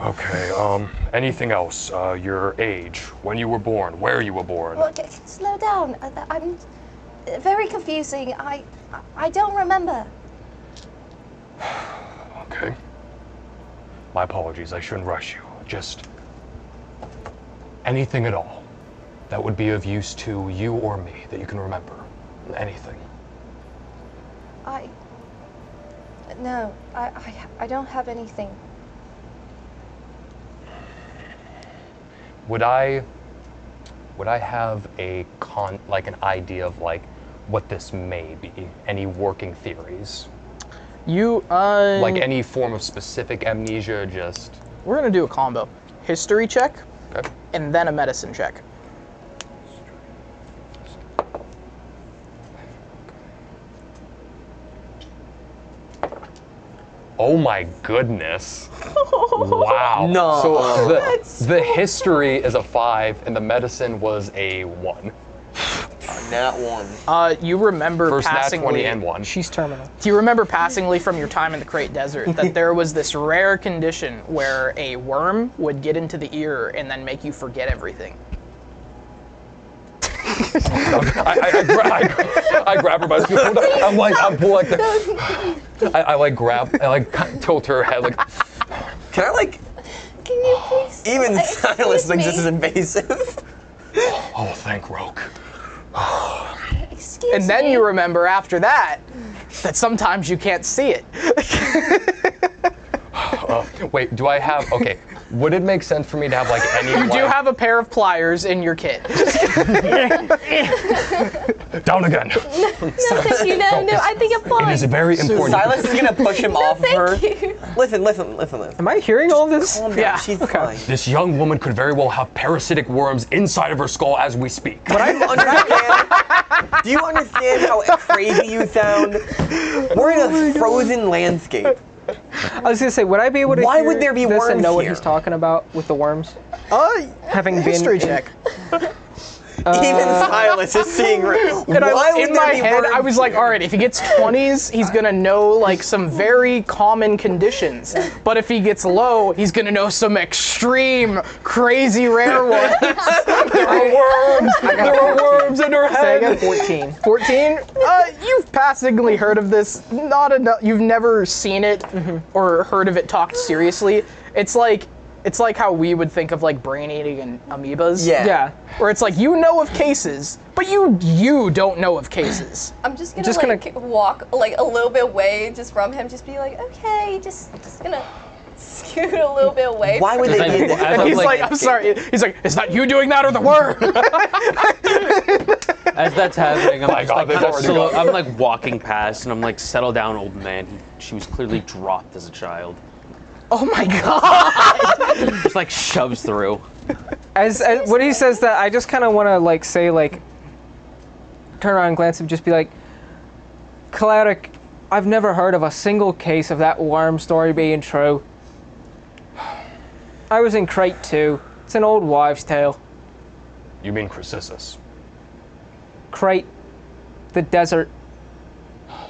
Okay, anything else? Your age, when you were born, where you were born. Well, slow down. I'm very confusing. I don't remember. Okay. My apologies, I shouldn't rush you. Just anything at all that would be of use to you or me that you can remember. Anything. No, I don't have anything. Would I have an idea of like what this may be? Any working theories? You like any form of specific amnesia, just We're gonna do a combo. History check, okay. and then a medicine check. Oh my goodness. Wow. No. So the history is a 5 and the medicine was a 1. Nat 1. You remember First nat passingly. 20 and 1. She's terminal. Do you remember passingly from your time in the Crate Desert that there was this rare condition where a worm would get into the ear and then make you forget everything? I grab her by the scruff. I tilt her head like. Can I like? Can you please? Even Silas excuse thinks me? this is invasive. Oh, thank Roke. Excuse And then me. you remember after that sometimes you can't see it. Wait, do I have? Okay, would it make sense for me to have like any? You do have a pair of pliers in your kit. Down again. No, thank you. No, I think I'm fine. It is very important. Silas is gonna push him off of her. Thank you. Listen. Am I hearing all this? Calm down. Yeah, She's okay. fine. This young woman could very well have parasitic worms inside of her skull as we speak. But I understand. Do you understand how crazy you sound? We're in a frozen landscape. I was gonna say, would I be able to Why hear would there be this worms and know what here? he's talking about with the worms? Having History been check. Even Silas is seeing. And in my head, I was like, all right, if he gets 20s, he's gonna know like some very common conditions. But if he gets low, he's gonna know some extreme, crazy rare ones. There are worms. There are worms in her Say head. again, 14. 14? You've passingly heard of this. Not enough. You've never seen it or heard of it talked seriously. It's like how we would think of like brain-eating and amoebas. Yeah. Where it's like you know of cases, but you don't know of cases. I'm just gonna walk like a little bit away just from him. Just be like, okay, just gonna scoot a little bit away. Why would they do that? And he's like, I'm sorry. He's like, is that you doing that or the worm? As that's happening, I'm, My just, God, like, they've already slow, gone. I'm like walking past, and I'm like, settle down, old man. She was clearly dropped as a child. Oh my god. Just like shoves through. As when he says that, I just kind of want to like say like, turn around and glance and just be like, Cleric, I've never heard of a single case of that worm story being true. I was in Crate 2. It's an old wives' tale. You mean Crassus? Crate, the desert.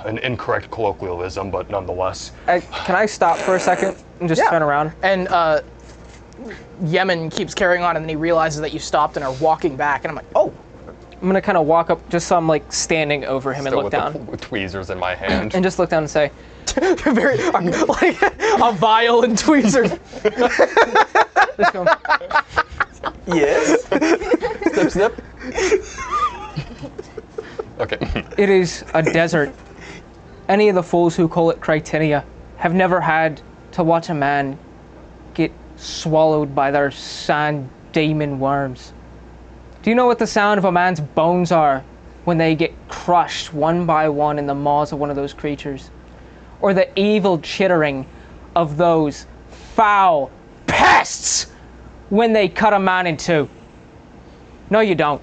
An incorrect colloquialism, but nonetheless. Can I stop for a second and just turn around? And Yemen keeps carrying on, and then he realizes that you stopped and are walking back, and I'm like, oh. I'm gonna kind of walk up just so I'm like standing over him Still and look down. with tweezers in my hand. And just look down and say, very like a vial and tweezers. just go, Yes. Snip, snip. Okay. it is a desert. Any of the fools who call it Cratinia have never had to watch a man get swallowed by their sand demon worms. Do you know what the sound of a man's bones are when they get crushed one by one in the maws of one of those creatures? Or the evil chittering of those foul pests when they cut a man in two? No, you don't.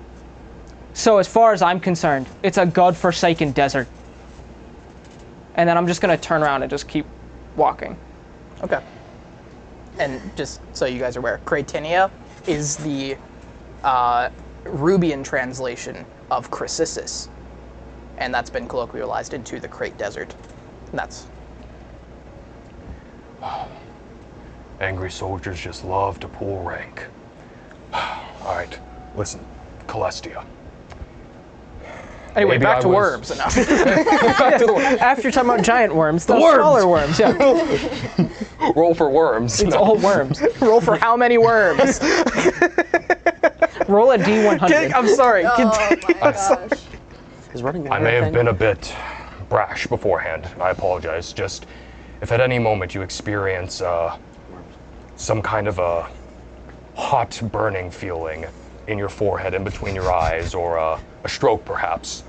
So as far as I'm concerned, it's a godforsaken desert. And then I'm just gonna turn around and just keep walking. Okay. And just so you guys are aware, Cratinia is the Rubian translation of Crassus, and that's been colloquialized into the Crate Desert. And that's. Angry soldiers just love to pull rank. All right, listen, Celestia. Anyway, Maybe back I to was- worms. No. After you're talking about giant worms, the worms! smaller worms, yeah. Roll for worms. It's all worms. Roll for how many worms? Roll a D100. I'm sorry. Oh my gosh. Is running I may have been a bit brash beforehand. I apologize. Just if at any moment you experience some kind of a hot burning feeling in your forehead, in between your eyes, or a stroke perhaps,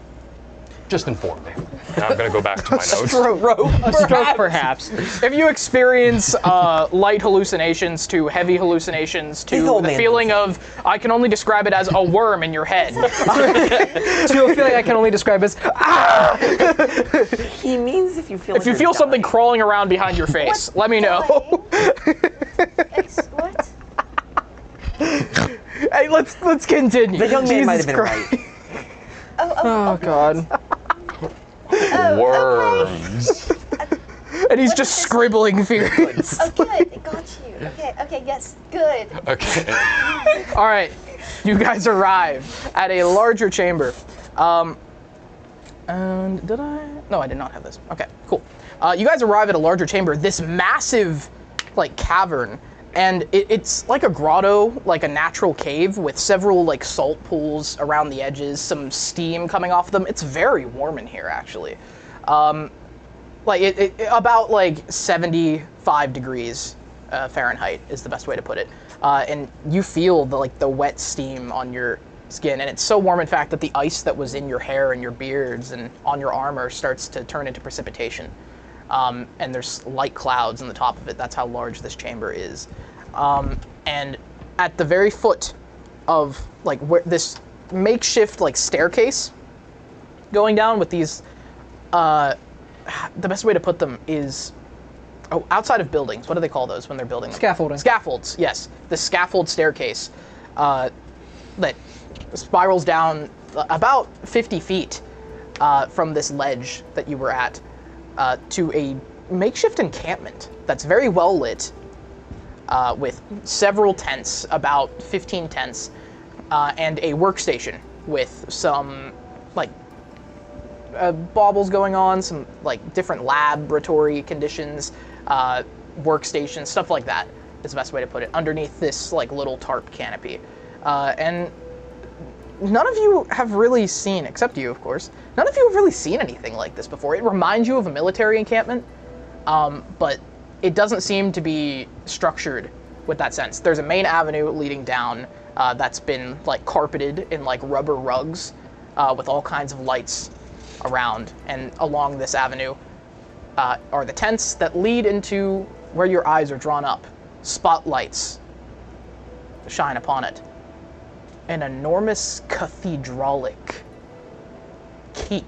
Just inform me. Now I'm gonna go back to my notes. A stroke, perhaps. If you experience light hallucinations to heavy hallucinations to the feeling of, I can only describe it as a worm in your head. To a feeling I can only describe as, ah! He means if you feel If you feel something crawling around behind your face, let me know. What? Hey, let's continue. The young man Jesus might have been Christ. right. Oh God. Worms. And he's just scribbling furious. Oh, good. Got you. Okay, yes, good. Okay. All right, you guys arrive at a larger chamber. And did I? No, I did not have this. Okay, cool. You guys arrive at a larger chamber, this massive, like, cavern. And it's like a grotto, like a natural cave with several like salt pools around the edges, some steam coming off them. It's very warm in here, actually. Like about like 75 degrees Fahrenheit is the best way to put it. And you feel the wet steam on your skin, and it's so warm, in fact, that the ice that was in your hair and your beards and on your armor starts to turn into precipitation. And there's light clouds on the top of it. That's how large this chamber is. And at the very foot of like where this makeshift like staircase going down with these, the best way to put them is, outside of buildings. What do they call those when they're building them? Scaffolding. Scaffolds, yes. The scaffold staircase that spirals down about 50 feet from this ledge that you were at. To a makeshift encampment that's very well lit, with several tents, about 15 tents, and a workstation with some like baubles going on, some like different laboratory conditions, workstations, stuff like that is the best way to put it, underneath this like little tarp canopy. And none of you have really seen, except you, of course, none of you have really seen anything like this before. It reminds you of a military encampment, but it doesn't seem to be structured with that sense. There's a main avenue leading down that's been like carpeted in like rubber rugs with all kinds of lights around, and along this avenue are the tents that lead into where your eyes are drawn up. Spotlights shine upon it. An enormous cathedralic keep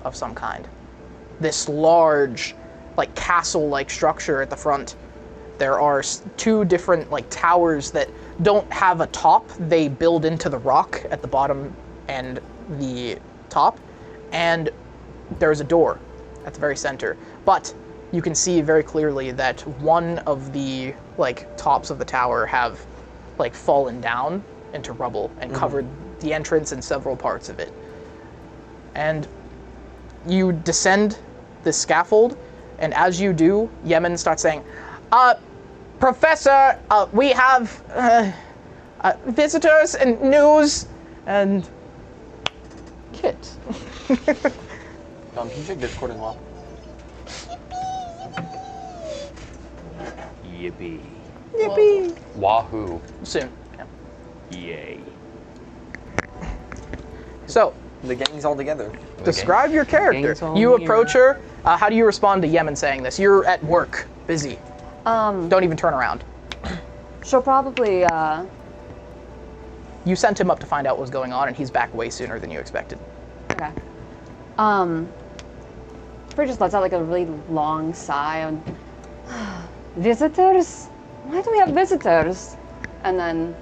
of some kind. This large, like castle-like structure at the front. There are two different like towers that don't have a top. They build into the rock at the bottom and the top. And there's a door at the very center. But you can see very clearly that one of the like tops of the tower have like fallen down into rubble and covered the entrance and several parts of it. And you descend this scaffold, and as you do, Yemen starts saying, Professor, we have visitors and news, and Kit. Can you check Discord as well? Yippee. Yippee. Wahoo. Soon. Yay. So, the gang's all together. Describe your character. You approach her. How do you respond to Yemen saying this? You're at work, busy. Don't even turn around. She'll probably, You sent him up to find out what was going on, and he's back way sooner than you expected. Okay. She just lets out like a really long sigh and visitors? Why do we have visitors? And then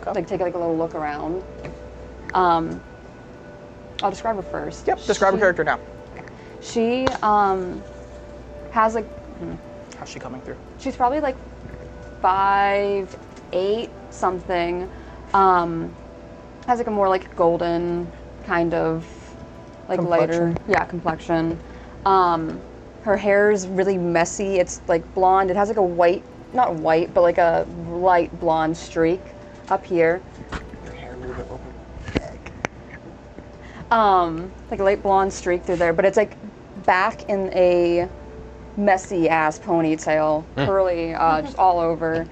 like take like a little look around. I'll describe her first. Yep, describe her character now. She has like how's she coming through? She's probably like 5'8" something. Has like a more like golden kind of like lighter complexion. Her hair is really messy. It's like blonde. It has like a white, not white, but like a light blonde streak up here. Your hair a little bit open. Like a light blonde streak through there, but it's like back in a messy ass ponytail, curly, just all over.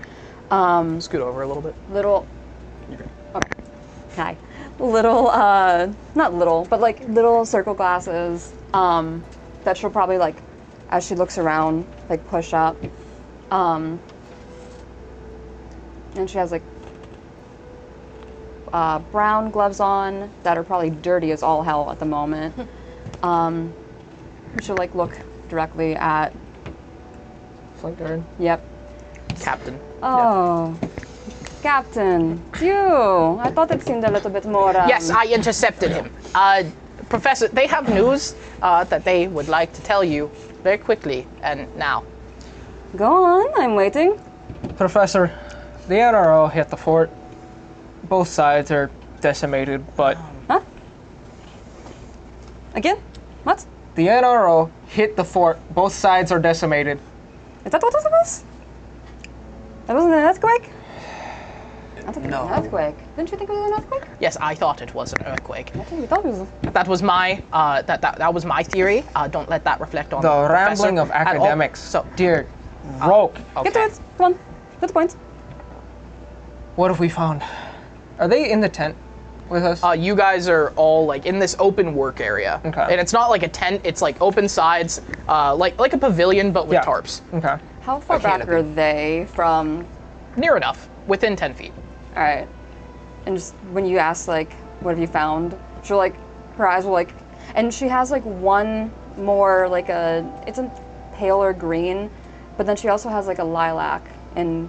Scoot over a little bit. Okay. Hi. little, not little, but like little circle glasses that she'll probably like, as she looks around, like push up. And she has like brown gloves on that are probably dirty as all hell at the moment. She'll like look directly at Flank guard. Yep. Captain. Oh, Captain, you. I thought it seemed a little bit more. Yes, I intercepted him. Professor, they have news that they would like to tell you very quickly and now. Go on, I'm waiting. Professor, the NRO hit the fort. Both sides are decimated, but... Huh? Again? What? The NRO hit the fort. Both sides are decimated. Is that what it was? That wasn't an earthquake? I thought it was an earthquake. Didn't you think it was an earthquake? Yes, I thought it was an earthquake. I think you thought it was. That was my that was my theory. Don't let that reflect on The the rambling of professor at all. academics. So, Dear Roke. okay. Get to it. Come on. Get the point. What have we found? Are they in the tent with us? You guys are all like in this open work area, Okay. and it's not like a tent. It's like open sides, like a pavilion, but with tarps. Okay. How far back are they from? Near enough, within 10 feet. All right. And just when you ask like, what have you found? She'll like, her eyes will like, and she has like one more like it's a paler green, but then she also has like a lilac and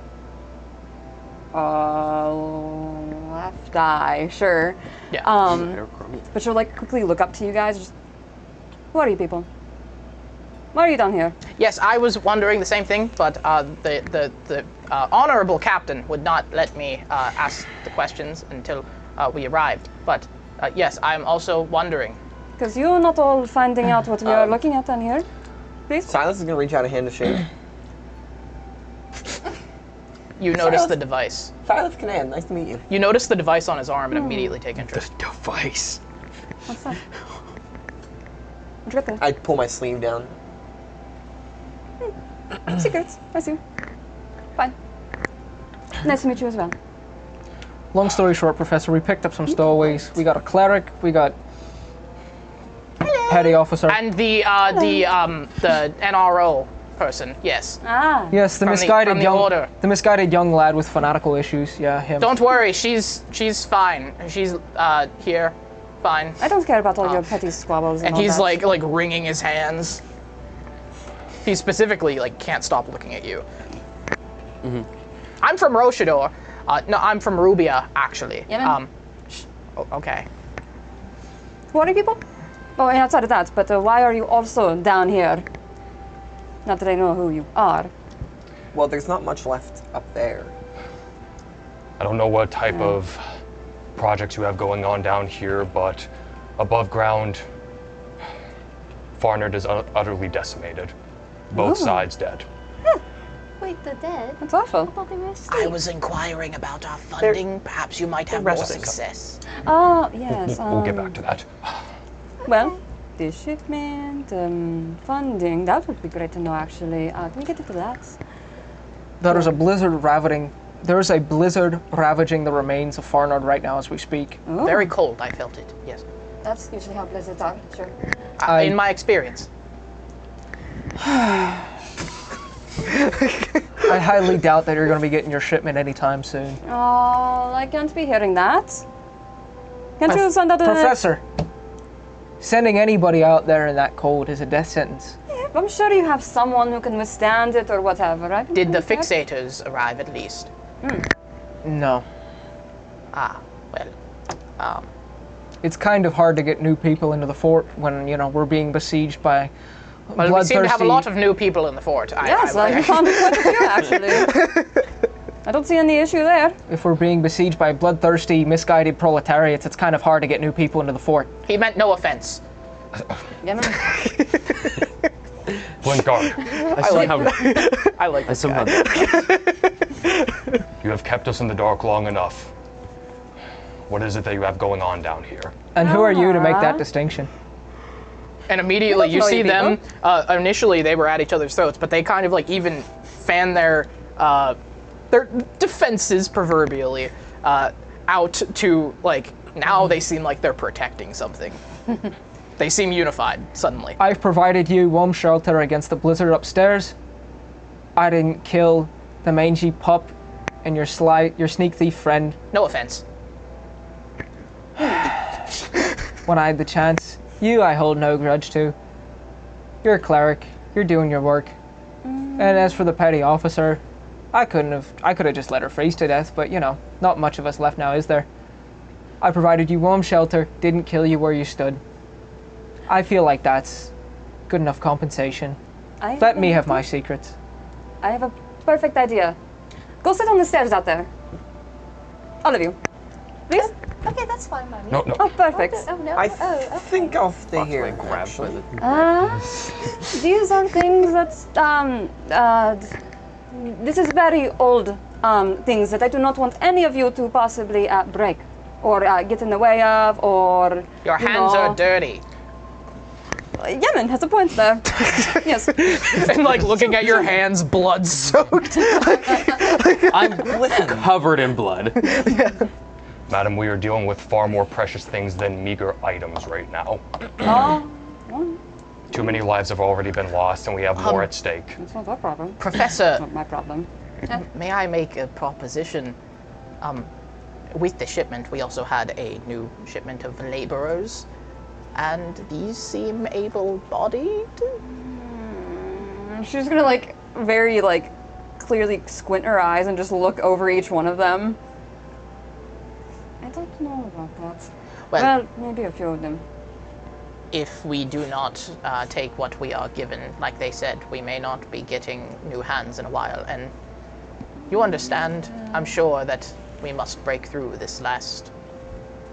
left eye, sure. Yeah. But she'll like quickly look up to you guys. Just, who are you people? Why are you down here? Yes, I was wondering the same thing, but the honorable captain would not let me ask the questions until we arrived. But yes, I'm also wondering. Because you're not all finding out what we are looking at down here. Please. Silas is gonna reach out a hand to shake. You notice the device. Silas Canan, nice to meet you. You notice the device on his arm and immediately take interest. The device. What's that? What'd you get there? I pull my sleeve down. Secrets. I see. Fine. Nice to meet you as well. Long story short, Professor, we picked up some stowaways. We got a cleric. We got petty officer. And the NRO person, yes. Ah. Yes, the From misguided the young order. the misguided young lad with fanatical issues. Yeah, him. Don't worry, she's fine. She's here, fine. I don't care about all your petty squabbles. And all he's that. like wringing his hands. He specifically like can't stop looking at you. Mm-hmm. I'm from Roshador. No, I'm from Rubia, actually. Yeah, Okay. Who are you people? Oh, and outside of that, but why are you also down here? Not that I know who you are. Well, there's not much left up there. I don't know what type of projects you have going on down here, but above ground, Farnard is utterly decimated. Both sides dead. Wait, they're dead? That's awful. I thought they were asleep. I was inquiring about our funding. Perhaps you might have more success. Oh, yes. We'll get back to that. Well, the shipment, funding, that would be great to know actually. Can we get into that? There is a blizzard ravaging. There is a blizzard ravaging the remains of Farnard right now as we speak. Ooh. Very cold, I felt it, yes. That's usually how blizzards are, sure. In my experience. I highly doubt that you're going to be getting your shipment anytime soon. Oh, I can't be hearing that. Can't you send out a... Professor, sending anybody out there in that cold is a death sentence. Yeah, I'm sure you have someone who can withstand it or whatever, right? Did the fixators arrive at least? No. Ah, well, It's kind of hard to get new people into the fort when, you know, we're being besieged by well, we seem to have a lot of new people in the fort. Yes, I found quite a few actually. I don't see any issue there. If we're being besieged by bloodthirsty, misguided proletariats, it's kind of hard to get new people into the fort. He meant no offense. Yeah, Blink guard. I like this guy. You have kept us in the dark long enough. What is it that you have going on down here? And who are you to make that distinction? And immediately you see them, initially they were at each other's throats, but they kind of like even fan their defenses proverbially. out to, like, now they seem like they're protecting something. They seem unified, suddenly. I've provided you warm shelter against the blizzard upstairs. I didn't kill the mangy pup and your sneak thief friend. No offense. When I had the chance. You I hold no grudge to. You're a cleric. You're doing your work. And as for the petty officer, I could have just let her freeze to death, but you know, not much of us left now, is there? I provided you warm shelter, didn't kill you where you stood. I feel like that's good enough compensation. Let me have my secrets. I have a perfect idea. Go sit on the stairs out there. All of you. Please? Okay, that's fine, Mommy. No, no. Oh, perfect. Oh, no. I okay. think I'll stay here. Actually. These are things that, this is very old things that I do not want any of you to possibly break or get in the way of, or Your hands are dirty. Yemen has a point there. Yes. And like looking at your hands, blood soaked. I'm covered in blood. Madam, we are dealing with far more precious things than meager items right now. Too many lives have already been lost, and we have more at stake. It's not our problem. Professor, It's not my problem. may I make a proposition? With the shipment, we also had a new shipment of laborers, and these seem able-bodied. She's gonna like very like clearly squint her eyes and just look over each one of them. I don't know about that. Well, maybe a few of them. If we do not take what we are given, like they said, we may not be getting new hands in a while. And you understand, I'm sure, that we must break through this last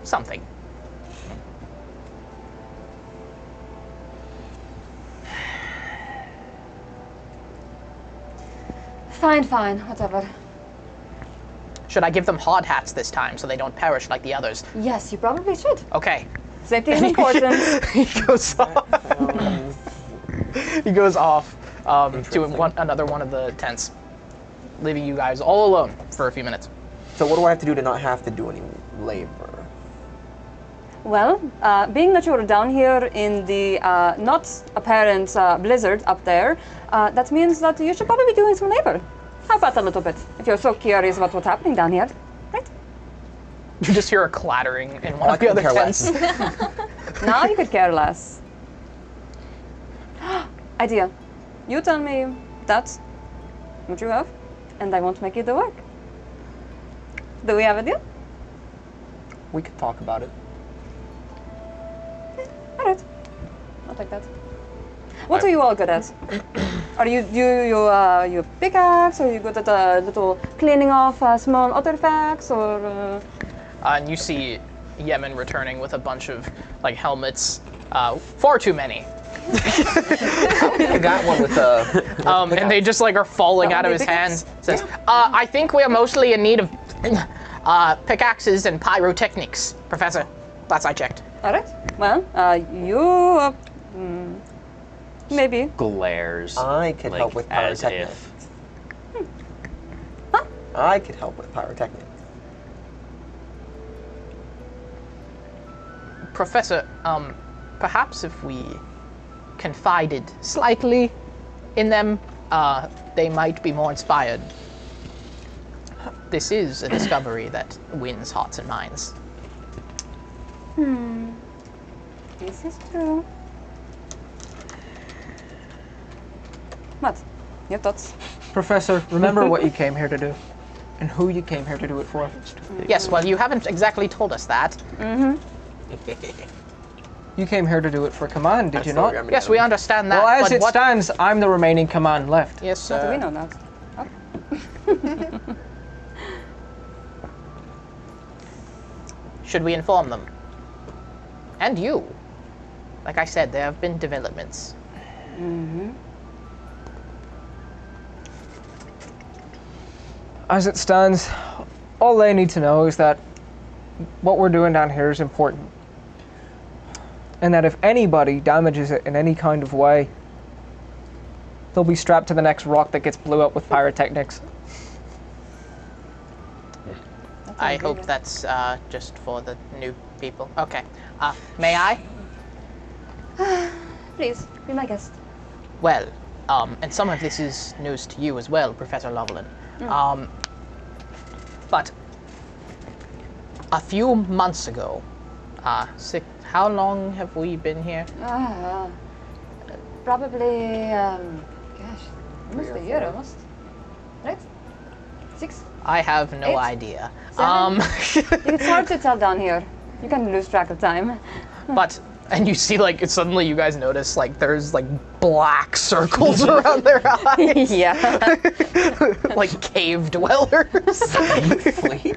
something. Fine, whatever. Should I give them hard hats this time so they don't perish like the others? Yes, you probably should. Okay. Safety is important. He goes off. He goes off to another one of the tents, leaving you guys all alone for a few minutes. So what do I have to do to not have to do any labor? Well, being that you're down here in the not apparent blizzard up there, that means that you should probably be doing some labor. How about a little bit, if you're so curious about what's happening down here, right? You just hear a clattering in one of the other tents. Now you could care less. Idea. You tell me that's what you have, and I won't make you do work. Do we have a deal? We could talk about it. All right. I'll take that. What are you all good at? Are you pickaxe? Are you good at a little cleaning off small artifacts, or? And you see Yemen returning with a bunch of like helmets, far too many. I got one with a. And they just like are falling out of his hands. Says, I think we are mostly in need of pickaxes and pyrotechnics, Professor. Last I checked. All right. Well, you maybe. Glares. I could help with as pyrotechnics. if. Huh? I could help with pyrotechnics. Professor, perhaps if we confided slightly in them, they might be more inspired. This is a discovery that wins hearts and minds. This is true. What? Your thoughts? Professor, remember what you came here to do, and who you came here to do it for. Yes, well, you haven't exactly told us that. You came here to do it for command, did you not? Yes, we understand that. Well, as but it stands, I'm the remaining command left. Yes, How do we sir. know that? Should we inform them? And you. Like I said, there have been developments. As it stands, all they need to know is that what we're doing down here is important. And that if anybody damages it in any kind of way, they'll be strapped to the next rock that gets blew up with pyrotechnics. I hope that's just for the new people. Okay. May I? Please, be my guest. Well, and some of this is news to you as well, Professor Loveland. But a few months ago, how long have we been here? Probably, gosh, almost a year, almost. Right? 6? I have no 8? idea. 7? It's hard to tell down here. You can lose track of time. And you see, like, suddenly you guys notice, like, there's, like, black circles around their eyes. Yeah. Like cave dwellers. Do you sleep?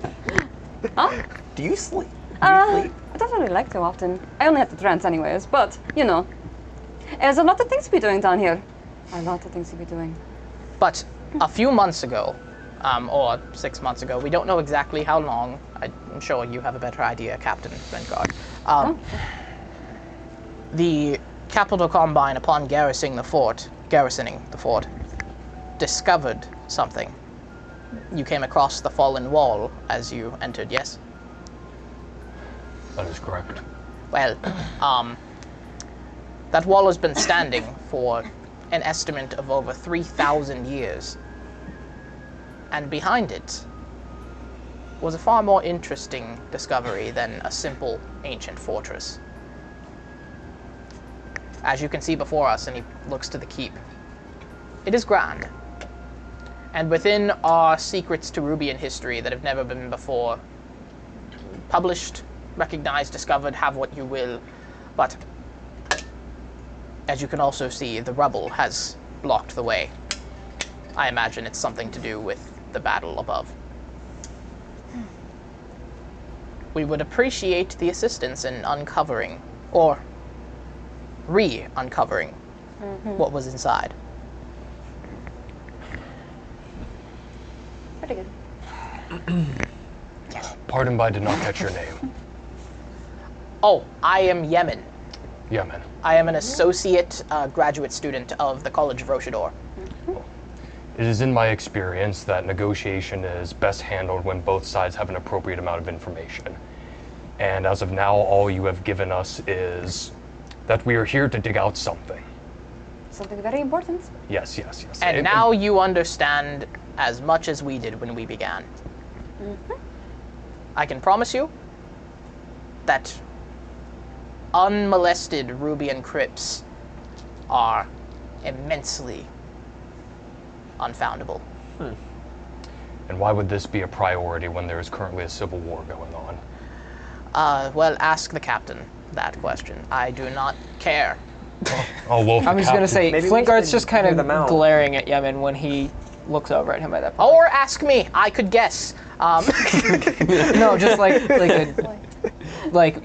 Huh? Do you sleep? I don't really like to often. I only have the trance anyways, but, you know. There's a lot of things to be doing down here. A lot of things to be doing. But a few months ago, or 6 months ago, we don't know exactly how long. I'm sure you have a better idea, Captain Vanguard. The Capital Combine, upon garrisoning the fort, discovered something. You came across the fallen wall as you entered, yes? That is correct. Well, that wall has been standing for an estimate of over 3,000 years. And behind it was a far more interesting discovery than a simple ancient fortress. As you can see before us, and he looks to the keep, it is grand. And within are secrets to Rubian history that have never been before published, recognized, discovered, have what you will. But as you can also see, the rubble has blocked the way. I imagine it's something to do with the battle above. We would appreciate the assistance in uncovering, or re-uncovering, what was inside. Pretty good. Pardon, but I did not catch your name. Oh, I am Yemen. Yemen. I am an associate graduate student of the College of Rochador. It is in my experience that negotiation is best handled when both sides have an appropriate amount of information. And as of now, all you have given us is that we are here to dig out something. Something very important. Yes, yes, yes. And now you understand as much as we did when we began. I can promise you that unmolested Rubian crypts are immensely unfoundable. And why would this be a priority when there is currently a civil war going on? Well, ask the captain that question. I do not care. Oh, well, I'm just going to say, Flintguard's just kind them out. of glaring at Yemen when he looks over at him at that point. Or ask me. I could guess. No, just like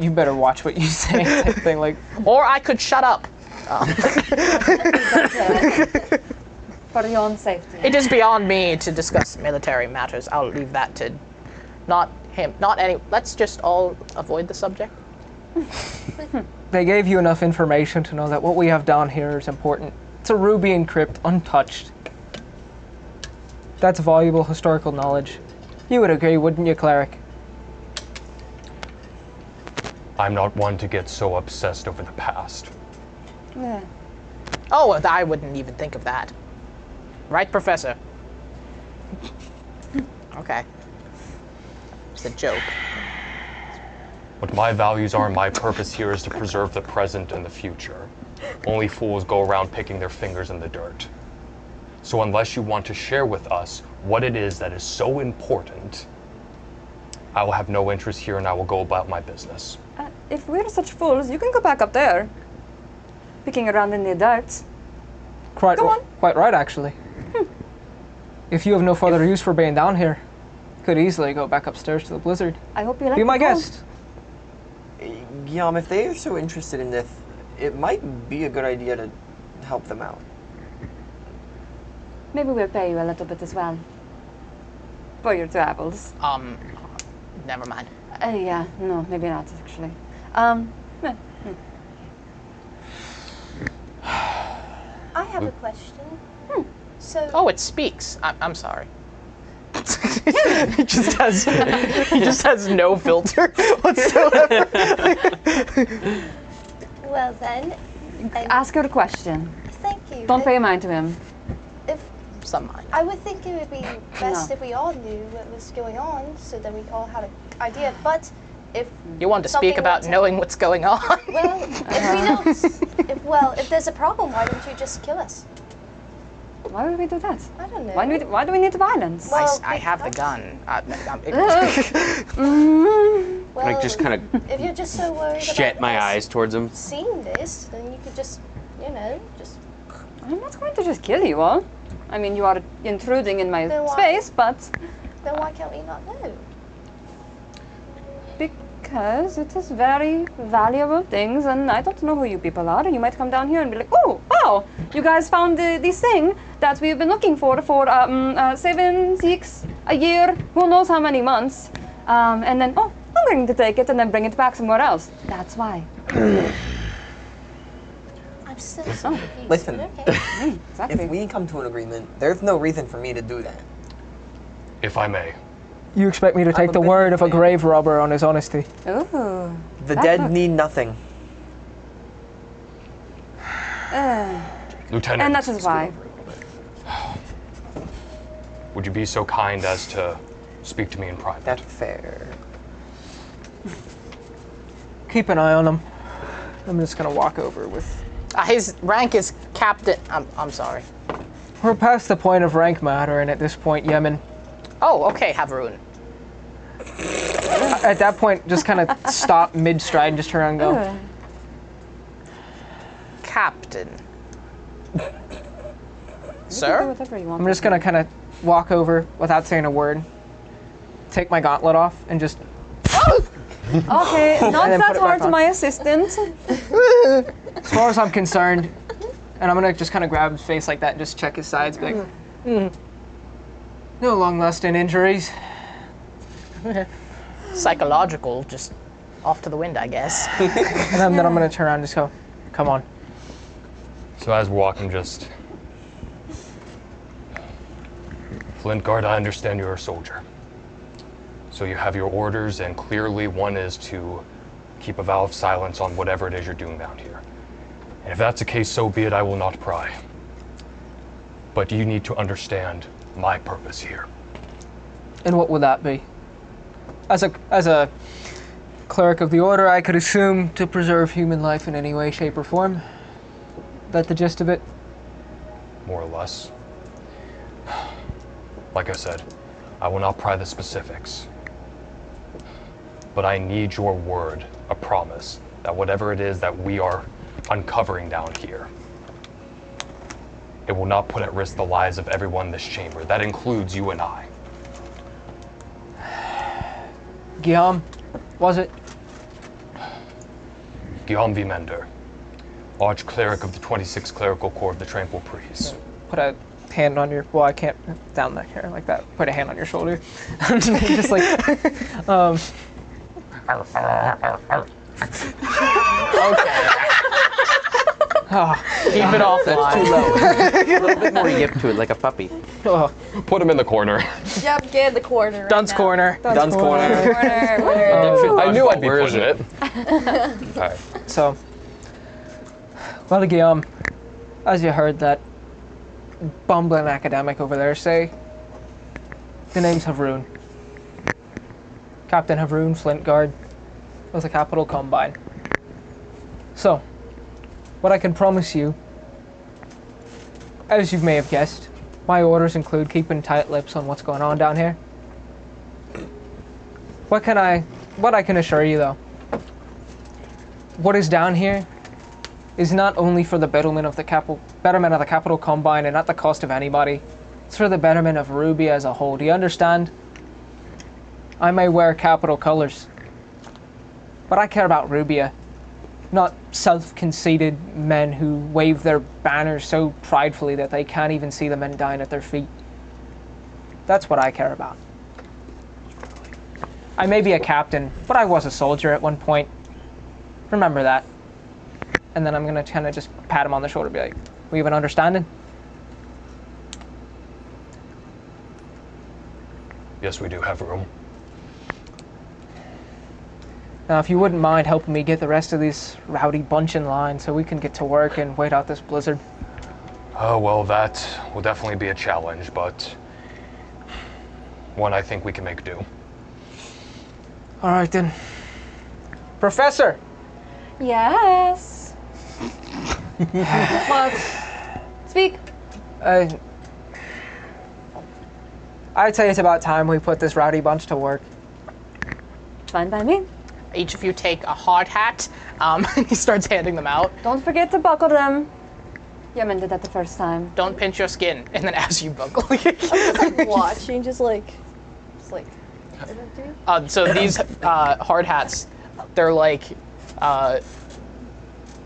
you better watch what you say type thing. Like, or I could shut up. For your own safety. It is beyond me to discuss military matters. I'll leave that to not him, not any. Let's just all avoid the subject. they gave you enough information to know that what we have down here is important. It's a Rubian crypt, untouched. That's valuable historical knowledge. You would agree, wouldn't you, cleric? I'm not one to get so obsessed over the past. Yeah. Oh, I wouldn't even think of that. Right, Professor? Okay. It's a joke. What my values are, my purpose here is to preserve the present and the future. Only fools go around picking their fingers in the dirt. So unless you want to share with us what it is that is so important, I will have no interest here and I will go about my business. If we're such fools, you can go back up there. Picking around in the dirt. Quite right, actually. If you have no further use for being down here, could easily go back upstairs to the blizzard. I hope you like Be my the cold. guest. If they are so interested in this, it might be a good idea to help them out. Maybe we'll pay you a little bit as well. For your travels. Never mind. Yeah, no, maybe not, actually. I have a question. So. Oh, it speaks. I'm sorry. he just has no filter whatsoever. Well then, Ask her a question. thank you. Don't pay mind to him. If Some might. I would think it would be best No. if we all knew what was going on, so that we all had an idea. But if You want to something speak about were to- knowing what's going on? well, if we know, if there's a problem, why don't you just kill us? Why would we do that? I don't know. Why do we need violence? Well, I have the gun. Well, Like just kind of if you're just so worried jet about my us eyes towards him. seeing this, then you could just, just. I'm not going to just kill you all. I mean, you are intruding in my Then why- space, but Then why can't we not know? because it is very valuable things, and I don't know who you people are. You might come down here and be like, oh, wow, you guys found this thing that we've been looking for 7, 6, a year, who knows how many months. And then, oh, I'm going to take it and then bring it back somewhere else. That's why. I'm still so confused. Listen. but okay. Exactly. If we come to an agreement, there's no reason for me to do that. If I may. You expect me to take the word of a grave robber on his honesty? Ooh. The dead need nothing. Lieutenant. And that is why. Would you be so kind as to speak to me in private? That's fair. Keep an eye on him. I'm just gonna walk over with. His rank is captain. I'm sorry. We're past the point of rank mattering at this point, Yemen. Oh, okay, Havarun. At that point, just kind of stop mid-stride and just turn around and go. Captain. Do Sir? whatever you want. I'm just gonna kind of walk over without saying a word, take my gauntlet off, and just. Okay, not then that put it back hard to on. my assistant. As far as I'm concerned, and I'm gonna just kind of grab his face like that and just check his sides, be like, no long-lasting injuries. Psychological, just off to the wind, I guess. And then I'm gonna turn around and just go, come on. So as we're walking, just... Flintguard, I understand you're a soldier. So you have your orders, and clearly one is to keep a vow of silence on whatever it is you're doing down here. And if that's the case, so be it, I will not pry. But you need to understand my purpose here. And what would that be? As a cleric of the order, I could assume to preserve human life in any way, shape, or form. That the gist of it? More or less. Like I said, I will not pry the specifics. But I need your word, a promise, that whatever it is that we are uncovering down here, it will not put at risk the lives of everyone in this chamber. That includes you and I. Guillaume, was it? Guillaume Vimender, Arch-Cleric of the 26th Clerical Corps of the Tranquil Breeze. Put a hand on your, well, I can't, down the hair like that. Put a hand on your shoulder. Just like, Okay. Keep it off. That's too low. A little bit more yip to it, like a puppy. Put him in the corner. Yep, get in the corner. Right Dunce now. corner. Dunce corner. I knew I'd be pushing it. Alright. So, well, Guillaume, as you heard that bumbling academic over there say, the name's Havarun. Captain Havarun Flintguard of the Capital Combine. So, what I can promise you, as you may have guessed, my orders include keeping tight lips on what's going on down here. What I can assure you though, what is down here is not only for the betterment of the Capital Combine and at the cost of anybody. It's for the betterment of Rubia as a whole. Do you understand? I may wear Capital colors, but I care about Rubia, not self-conceited men who wave their banners so pridefully that they can't even see the men dying at their feet. That's what I care about. I may be a captain, but I was a soldier at one point. Remember that. And then I'm gonna kind of just pat him on the shoulder and be like, we have an understanding? Yes, we do have room. Now, if you wouldn't mind helping me get the rest of these rowdy bunch in line so we can get to work and wait out this blizzard. Oh, well, that will definitely be a challenge, but one I think we can make do. All right, then. Professor! Yes. What? Speak. I'd say it's about time we put this rowdy bunch to work. Fine by me. Each of you take a hard hat, and he starts handing them out. Don't forget to buckle them. Yemen did that the first time. Don't pinch your skin, and then as you buckle. I'm just like watching, just like. So these hard hats, they're like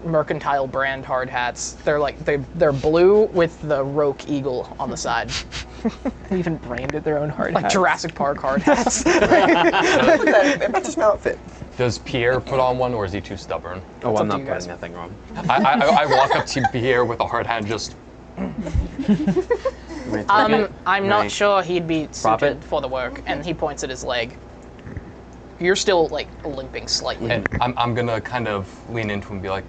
mercantile brand hard hats. They're like they're blue with the roque eagle on the side. They even branded their own hard Like hats. Jurassic Park hard hats. That matches my outfit. Does Pierre put on one, or is he too stubborn? Oh, I'm up to not you guys. putting that thing on. I walk up to Pierre with a hard hat and just... I'm not sure he'd be Prop suited it? for the work, and he points at his leg. You're still like limping slightly. And I'm gonna kind of lean into him and be like,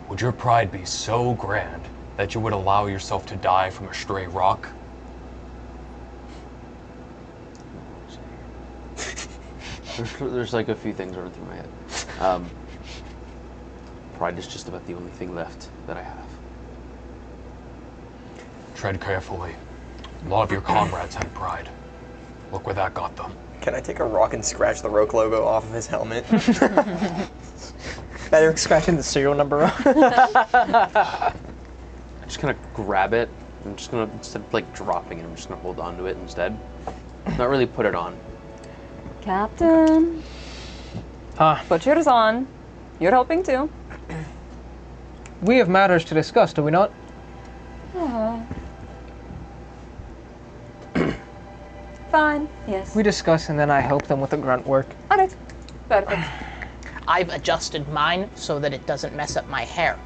would your pride be so grand that you would allow yourself to die from a stray rock? There's like a few things running through my head. Pride is just about the only thing left that I have. Tread carefully. A lot of your comrades had pride. Look where that got them. Can I take a rock and scratch the Roke logo off of his helmet? Better. Scratching the serial number off. I'm just gonna grab it. I'm just gonna, instead of like dropping it, I'm just gonna hold on to it instead. Not really put it on. Captain. Put yours on. You're helping too. We have matters to discuss, do we not? Fine. Yes. We discuss and then I help them with the grunt work. All right. Perfect. I've adjusted mine so that it doesn't mess up my hair.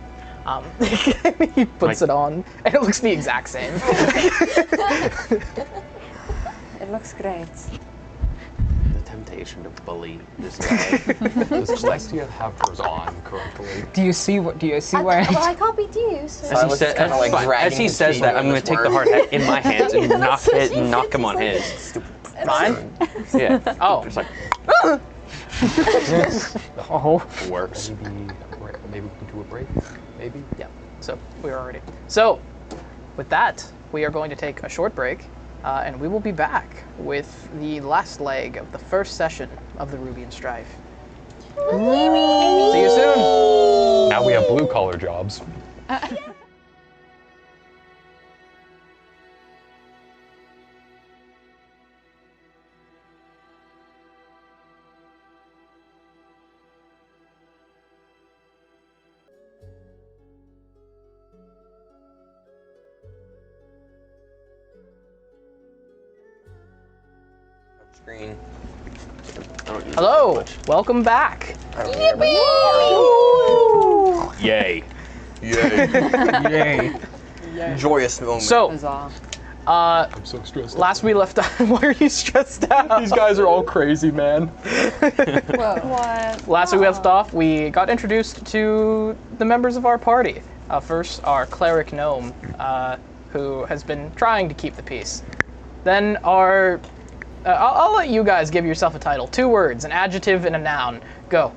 He puts it on, and it looks the exact same. It looks great. The temptation to bully this guy. Does Celestia have hers on currently? Do you see why? Well, I copied you, so. As he says that, I'm going to take the hard hat in my hands and knock him on his. Mine? Yeah. Oh. Just like, Oh. Works. Maybe we can do a break? Maybe? Yeah. So we're already. So, with that, we are going to take a short break, and we will be back with the last leg of the first session of the Rubian Strife. See you soon. Now we have blue-collar jobs. Screen. Hello. Welcome back. Yay. Yay. Joyous moment. So, I'm so stressed out. last we left out, why are you stressed out? These guys are all crazy, man. What? Last we left off, we got introduced to the members of our party. First, our cleric gnome, who has been trying to keep the peace. Then our... I'll let you guys give yourself a title. 2 words, an adjective and a noun. Go.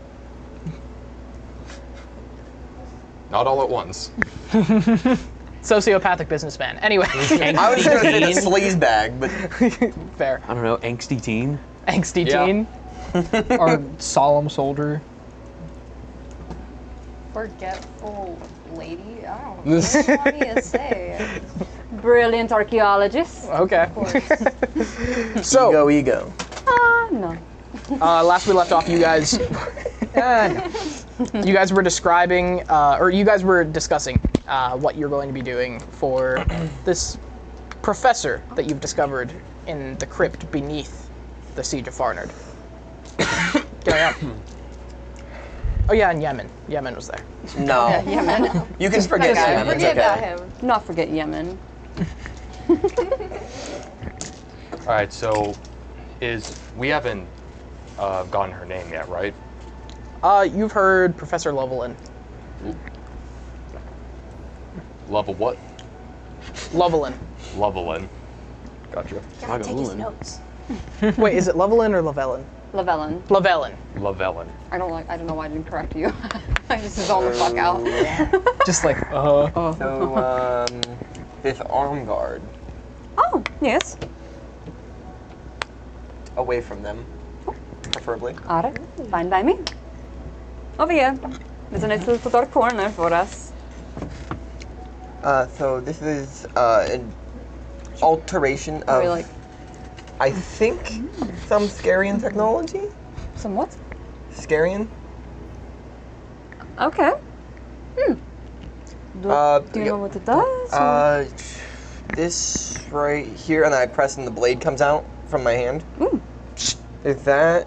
Not all at once. Sociopathic businessman. Anyway. I was going to say the sleaze bag, but... Fair. I don't know, angsty teen? Angsty teen. Our solemn soldier. Forgetful lady? I don't know. What do you want me to say? Brilliant archaeologist. Okay. So, ego. No. Last we left off, you guys... You guys were describing, or you guys were discussing what you're going to be doing for this professor that you've discovered in the crypt beneath the siege of Farnard. Oh yeah, and Yemen. Yemen was there. No. Yeah, Yemen. You can forget Yemen. Forget it's about okay. him. Not forget Yemen. All right, so we haven't gotten her name yet, right? You've heard Professor Lovelin. Level what? Lovelin. Lovelin. Gotcha. Gotta take his notes. Wait, is it Lovelin or Lavellin? Lavellin. Lavellin. Lavellin. I don't know why I didn't correct you. I just zoned the fuck out. Just like, So, this arm guard, Oh, yes. away from them, preferably. Alright, fine by me. Over here. There's a nice little dark corner for us. So this is an alteration of, Are we like, I think, some Scarian technology? some what? Scarian? Okay. Do you know what it does? or- This right here, and I press and the blade comes out from my hand. Is that?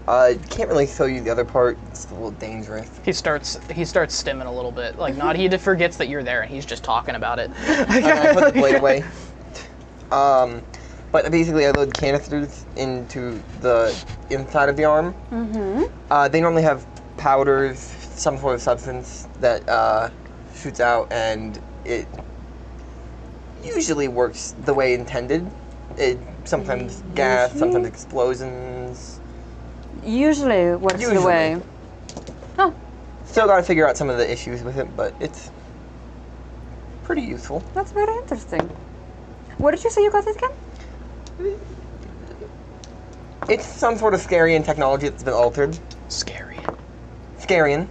Can't really show you the other part. It's a little dangerous. He starts stimming a little bit. Like, not he forgets that you're there and he's just talking about it. And I put the blade away. But basically I load canisters into the inside of the arm. They normally have powders, some sort of substance that shoots out, and it usually works the way intended. It sometimes gas, sometimes explosions. Usually works the way. Still gotta figure out some of the issues with it, but it's pretty useful. That's very interesting. Where did you say you got it again? It's some sort of Scarian technology that's been altered. Scarian. Scarian.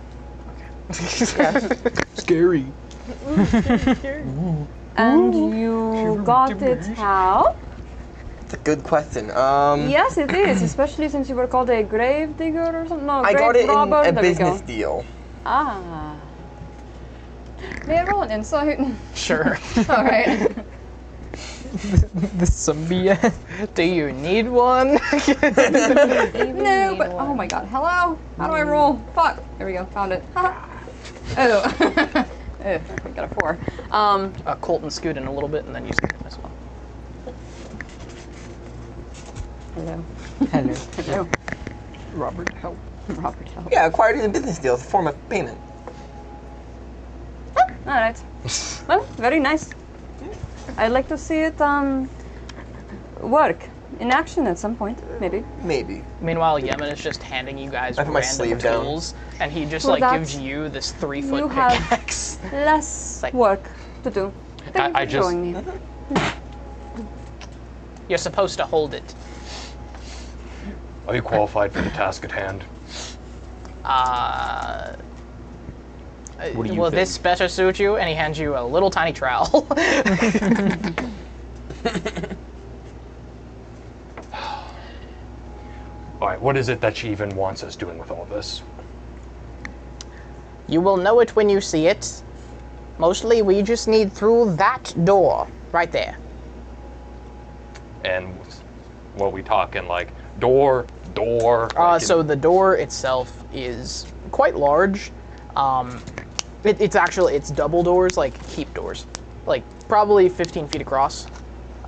Scary. And you got it how? It's a good question. Yes, it is, especially since you were called a grave digger or something. No, I grave got it robber. in a There we go. business deal. Ah. May I roll an insight? Sure. All right. This is some BS. Do you need one? No, but oh my god, hello? How do I roll? Fuck. There we go, found it. Oh. Oh, we got a 4. Colton scoot in a little bit and then you scoot in as well. Hello. Hello. Hello. Robert, help. Robert, help. Yeah, acquired in a business deal. It's a form of payment. Alright. Well, very nice. I'd like to see it work in action at some point, maybe. Maybe. Meanwhile, Yemen is just handing you guys I put my random sleeve down. tools, and he just Well, like gives that's- you this 3-foot You have pickaxe. less Like- work to do. Thank I you for just- showing me. You're supposed to hold it. Are you qualified for the task at hand? What do you Will think? this better suit you? And he hands you a little tiny trowel. All right, what is it that she even wants us doing with all this? You will know it when you see it. Mostly, we just need through that door right there. And what are we talking, like door? Like So the door itself is quite large. It's double doors, like keep doors, like probably 15 feet across,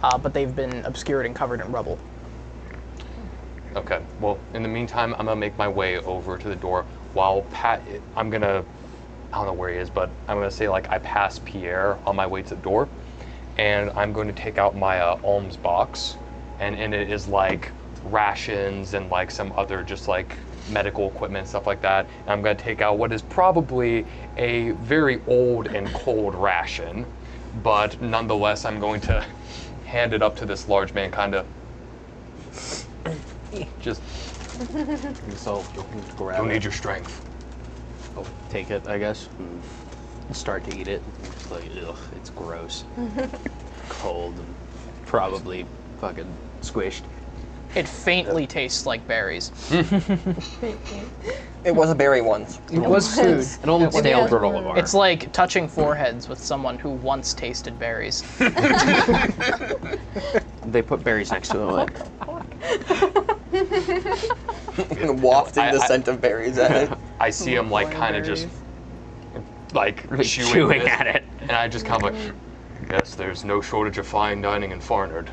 but they've been obscured and covered in rubble. Okay, well, in the meantime, I'm gonna make my way over to the door while I don't know where he is, but I'm gonna say like I pass Pierre on my way to the door, and I'm going to take out my alms box, and in it is like rations and like some other just like medical equipment, stuff like that. And I'm gonna take out what is probably a very old and cold ration, but nonetheless, I'm going to hand it up to this large man, kind of just. So you'll grab You'll it. need your strength. I'll take it, I guess, and start to eat it. It's like, ugh, it's gross. Cold and probably fucking squished. It faintly tastes like berries. It was a berry once. It was food. It almost stale granola It's like touching foreheads with someone who once tasted berries. They put berries next to it. Like, Wafting the scent of berries at it. I see him like kind of just like chewing this, at it. and I just kind of like, guess there's no shortage of fine dining in Farnard.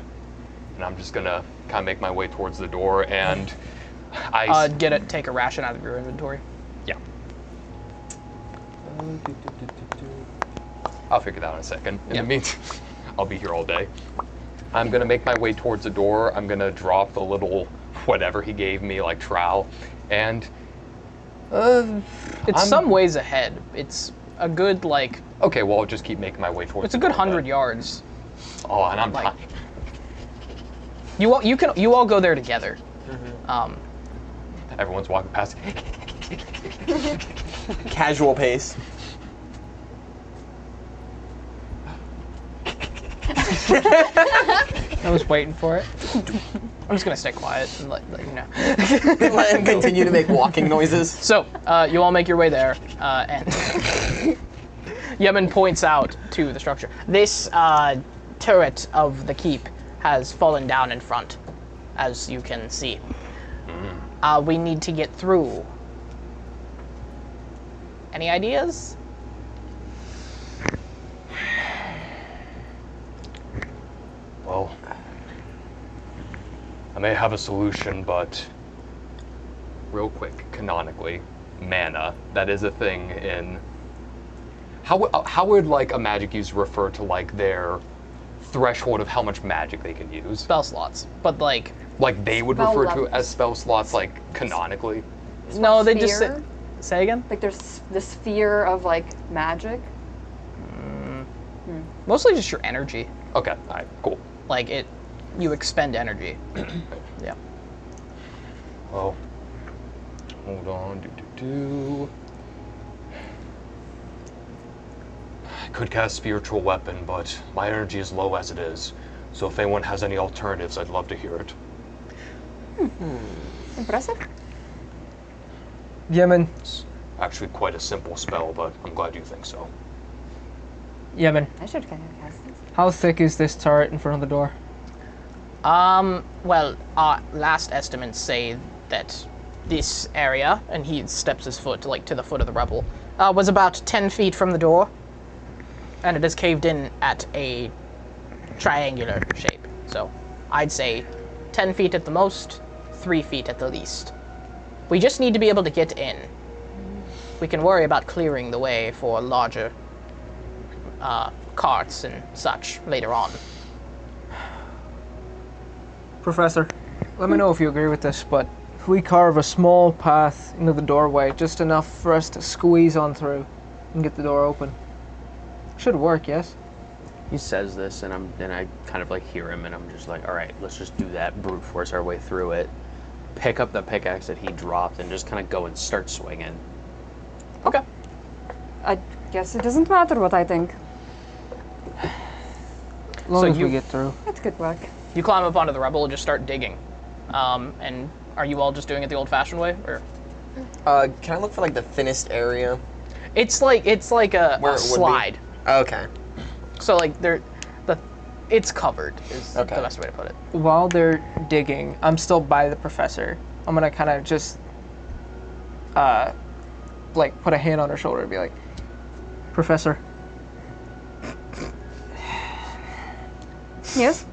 and I'm just gonna kind of make my way towards the door, and take a ration out of your inventory. Yeah. I'll figure that out in a second. In the meantime, I'll be here all day. I'm gonna make my way towards the door. I'm gonna drop the little whatever he gave me, like trowel, and it's some ways ahead. It's a good like. Okay, well I'll just keep making my way towards. It's a good 100 yards. Oh, and I'm like. You all go there together. Everyone's walking past. Casual pace. I was waiting for it. I'm just gonna stay quiet and let you know. Let him continue to make walking noises. So, you all make your way there, and Yemen points out to the structure. This turret of the keep has fallen down in front, as you can see. We need to get through. Any ideas? Well, I may have a solution, but real quick, canonically, mana, that is a thing in... How would, like, a magic user refer to, like, their threshold of how much magic they can use? Spell slots, but, like... Like, they would refer to it as spell slots, like, canonically? No, they just say... Say again? Like, there's the sphere of, like, magic? Mostly just your energy. Okay, alright, cool. Like, you expend energy. Yeah. Well, hold on. I could cast spiritual weapon, but my energy is low as it is. So if anyone has any alternatives, I'd love to hear it. Impressive. Yemen. It's actually quite a simple spell, but I'm glad you think so. Yemen. I should cast this. How thick is this turret in front of the door? Well, our last estimates say that this area, and he steps his foot to the foot of the rubble, was about 10 feet from the door, and it is caved in at a triangular shape. So I'd say 10 feet at the most, 3 feet at the least. We just need to be able to get in. We can worry about clearing the way for larger carts and such later on. Professor, let me know if you agree with this, but if we carve a small path into the doorway, just enough for us to squeeze on through and get the door open, should work, yes? He says this, and I kind of like hear him, and I'm just like, all right, let's just do that, brute force our way through it, pick up the pickaxe that he dropped, and just kind of go and start swinging. Okay. I guess it doesn't matter what I think. As long as we get through. That's good work. You climb up onto the rubble and just start digging. And are you all just doing it the old-fashioned way, or? Can I look for like the thinnest area? It's like a slide. Okay. So like it's covered is the best way to put it. While they're digging, I'm still by the professor. I'm gonna kind of just like put a hand on her shoulder and be like, Professor. Yes?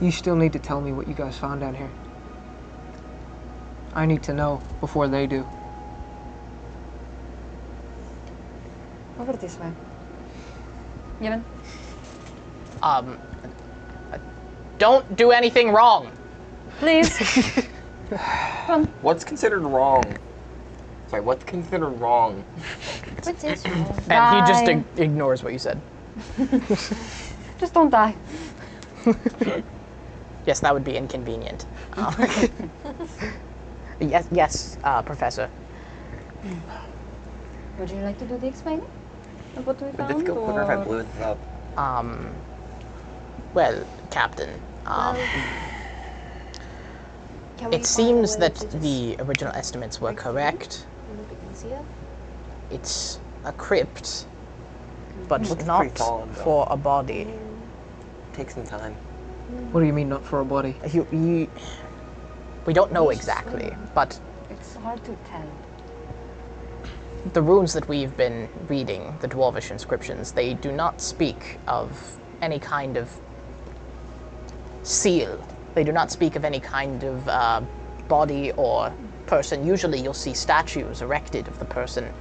You still need to tell me what you guys found down here. I need to know before they do. Over this way. Yemen? Don't do anything wrong. Please. What's considered wrong? Sorry, what's considered wrong? What is wrong? And he just ignores what you said. Just don't die. Yes, that would be inconvenient. Yes, Professor. Would you like to do the explaining of what we found? Difficult quicker if I blew it up. Well, Captain, Can we it seems find a way that to just the original estimates were correct. a little bit easier? It's a crypt, but Looks not pretty solid, though. for a body. Take some time. What do you mean, not for a body? We don't know exactly, but It's hard to tell. the runes that we've been reading, the Dwarvish inscriptions, they do not speak of any kind of seal They do not speak of any kind of body or person. Usually you'll see statues erected of the person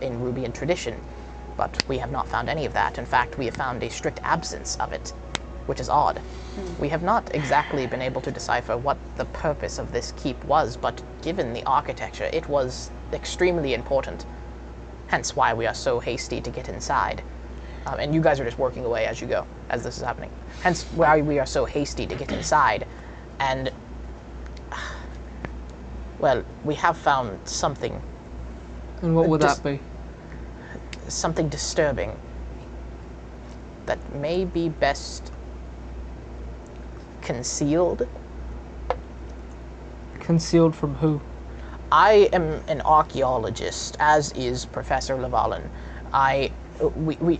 in Rubian tradition, but we have not found any of that. In fact, we have found a strict absence of it, which is odd. We have not exactly been able to decipher what the purpose of this keep was, but given the architecture, it was extremely important. Hence why we are so hasty to get inside. And you guys are just working away as you go, as this is happening. Hence why we are so hasty to get inside. And, well, we have found something. And what would that be? Something disturbing that may be best concealed. Concealed from who? I am an archaeologist, as is Professor Llewellyn. We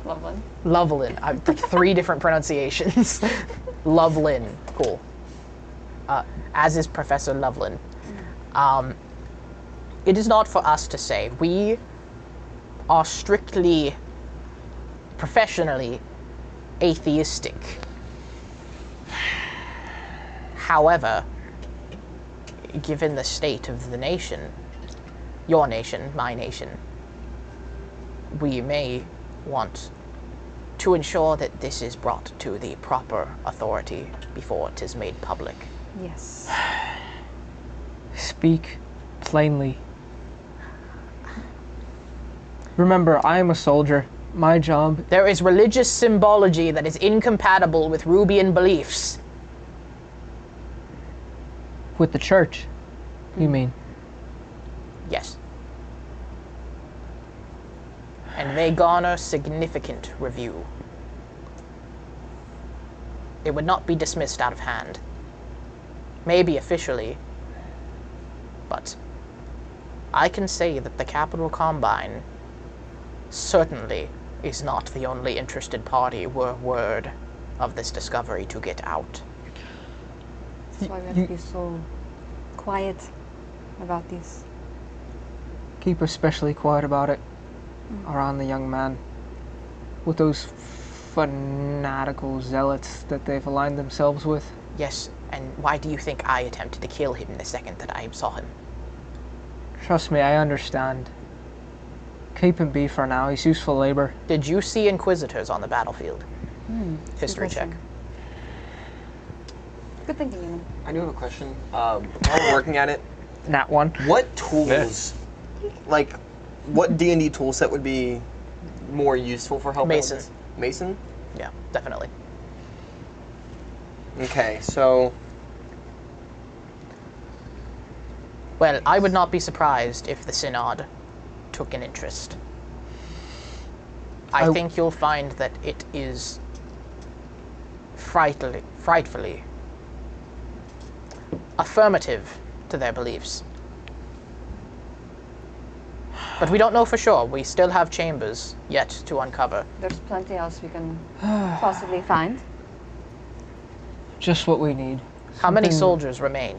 Loveland. Loveland. Like 3 different pronunciations. Loveland. Cool. As is Professor Loveland. It is not for us to say. We are strictly, professionally, atheistic. However, given the state of the nation, your nation, my nation, we may want to ensure that this is brought to the proper authority before it is made public. Yes. Speak plainly. Remember, I am a soldier. My job... There is religious symbology that is incompatible with Rubian beliefs. With the church, you mean? Yes. And they garner significant review. It would not be dismissed out of hand. Maybe officially, but I can say that the Capital Combine certainly is not the only interested party were word of this discovery to get out. That's why we have to be so quiet about this. Keep especially quiet about it around the young man with those fanatical zealots that they've aligned themselves with. Yes, and why do you think I attempted to kill him the second that I saw him? Trust me, I understand. Keep him be for now. He's useful labor. Did you see Inquisitors on the battlefield? History check. Good thinking, Eamon. I do have a question. While we're working at it, Nat 1. what tools, like, what D&D tool set would be more useful for helping Mason. with this? Mason? Yeah, definitely. Okay, so... Well, I would not be surprised if the Synod took an interest. I think you'll find that it is frightfully affirmative to their beliefs. But we don't know for sure. We still have chambers yet to uncover. There's plenty else we can possibly find. Just what we need. How many soldiers remain?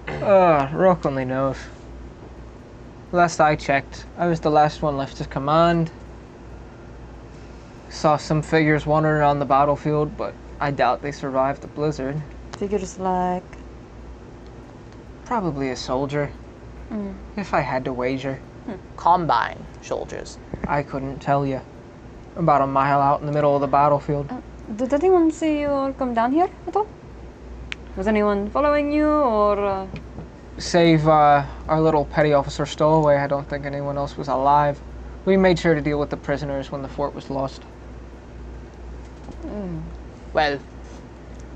Rock only knows. Last I checked, I was the last one left to command. Saw some figures wandering around the battlefield, but I doubt they survived the blizzard. Figures like... Probably a soldier, if I had to wager. Combine soldiers. I couldn't tell you. About a mile out in the middle of the battlefield. Did anyone see you all come down here at all? Was anyone following you, or...? Save our little petty officer stowaway, I don't think anyone else was alive. We made sure to deal with the prisoners when the fort was lost. Well,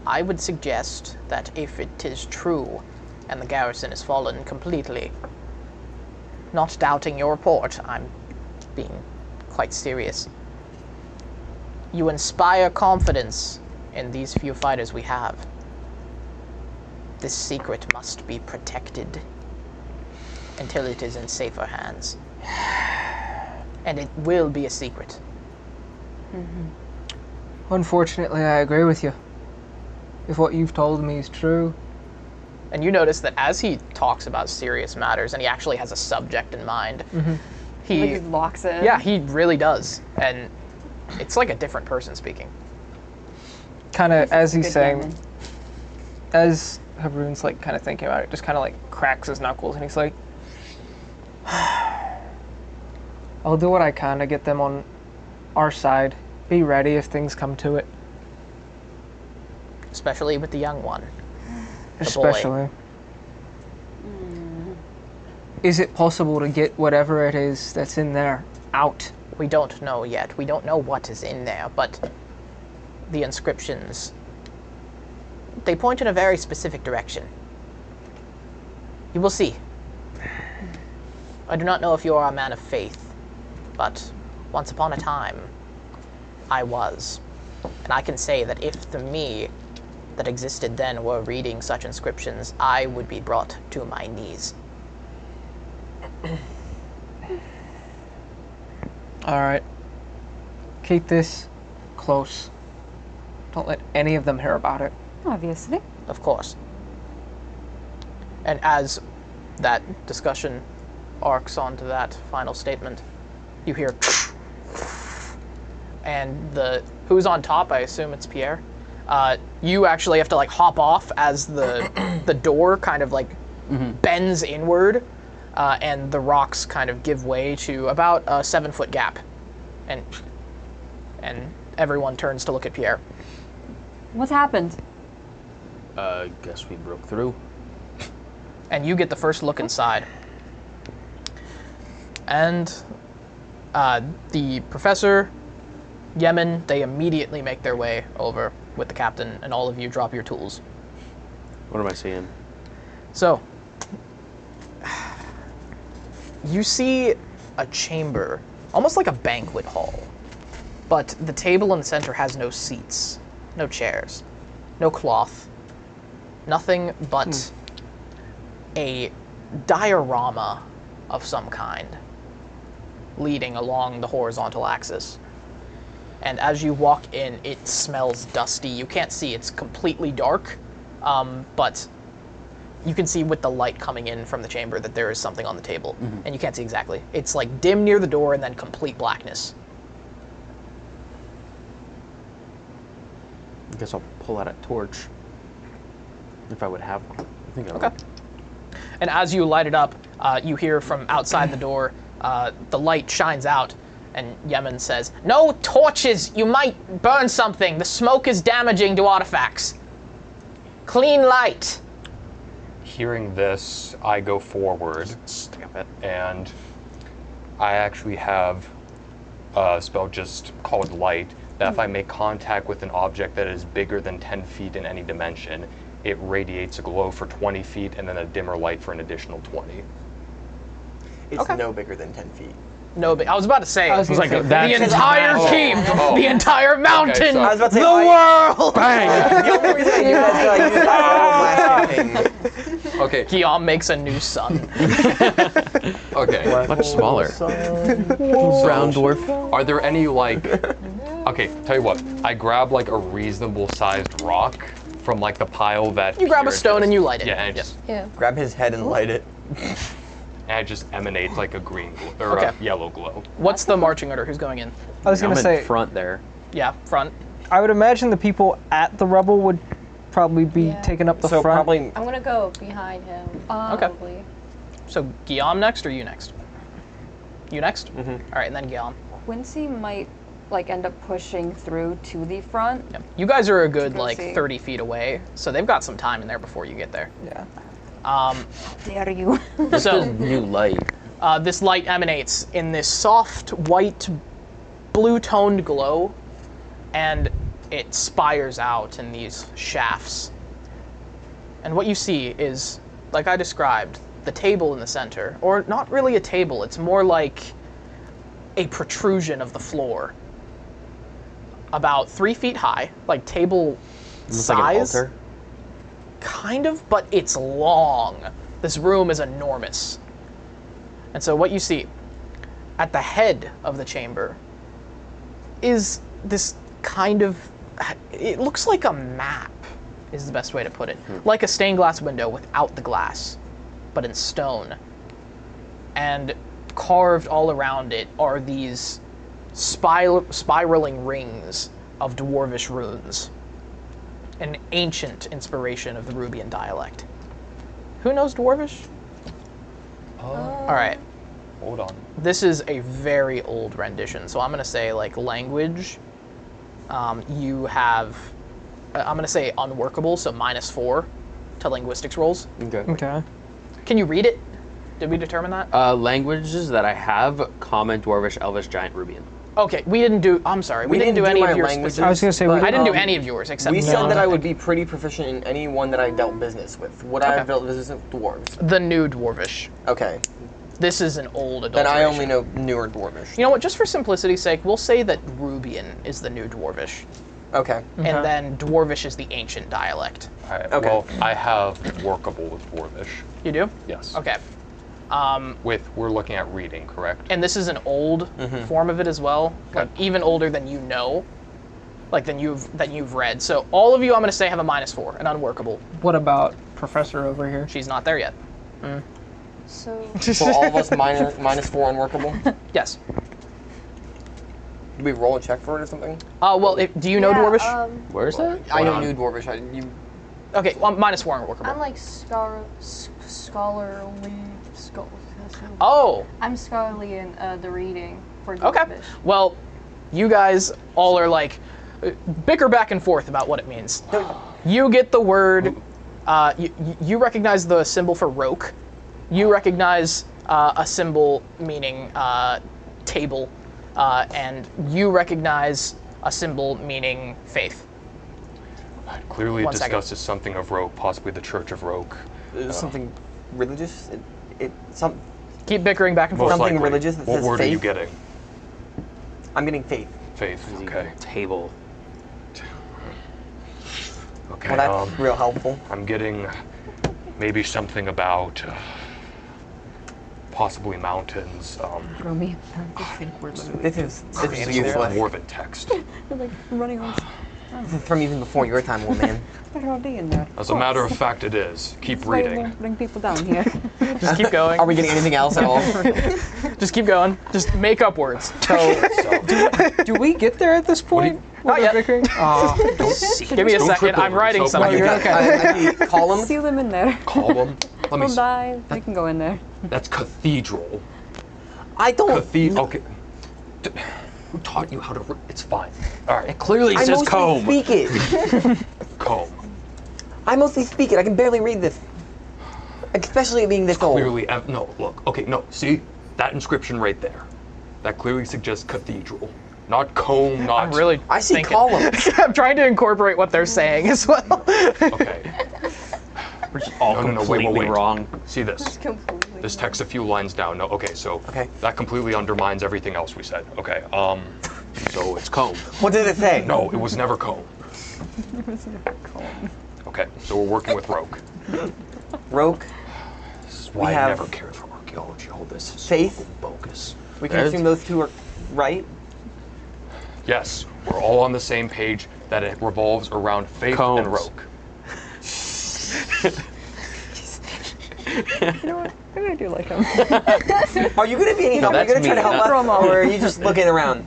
I would suggest that if it is true and the garrison has fallen completely, not doubting your report, I'm being quite serious, you inspire confidence in these few fighters we have. This secret must be protected until it is in safer hands. And it will be a secret. Unfortunately, I agree with you. If what you've told me is true. And you notice that as he talks about serious matters, and he actually has a subject in mind, He locks it. Yeah, he really does. And it's like a different person speaking. kind of, as he's Good saying, gammon. as Haroon's like kind of thinking about it, just kind of like cracks his knuckles and he's like, I'll do what I can to get them on our side. Be ready if things come to it. Especially with the young one. The boy. Especially. Is it possible to get whatever it is that's in there out? We don't know yet. We don't know what is in there, but the inscriptions, they point in a very specific direction. You will see. I do not know if you are a man of faith, but once upon a time, I was. And I can say that if the me that existed then were reading such inscriptions, I would be brought to my knees. Alright. Keep this close. Don't let any of them hear about it. Obviously. Of course. And as that discussion arcs onto that final statement, you hear and who's on top, I assume it's Pierre. You actually have to like hop off as the door kind of like bends inward, and the rocks kind of give way to about a 7-foot gap, and everyone turns to look at Pierre. What's happened? Guess we broke through. And you get the first look inside. And the professor, Yemen, they immediately make their way over with the captain, and all of you drop your tools. What am I seeing? So, you see a chamber, almost like a banquet hall, but the table in the center has no seats, no chairs, no cloth, nothing but a diorama of some kind leading along the horizontal axis. And as you walk in, it smells dusty. You can't see, it's completely dark, but you can see with the light coming in from the chamber that there is something on the table, and you can't see exactly. It's like dim near the door and then complete blackness. I guess I'll pull out a torch. If I would have one. I think I would. Okay. And as you light it up, you hear from outside the door, the light shines out, and Yemen says, "No torches! You might burn something! The smoke is damaging to artifacts! Clean light!" Hearing this, I go forward, and I actually have a spell just called Light, that if I make contact with an object that is bigger than 10 feet in any dimension, it radiates a glow for 20 feet and then a dimmer light for an additional 20. It's no bigger than 10 feet. No, but I was about to say, was like, the entire keep, the entire mountain, I was about to say, the world! The only reason I knew that is blasting. Okay. Guillaume makes a new sun. Okay. Much smaller. Brown dwarf. Are there any, like... Okay, tell you what. I grab, like, a reasonable-sized rock from, like, the pile that... You grab a stone and you light it. Yeah, and just, Yeah. Grab his head and light it. and it just emanates, like, a green glow, or Okay. a yellow glow. What's the marching order? Who's going in? I was I'm gonna in say, front there. Yeah, front. I would imagine the people at the rubble would probably be Yeah. taking up the So front. probably I'm gonna go behind him. Probably. So Guillaume next, or you next? You next? Mm-hmm. All right, and then Guillaume. Quincy might like end up pushing through to the front. Yep. You guys are a good go like see. 30 feet away, so they've got some time in there before you get there. Yeah. Dare you? So New light. this light emanates in this soft white, blue-toned glow, and it spires out in these shafts. And what you see is, like I described, the table in the center, or not really a table, it's more like a protrusion of the floor. About 3 feet high, like table Looks size. like an altar. Kind of, but it's long. This room is enormous. And so what you see at the head of the chamber is this kind of, it looks like a map, is the best way to put it. Like a stained glass window without the glass, but in stone. And carved all around it are these spiraling rings of dwarvish runes. an ancient inspiration of the Rubian dialect. Who knows Dwarvish? All right. Hold on. This is a very old rendition, so I'm going to say, like, language. You have, I'm going to say unworkable, so -4 to linguistics rolls. Okay. Can you read it? Did we determine that? Languages that I have: Common, Dwarvish, Elvish, Giant, Rubian. Okay, we didn't do, I'm sorry, we didn't do any of your languages. specific. I was gonna say, I didn't do any of yours except We for said one. that I would be pretty proficient in any one that I dealt business with. Would I have dealt business with dwarves? The new Dwarvish. Okay. This is an old Then adulteration. I only know newer dwarvish. You know what, just for simplicity's sake, we'll say that Rubian is the new Dwarvish. Okay. And then Dwarvish is the ancient dialect. Alright, Okay. well, I have workable with Dwarvish. You do? Yes. Okay. We're looking at reading, correct? And this is an old form of it as well, like even older than you know, like than you've read. So all of you, I'm going to say, have a -4, an unworkable. What about Professor over here? She's not there yet. So For all of us, -4 unworkable. Yes. Do we roll a check for it or something? Well, do you know Dwarvish? Where is that? I know new dwarvish. Okay, well, -4 unworkable. I'm like scholarly. Oh. I'm scholarly in the reading for Okay. Dwarvish. Well, you guys all are like bicker back and forth about what it means. You get the word. You recognize the symbol for roke. You recognize a symbol meaning table, and you recognize a symbol meaning faith. Clearly, it One second. discusses something of Roke, possibly the Church of Roke. Something religious? Keep bickering back and forth. Something likely. religious that What says word faith? are you getting? I'm getting faith. Faith. Okay. Table. Okay. Well, that's real helpful. I'm getting maybe something about possibly mountains. Romy, This is Creating useless. dwarven text. like running on. This is from even before your time, old man. There's no D in there. As a matter of fact, it is. Keep reading. Bring people down here. Just keep going. Are we getting anything else at all? Just keep going. Just make up words. Do we get there at this point? Not yet. Bickering? Give me a second. I'm writing something. Call them. Seal them in there. Call them. Let me. We'll die. They can go in there. That's cathedral. I don't. Cathedral. Okay. Who taught you how to? It's fine. All right. It clearly I says mostly comb. speak it. Comb. I mostly speak it. I can barely read this. Especially it being this old. Clearly, no. Look. Okay. No. See that inscription right there. That clearly suggests cathedral, not comb. Not. I'm really. I see thinking. columns. I'm trying to incorporate what they're saying as well. Okay. We're just all completely wait. wrong. See this? Completely. This text a few lines down. No. Okay. So. Okay. That completely undermines everything else we said. Okay. So it's comb. What did it say? No, it was never comb. Okay. So we're working with Roke. Roke. This is why We I have never cared for archaeology. All this is faith. so bogus. We can assume those two are right. Yes, we're all on the same page that it revolves around faith Combs. and Roke. You know what? I'm gonna do like him. Are you gonna be any help? Are you that's gonna try to me. help us, Promo. or are you just looking around?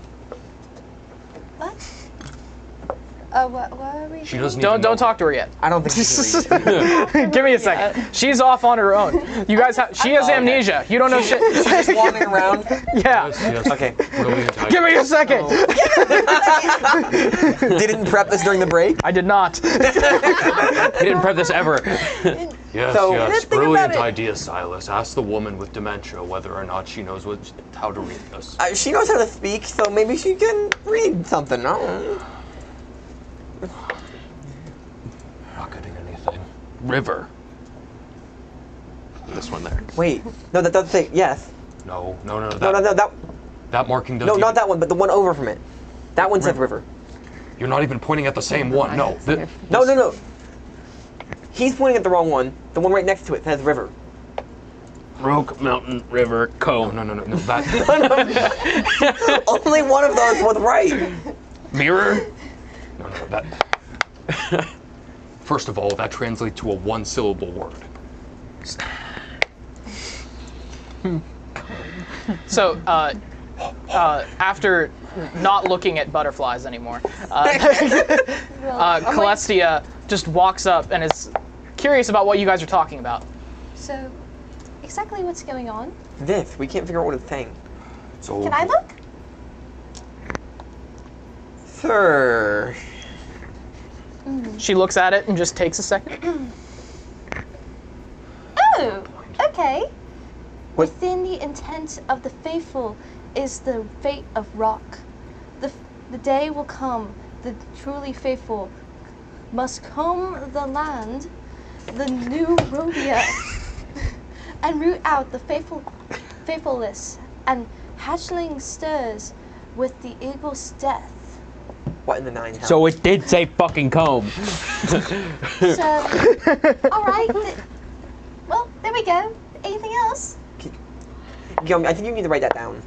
What are we She doesn't even Don't know. talk to her yet. I don't think she can read. Give me a second. She's off on her own. You guys have. She has amnesia. You don't know shit. She's just wandering around. Yeah. Yes, Okay. brilliant idea. Give me a second. Didn't prep this during the break. I did not. He didn't prep this ever. Yes, So- yes, Think brilliant about it. idea, Silas. Ask the woman with dementia whether or not she knows how to read this. She knows how to speak, so maybe she can read something. I don't know. Not getting anything. River. This one there. Wait, no, that doesn't say yes. No. No, that That marking doesn't. no, not even- that one, but the one over from it. That one says river. You're not even pointing at the same one. No. No. He's pointing at the wrong one. The one right next to it says river. Roke, mountain, river, comb. No. That Only one of those was right. mirror. No. That. First of all, that translates to a one-syllable word. So, after not looking at butterflies anymore, Celestia just walks up and is curious about what you guys are talking about. So, exactly what's going on? This, we can't figure out what it's saying. Can I look? Sir. She looks at it and just takes a second. Oh, okay. Within the intent of the faithful is the fate of rock. The day will come, the truly faithful must comb the land, the new Rubia, and root out the faithless, and hatchling stirs with the eagle's death. What in the nine? So it did say fucking comb. So, alright. Well, there we go. Anything else? Gil, I think you need to write that down.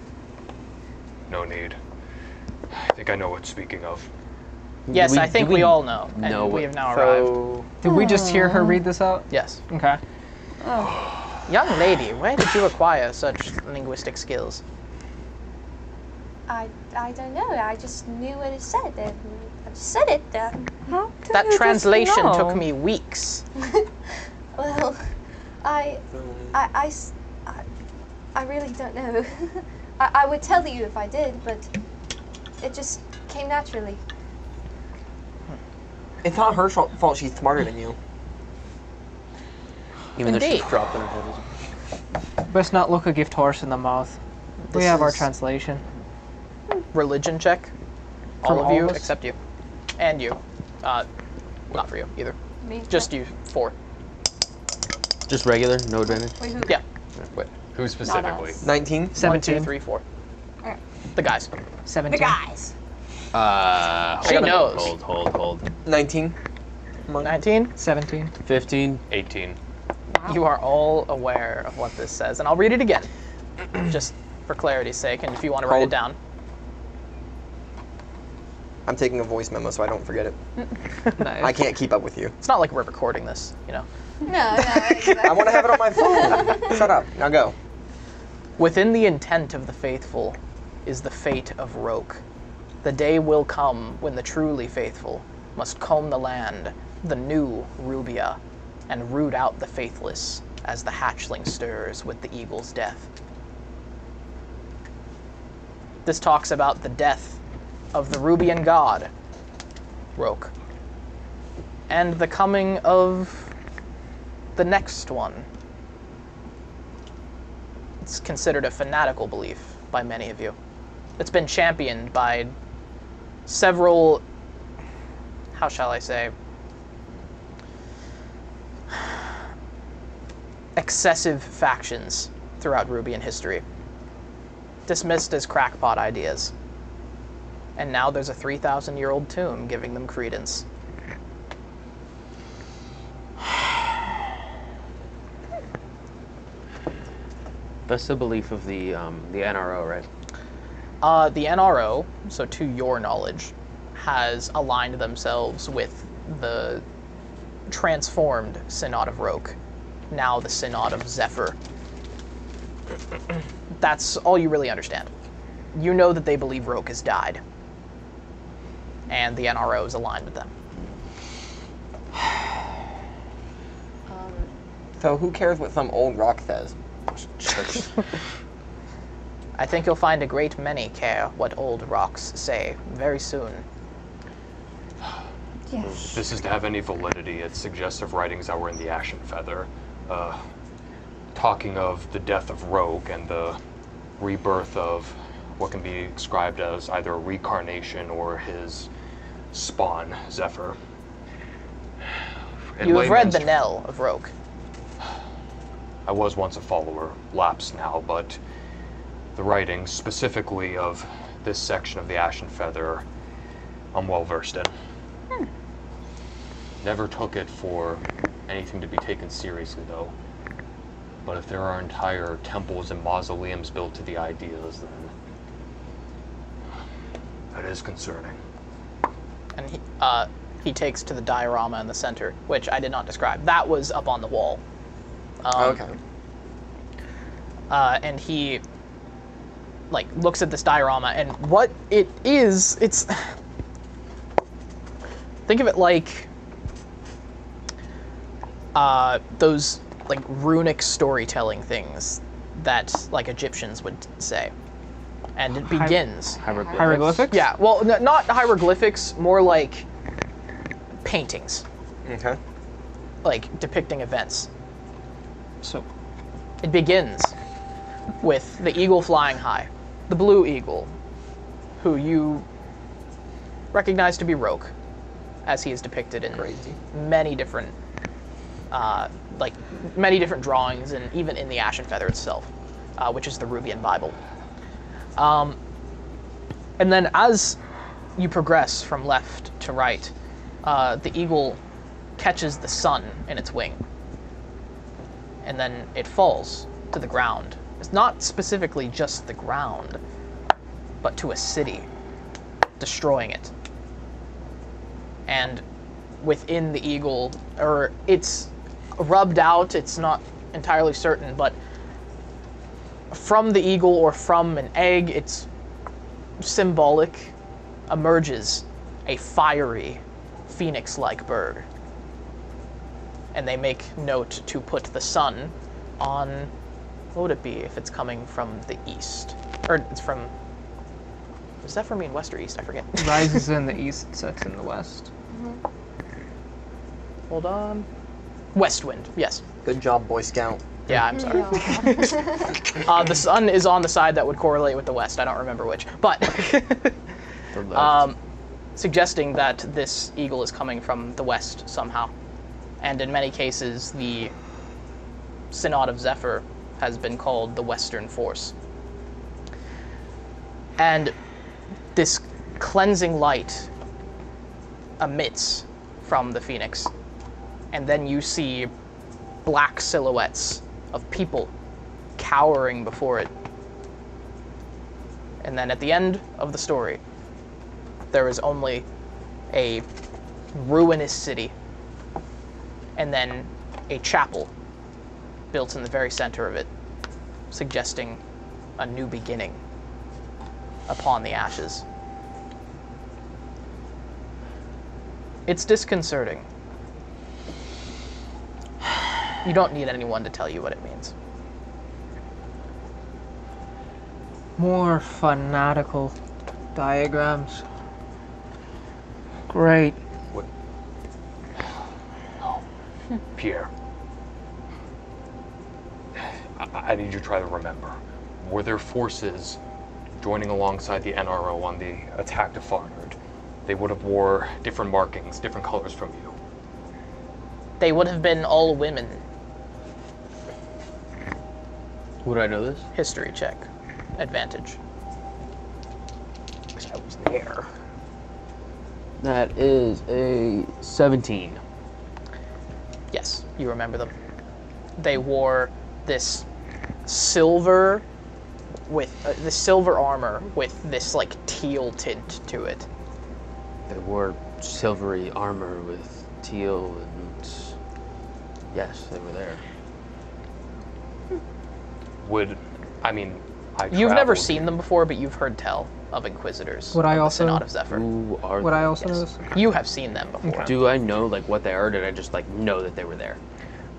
No need. I think I know what speaking of. Yes, I think we all know. And know we it? have now So, arrived. did we just hear her read this out? Yes. Okay. Young lady, where did you acquire such linguistic skills? I don't know. I just knew what it said. I just said it. That translation took me weeks. Well, I really don't know. I would tell you if I did, but it just came naturally. It's not her fault she's smarter than you. Even though Indeed. she's dropped on her head. Best not look a gift horse in the mouth. We This have our is- translation. Religion check. From All of you all of us? except you. And you. Not for you either. Me? Just you 4. Just regular, no advantage. Wait, who? Yeah. Wait, who specifically? us. 19. 1, 2, 17. 3, 4. Alright. The guys. 17. The guys. She knows. Hold. 19. 19. 17. 15. 18. You are all aware of what this says, and I'll read it again, just for clarity's sake, and if you want to write it Hold. down. I'm taking a voice memo so I don't forget it. Nice. I can't keep up with you. It's not like we're recording this, you know. No, exactly. I want to have it on my phone. Shut up. Now go. Within the intent of the faithful is the fate of Roke. The day will come when the truly faithful must comb the land, the new Rubia, and root out the faithless as the hatchling stirs with the eagle's death. This talks about the death of the Rubian god, Roke, and the coming of the next one. It's considered a fanatical belief by many of you. It's been championed by several, how shall I say, excessive factions throughout Rubian history, dismissed as crackpot ideas. And now there's a 3,000-year-old tomb giving them credence. That's the belief of the NRO, right? The NRO, so to your knowledge, has aligned themselves with the transformed Synod of Roke, now the Synod of Zephyr. That's all you really understand. You know that they believe Roke has died, and the NRO is aligned with them. So who cares what some old rock says? I think you'll find a great many care what old rocks say very soon. Yes. If this is to have any validity, it's suggestive writings that were in the Ashen Feather, talking of the death of Rogue and the rebirth of what can be described as either a reincarnation or his spawn, Zephyr. In You have read layman's the Knell of Rogue. I was once a follower, lapsed now, but the writings, specifically of this section of the Ashen Feather, I'm well versed in. Never took it for anything to be taken seriously, though. But if there are entire temples and mausoleums built to the ideas, then that is concerning. And he takes to the diorama in the center, which I did not describe. That was up on the wall. Okay. And he looks at this diorama, and what it is, it's think of it like those like runic storytelling things that like Egyptians would say. And it begins. Hieroglyphics? Yeah, well, not hieroglyphics, more like paintings. Okay. Like depicting events. So, it begins with the eagle flying high, the blue eagle, who you recognize to be Roke, as he is depicted in many different, many different drawings, and even in the Ashen Feather itself, which is the Rubian Bible. And then as you progress from left to right, the eagle catches the sun in its wing, and then it falls to the ground. It's not specifically just the ground, but to a city, destroying it. And within the eagle, or it's rubbed out, it's not entirely certain, but from the eagle or from an egg, it's symbolic, emerges a fiery, phoenix-like bird. And they make note to put the sun on, what would it be if it's coming from the east? Or it's from, does that for mean west or east? I forget. Rises in the east, sets in the west. Hold on. West wind, yes. Good job, Boy Scout. Yeah, I'm sorry. The sun is on the side that would correlate with the west. I don't remember which. But suggesting that this eagle is coming from the west somehow. And in many cases, the Synod of Zephyr has been called the Western Force. And this cleansing light emits from the phoenix. And then you see black silhouettes of people cowering before it. And then at the end of the story, there is only a ruinous city, and then a chapel built in the very center of it, suggesting a new beginning upon the ashes. It's disconcerting. You don't need anyone to tell you what it means. More fanatical diagrams. Great. What? Pierre. I need you to try to remember. Were there forces joining alongside the NRO on the attack to Farnard? They would have wore different markings, different colors from you. They would have been all women. Would I know this? History check. Advantage. I was there. That is a 17. Yes, you remember them. They wore this silver with the silver armor with this like teal tint to it. They wore silvery armor with teal, and yes, they were there. You've never seen them before, but you've heard tell of Inquisitors. Would I of the also- Synod of Zephyr. Who are Would they? I also know Yes. this? You have seen them before. Do I know like what they are, or did I just like know that they were there?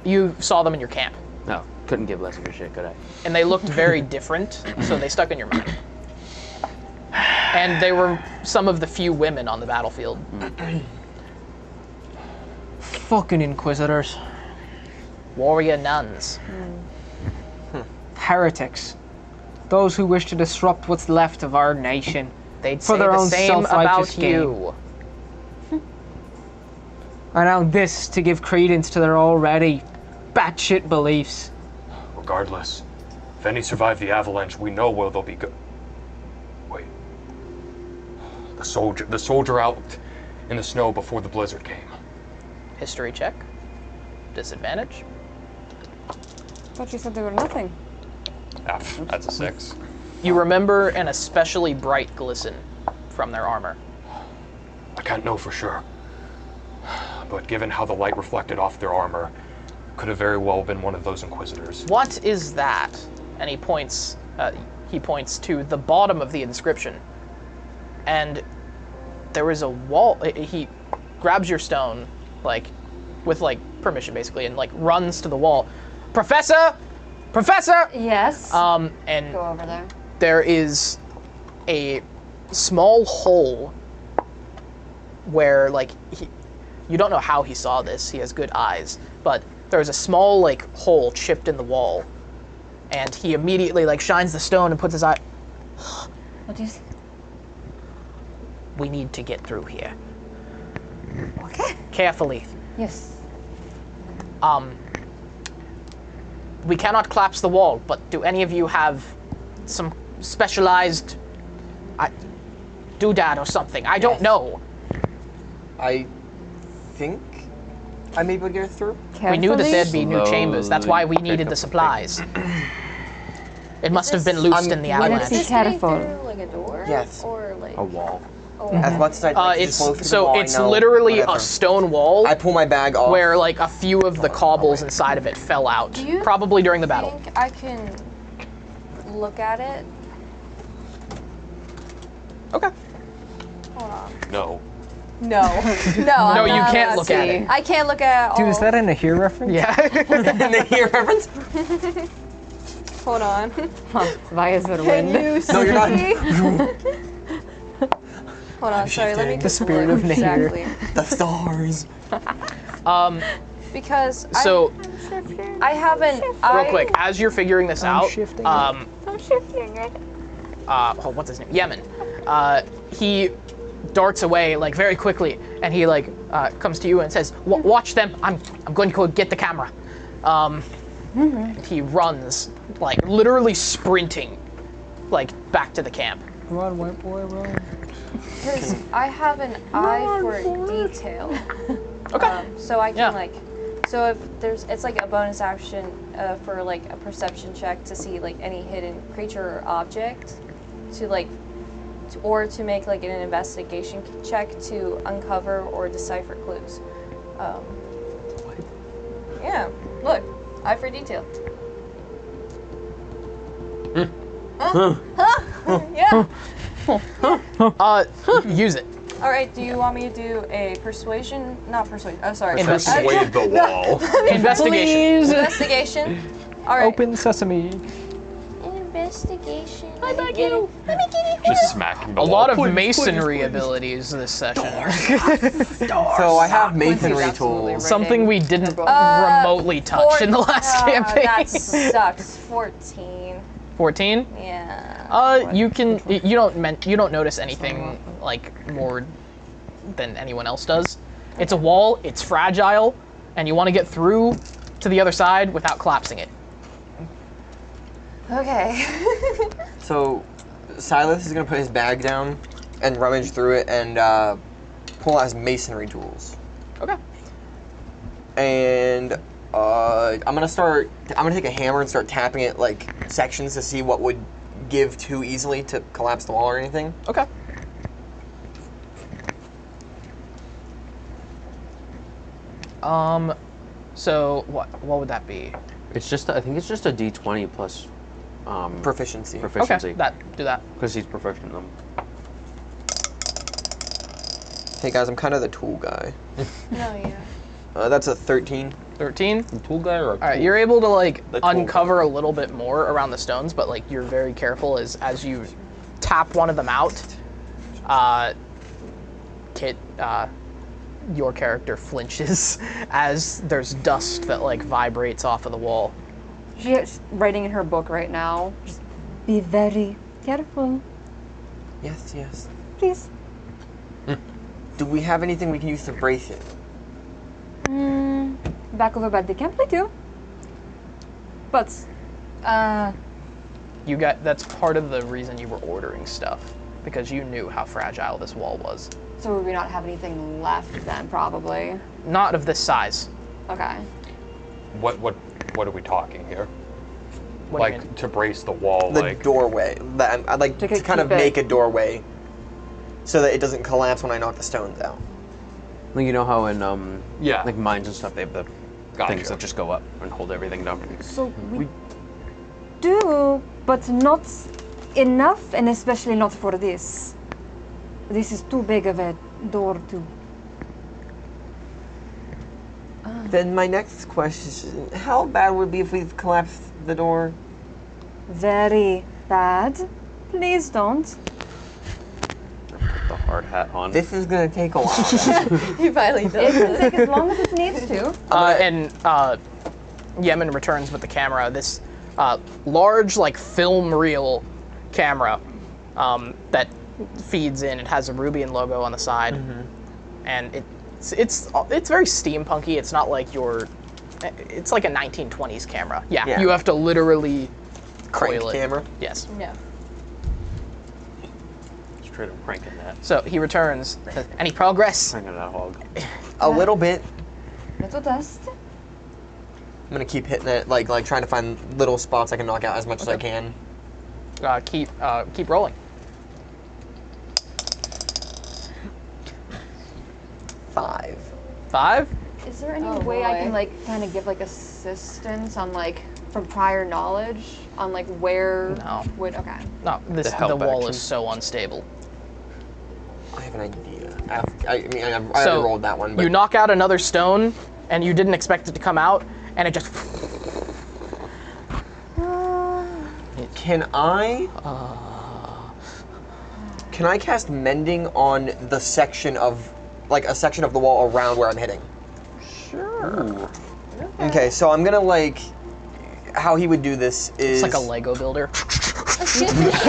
You saw them in your camp, No, couldn't give less of a shit, could I? and they looked very different, so they stuck in your mind. And they were some of the few women on the battlefield. Fucking Inquisitors. Warrior nuns. Heretics. Those who wish to disrupt what's left of our nation. They'd For say their the own same self-righteous about you. And now this to give credence to their already batshit beliefs. Regardless, if any survive the avalanche, we know where they'll be good. Wait. The soldier out in the snow before the blizzard came. History check. Disadvantage. Thought you said they were nothing. That's a 6. You remember an especially bright glisten from their armor. I can't know for sure. But given how the light reflected off their armor, could have very well been one of those Inquisitors. What is that? And he points to the bottom of the inscription. And there is a wall. He grabs your stone, like, with like permission basically, and like runs to the wall. Professor! Professor! Yes. And Go over there. there is a small hole where like you don't know how he saw this. He has good eyes, but there's a small like hole chipped in the wall, and he immediately like shines the stone and puts his eye. What is? We need to get through here. Okay. Carefully. Yes. We cannot collapse the wall, but do any of you have some specialized doodad or something? I don't know. I think I'm able to get through. We knew that there'd be new chambers. That's why we Slowly needed pick the up supplies. It must have been loosed in the avalanche. Let's be careful. Like a door? Yes. Or like A wall. As much as I'd like to just blow through the wall, I It's know, literally whatever. a stone wall I pull my bag off. where like a few of the cobbles inside of it fell out, Do you probably during the battle. think I can look at it? Okay. Hold on. No. No. No, No, I'm you not can't allowed look to. at it. I can't look at all. Dude, is that in a here reference? Yeah. the here reference? Hold on. Vaya's the Can wind. you see? No, you're not. Hold on, sorry, let me shifting. just The spirit look of Nahir. exactly. The stars. Because So, I haven't. real quick, as you're figuring this out, shifting it. I'm shifting it. what's his name? Yemen. He darts away like very quickly, and he like comes to you and says, "Watch them. I'm going to go get the camera." He runs like literally sprinting, like back to the camp. Run, white boy, run. Because I have an eye for detail. Okay. So I can Yeah. like, so if there's, it's like a bonus action for like a perception check to see like any hidden creature or object, to like, or to make like an investigation check to uncover or decipher clues. Yeah. Look, eye for detail. Yeah. Use it. All right. Do you want me to do a persuasion? Not persuasion. Oh, sorry. Persuade the wall. Investigation. Investigation. All right. Open sesame. Investigation. Just smacking the A wall. lot of Please, masonry please, please. abilities this session. So I have masonry absolutely tools. right. Something we didn't remotely touch in the last campaign. That sucks. 14. 14. Yeah. You can. You don't notice anything like more than anyone else does. It's a wall. It's fragile, and you want to get through to the other side without collapsing it. Okay. So Silas is gonna put his bag down and rummage through it and pull out his masonry tools. Okay. And I'm gonna take a hammer and start tapping it like sections to see what would give too easily to collapse the wall or anything. Okay. So what would that be? It's just, I think it's just a D20 plus Proficiency. proficiency. Okay. Do that. Because he's proficient in them. Hey guys, I'm kind of the tool guy. No, yeah. That's a 13. 13. Tool guy or a All right, you're able to like The tool uncover a little bit more around the stones, but like you're very careful as you tap one of them out. Kit, your character flinches as there's dust that like vibrates off of the wall. She's writing in her book right now. Just be very careful, Yes, yes. please. Do we have anything we can use to brace it? Back over by the camp, we do. But, That's part of the reason you were ordering stuff, because you knew how fragile this wall was. so would we not have anything left then, probably? Not of this size. Okay. What are we talking here? What do you Like mean? to brace the wall, The like doorway. I'd like to kind of keep it- make a doorway so that it doesn't collapse when I knock the stones out. Like, you know how in Yeah. like mines and stuff, they have the Gotcha. things that just go up and hold everything down. So we do, but not enough, and especially not for this. This is too big of a door to. Then my next question, how bad would it be if we collapsed the door? Very bad. Please don't. Put the hard hat on. This is gonna take a while. He finally It does can it. take as long as it needs to. And Yemen returns with the camera. This large, like film reel camera that feeds in. It has a Rubian logo on the side, and it's very steampunky. It's not like it's like a 1920s camera. Yeah. You have to literally Crank coil it. camera. Yes. Yeah. Straight up cranking that. So he returns. Says, any progress? Cranking that hog. A little bit. Little dust. I'm gonna keep hitting it, like trying to find little spots I can knock out as much as I can. Keep rolling. 5. 5? Is there any Oh, way I boy. can like kind of give like assistance on like from prior knowledge on like where No. would okay. No, the help wall action. is so unstable. I have an idea. I mean, I already rolled that one, but You knock out another stone, and you didn't expect it to come out, and it just. can I cast mending on the section of, like, a section of the wall around where I'm hitting? Sure. Okay, so I'm gonna, like, how he would do this is... It's like a Lego builder. He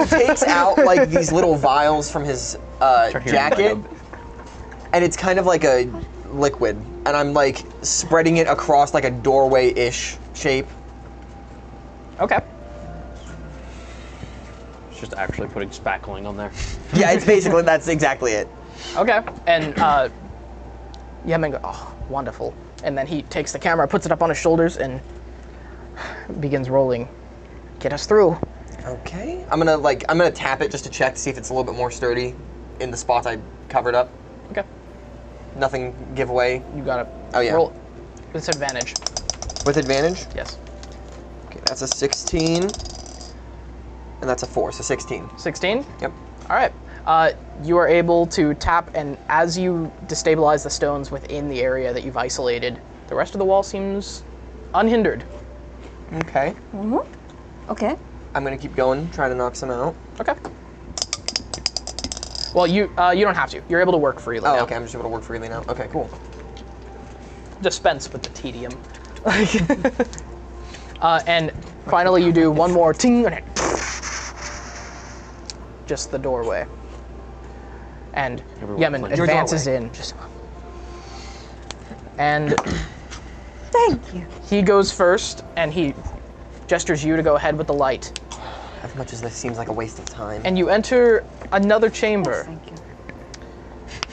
takes out, like, these little vials from his jacket, and it's kind of like a liquid, and I'm, like, spreading it across, like, a doorway-ish shape. Okay. It's just actually putting spackling on there. Yeah, it's basically, that's exactly it. Okay. And Yemen goes, oh, wonderful. And then he takes the camera, puts it up on his shoulders, and begins rolling. Get us through. Okay. I'm gonna tap it just to check to see if it's a little bit more sturdy in the spots I covered up. Okay. Nothing giveaway. You gotta roll with advantage. With advantage? Yes. Okay, that's a 16. And that's a 4, so 16. 16? Yep. All right. You are able to tap, and as you destabilize the stones within the area that you've isolated, the rest of the wall seems unhindered. Okay. Mm-hmm. Okay. I'm gonna keep going, try to knock some out. Okay. Well, you don't have to. You're able to work freely now. Okay, I'm just able to work freely now. Okay, cool. Dispense with the tedium. And finally, you do one more ting, and it just the doorway. And Yemen advances in. And thank you. He goes first, and he gestures you to go ahead with the light. As much as this seems like a waste of time. And you enter another chamber. Yes, thank you.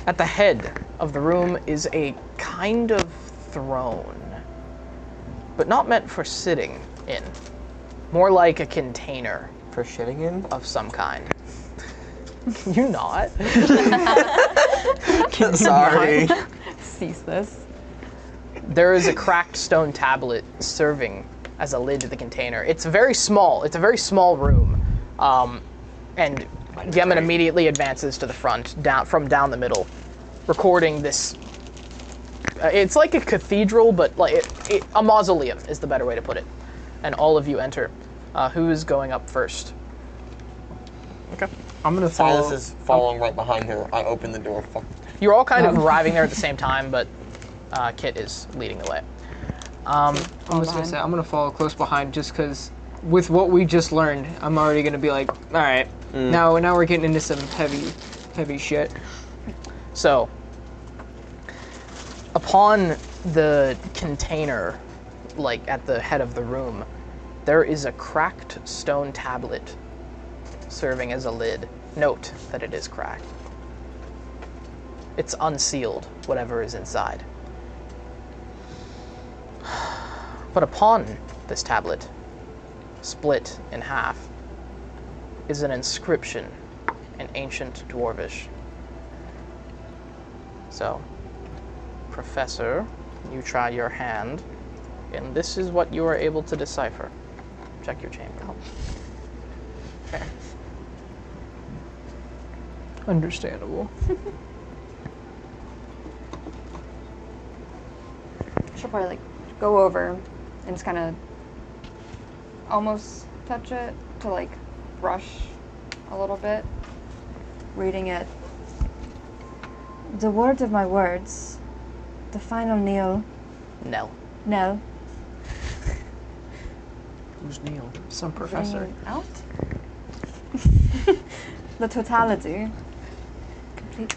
At the head of the room is a kind of throne, but not meant for sitting in. More like a container. For shitting in? Of some kind. Can you not? Sorry. Cease this. There is a cracked stone tablet serving as a lid to the container. It's very small. It's a very small room. And Yemen immediately advances to the front, from down the middle, recording this. It's like a cathedral, but like a mausoleum is the better way to put it. And all of you enter. Who is going up first? Okay. I'm gonna follow. Silas is following right behind her. I open the door. Fuck. You're all kind of arriving there at the same time, but Kit is leading the way. I'm just gonna say I'm gonna follow close behind, just because with what we just learned, I'm already gonna be like, all right, now we're getting into some heavy shit. So, upon the container, like at the head of the room, there is a cracked stone tablet serving as a lid. Note that it is cracked. It's unsealed, whatever is inside. But upon this tablet, split in half, is an inscription in ancient Dwarvish. So, Professor, you try your hand, and this is what you are able to decipher. Check your chamber. Okay. Understandable. Should probably like go over and just kind of almost touch it to like brush a little bit, reading it. The word of my words, the final Neil. Nell. Nell. Who's Neil? Some professor. Bringing out the totality, complete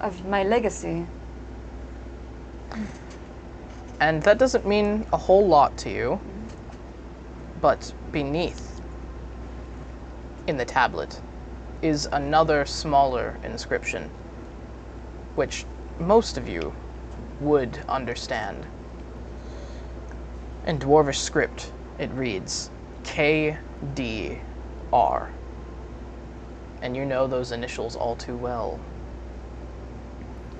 of my legacy. And that doesn't mean a whole lot to you, but beneath, in the tablet, is another smaller inscription, which most of you would understand. In Dwarvish script, it reads KDR. And you know those initials all too well.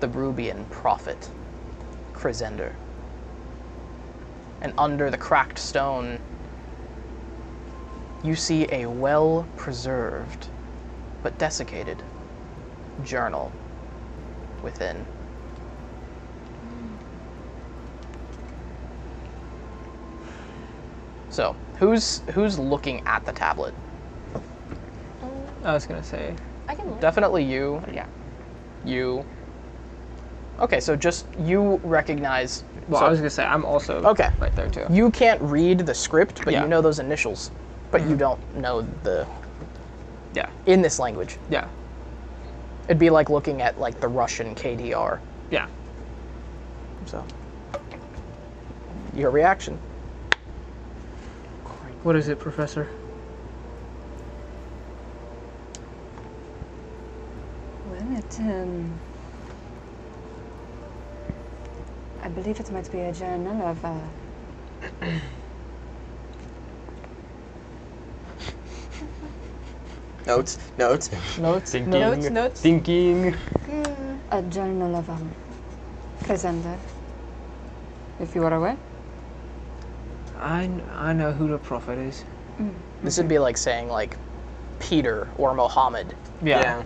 The Rubian prophet, Crescender. And under the cracked stone, you see a well-preserved, but desiccated, journal within. So, who's looking at the tablet? I was gonna say. I can look. Definitely you. Yeah. You. Okay, so just you recognize. Well, so, I was gonna say I'm also okay. right there too. You can't read the script, but Yeah. you know those initials, but you don't know the. Yeah. In this language. Yeah. It'd be like looking at like the Russian KDR. Yeah. So. Your reaction. What is it, Professor? Well, I believe it might be a journal of, Notes. Thinking. a journal of, Crescender. If you are aware. I know who the prophet is. This would be like saying like Peter or Mohammed. Yeah.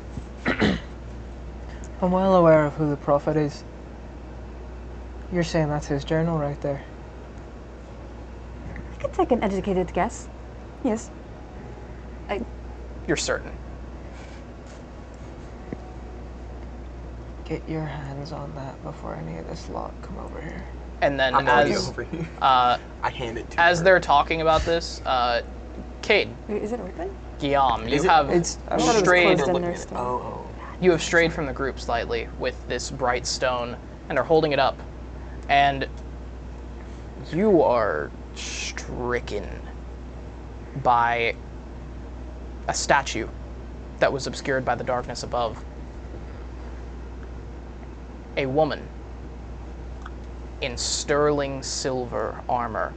I'm well aware of who the prophet is. You're saying that's his journal right there. I could take an educated guess. Yes. You're certain. Get your hands on that before any of this lot come over here. And then I'm already as over here. uh, I hand it to as her. they're talking about this, Cade, Is it open? Guillaume, you Is it- have I thought it was strayed. closed in there still. Oh. You have strayed from the group slightly with this bright stone, and are holding it up, and you are stricken by a statue that was obscured by the darkness above. A woman in sterling silver armor,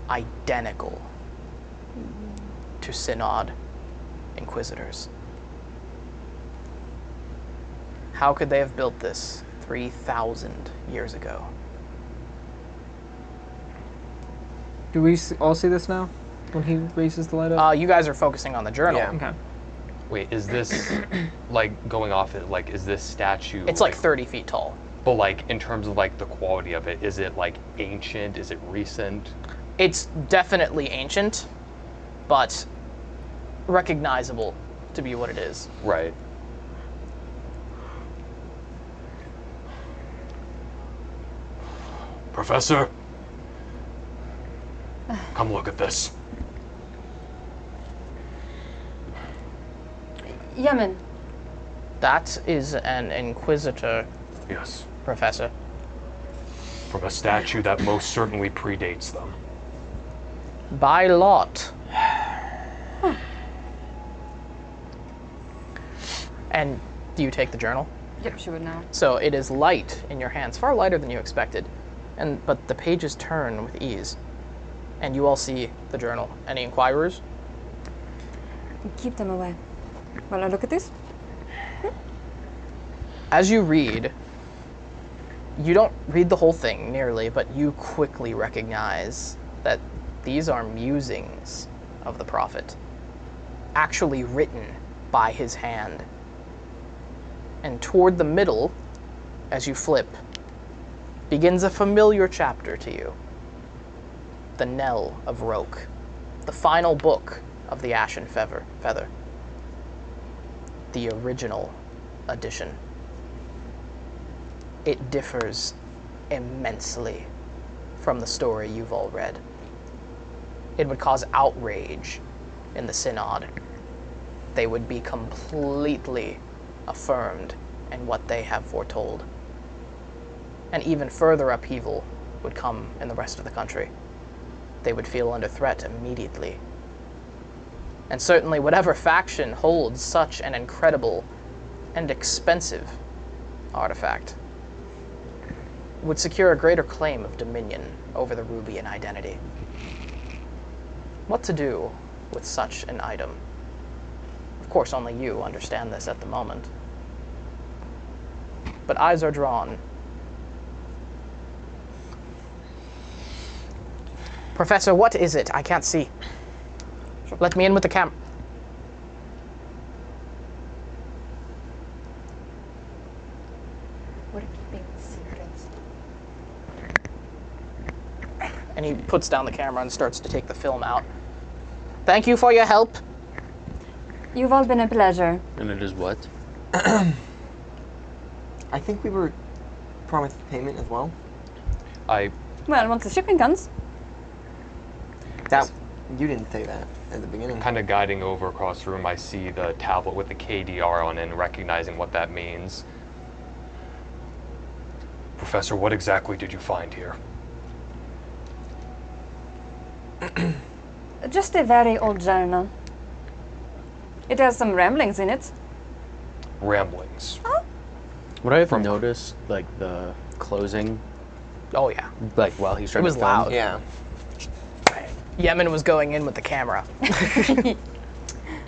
identical to Synod Inquisitors. How could they have built this 3,000 years ago? Do we all see this now? When he raises the light up? You guys are focusing on the journal. Yeah. Okay. Wait, is this like going off it? Like, is this statue? It's like 30 feet tall. But like in terms of like the quality of it, is it like ancient? Is it recent? It's definitely ancient, but recognizable to be what it is. Right. Professor, come look at this. Yemen. That is an Inquisitor, Yes, Professor. from a statue that most certainly predates them. By lot. And do you take the journal? Yep, she would know. So it is light in your hands, far lighter than you expected, but the pages turn with ease, and you all see the journal. Any inquirers? Keep them away. Well, I look at this. As you read, you don't read the whole thing nearly, but you quickly recognize that these are musings of the prophet, actually written by his hand. And toward the middle, as you flip, begins a familiar chapter to you. The Knell of Roke, the final book of the Ashen Feather. The original edition. It differs immensely from the story you've all read. It would cause outrage in the Synod. They would be completely affirmed in what they have foretold. And even further upheaval would come in the rest of the country. They would feel under threat immediately. And certainly whatever faction holds such an incredible and expensive artifact would secure a greater claim of dominion over the Rubian identity. What to do with such an item? Of course, only you understand this at the moment. But eyes are drawn. Professor, what is it? I can't see. Let me in with the camera. We're keeping secrets. And he puts down the camera and starts to take the film out. Thank you for your help. You've all been a pleasure. And it is what? I think we were promised payment as well. Well, once the shipping comes. That you didn't say that at the beginning. Kind of guiding over across the room, I see the tablet with the KDR on it and recognizing what that means. Professor, what exactly did you find here? Just a very old journal. It has some ramblings in it. Ramblings. Would I have noticed, like, the closing? Oh, yeah. Like, while he's It trying was to film? loud. Yeah. Yemen was going in with the camera.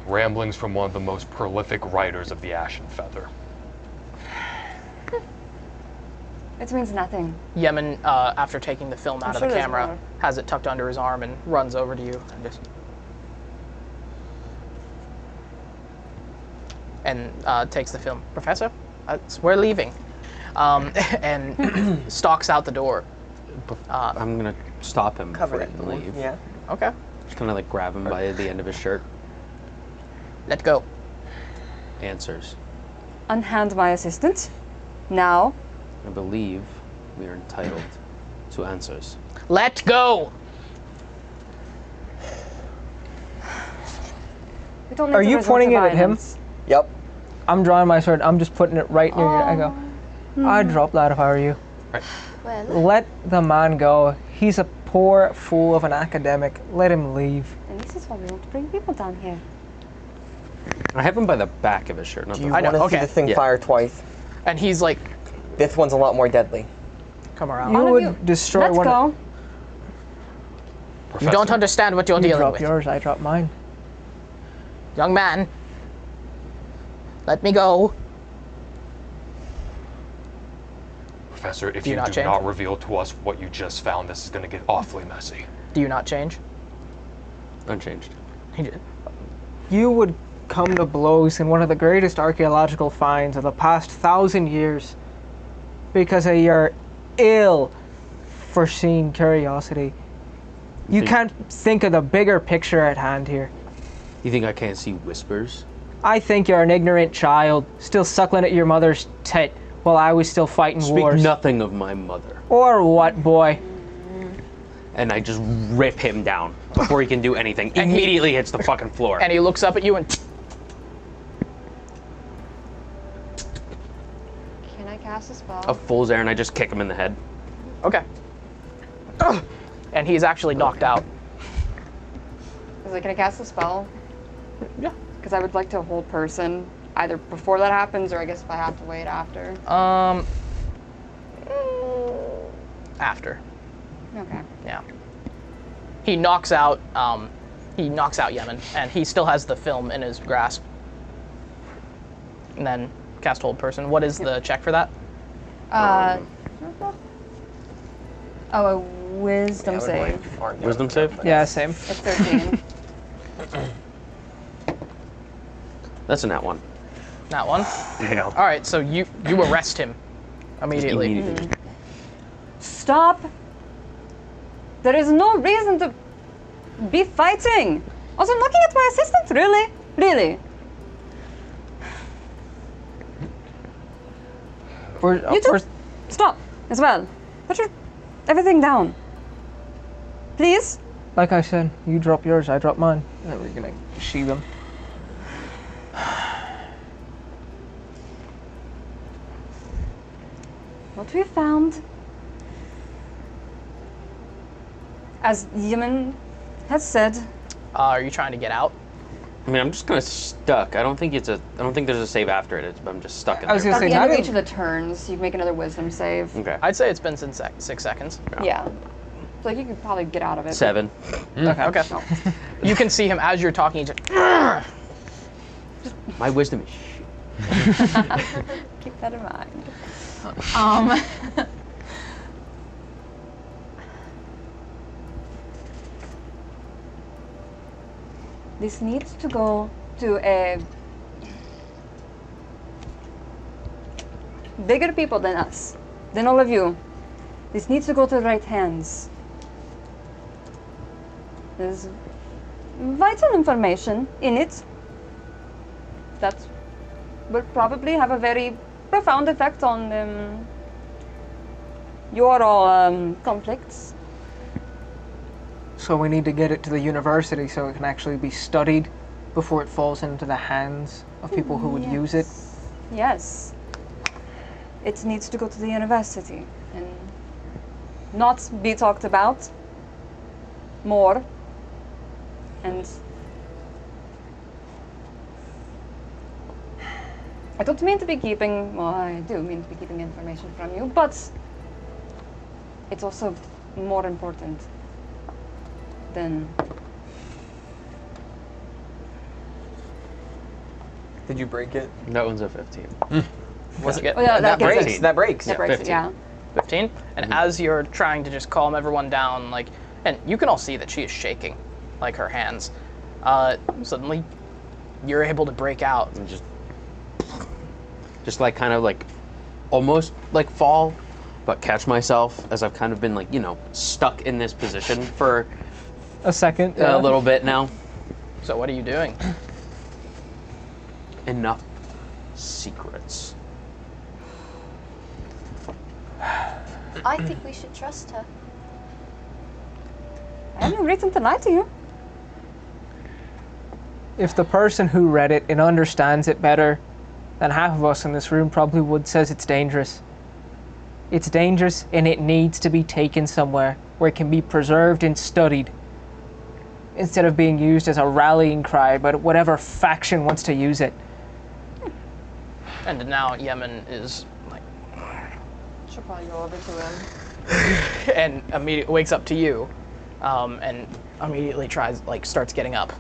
Ramblings from one of the most prolific writers of the Ashen Feather. It means nothing. Yemen, after taking the film out of sure the there's camera, more. has it tucked under his arm and runs over to you and takes the film. Professor, we're leaving. And stalks out the door. I'm gonna stop him Cover before it. he can leave. Yeah. Okay. Just kind of like grab him by the end of his shirt. Let go. Answers. Unhand my assistant. Now. I believe we are entitled to answers. Let go! We don't need Are to you resort pointing to it at him? violence. Yep. I'm drawing my sword. I'm just putting it right near you. I go, I'd drop that if I were you. Well, Let the man go. He's a poor fool of an academic. Let him leave. And this is why we want to bring people down here. I have him by the back of his shirt, not Do the you I know, want to see okay. this thing Yeah. fire twice? And he's like, This one's a lot more deadly. come around. You All of would you, destroy let's one. go. You don't understand what you're You dealing drop with. yours, I drop mine. Young man, let me go. Professor, if Do you you not do change? not reveal to us what you just found, this is going to get awfully messy. Do you not change? Unchanged. He did. You would come to blows in one of the greatest archaeological finds of the past 1,000 years because of your ill-foreseen curiosity. You can't think of the bigger picture at hand here. You think I can't see whispers? I think you're an ignorant child, still suckling at your mother's tit while I was still fighting Speak wars. nothing of my mother. Or what, boy? And I just rip him down before he can do anything. Immediately hits the fucking floor. And he looks up at you and Can I cast a spell? A fool's errand, I just kick him in the head. okay. Ugh. And he's actually knocked out. Is it, can I cast a spell? Yeah. Because I would like to hold person either before that happens or I guess if I have to wait after. After. Okay. Yeah. He knocks out Yemen, and he still has the film in his grasp. And then cast hold person. What is the check for that? Oh, a wisdom save. Wisdom save? Yeah, same. It's 13. That's a nat one. That one. Damn. All right, so you arrest him immediately. stop? There is no reason to be fighting. Also, I'm looking at my assistant, really? Really? You two, stop as well. Put everything down. Please? Like I said, you drop yours, I drop mine. And then we're gonna sheathe them. What we found, as Yemen has said. Are you trying to get out? I mean, I'm just kind of stuck. I don't think there's a save after it. I'm just stuck in At there. the end of each of the turns, you make another wisdom save. Okay. I'd say it's been since 6 seconds. Yeah. So like you could probably get out of it. 7. Okay. No. You can see him as you're talking. He's just, My wisdom is Keep that in mind. This needs to go to a bigger people than us, than all of you. This needs to go to the right hands. There's vital information in it that will probably have a very profound effect on your all conflicts. So we need to get it to the university so it can actually be studied before it falls into the hands of people who would use it. Yes. It needs to go to the university and not be talked about more. And I don't mean to be keeping, well, I do mean to be keeping information from you, but it's also more important than... Did you break it? That one's a 15. What's it get? Oh, yeah, that gets breaks. it. That breaks. That breaks it, 15. yeah. 15? And as you're trying to just calm everyone down, like, and you can all see that she is shaking, like her hands. Suddenly, you're able to break out. And just like kind of like almost like fall, but catch myself as I've kind of been like, you know, stuck in this position for A second. a little bit now. So what are you doing? Enough secrets. I think we should trust her. I have no reason to lie to you. If the person who read it and understands it better than half of us in this room probably would, says it's dangerous. It's dangerous and it needs to be taken somewhere where it can be preserved and studied instead of being used as a rallying cry by whatever faction wants to use it. And now Yemen is like, Should probably go over to him. and immediately wakes up to you, and immediately starts getting up.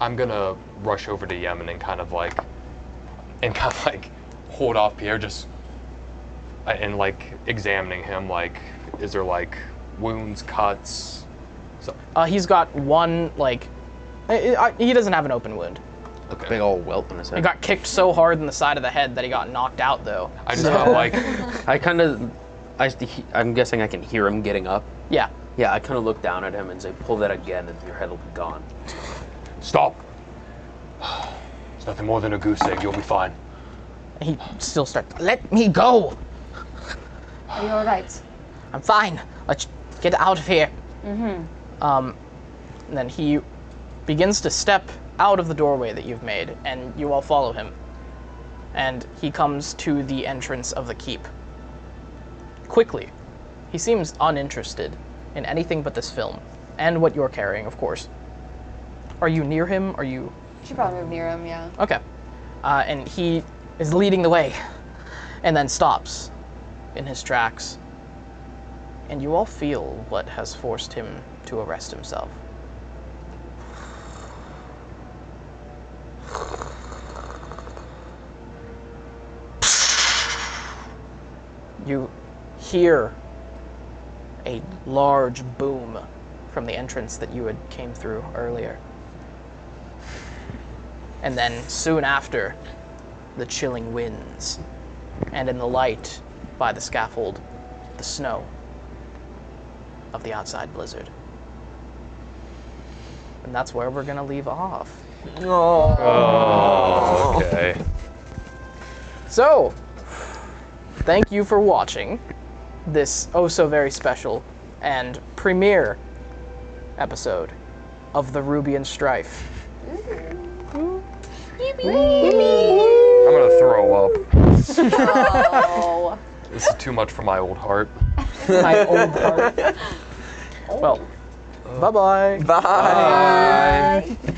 I'm gonna rush over to Yemen and kind of like hold off Pierre, and like examining him, like, is there like wounds, cuts? So He's got one, like, he doesn't have an open wound. okay. Big old welt in his He head. got kicked so hard in the side of the head that he got knocked out, though. I just kind of like, I'm guessing I can hear him getting up. Yeah. Yeah, I kind of look down at him and say, pull that again and your head will be gone. stop. It's nothing more than a goose egg. You'll be fine. He still starts, let me go! Are you alright? I'm fine. Let's get out of here. And then he begins to step out of the doorway that you've made, and you all follow him. And he comes to the entrance of the keep. Quickly, he seems uninterested in anything but this film, and what you're carrying, of course. Are you near him? Are you... Should probably move near him, yeah. Okay. And he is leading the way, and then stops in his tracks. And you all feel what has forced him to arrest himself. You hear a large boom from the entrance that you had came through earlier. And then soon after, the chilling winds, and in the light by the scaffold, the snow. of the outside blizzard. And that's where we're gonna leave off. Oh, okay. So, thank you for watching this oh so very special and premiere episode of the Rubian Strife. I'm gonna throw up. Oh. This is too much for my old heart. My old heart. Well, bye-bye. Bye. Bye.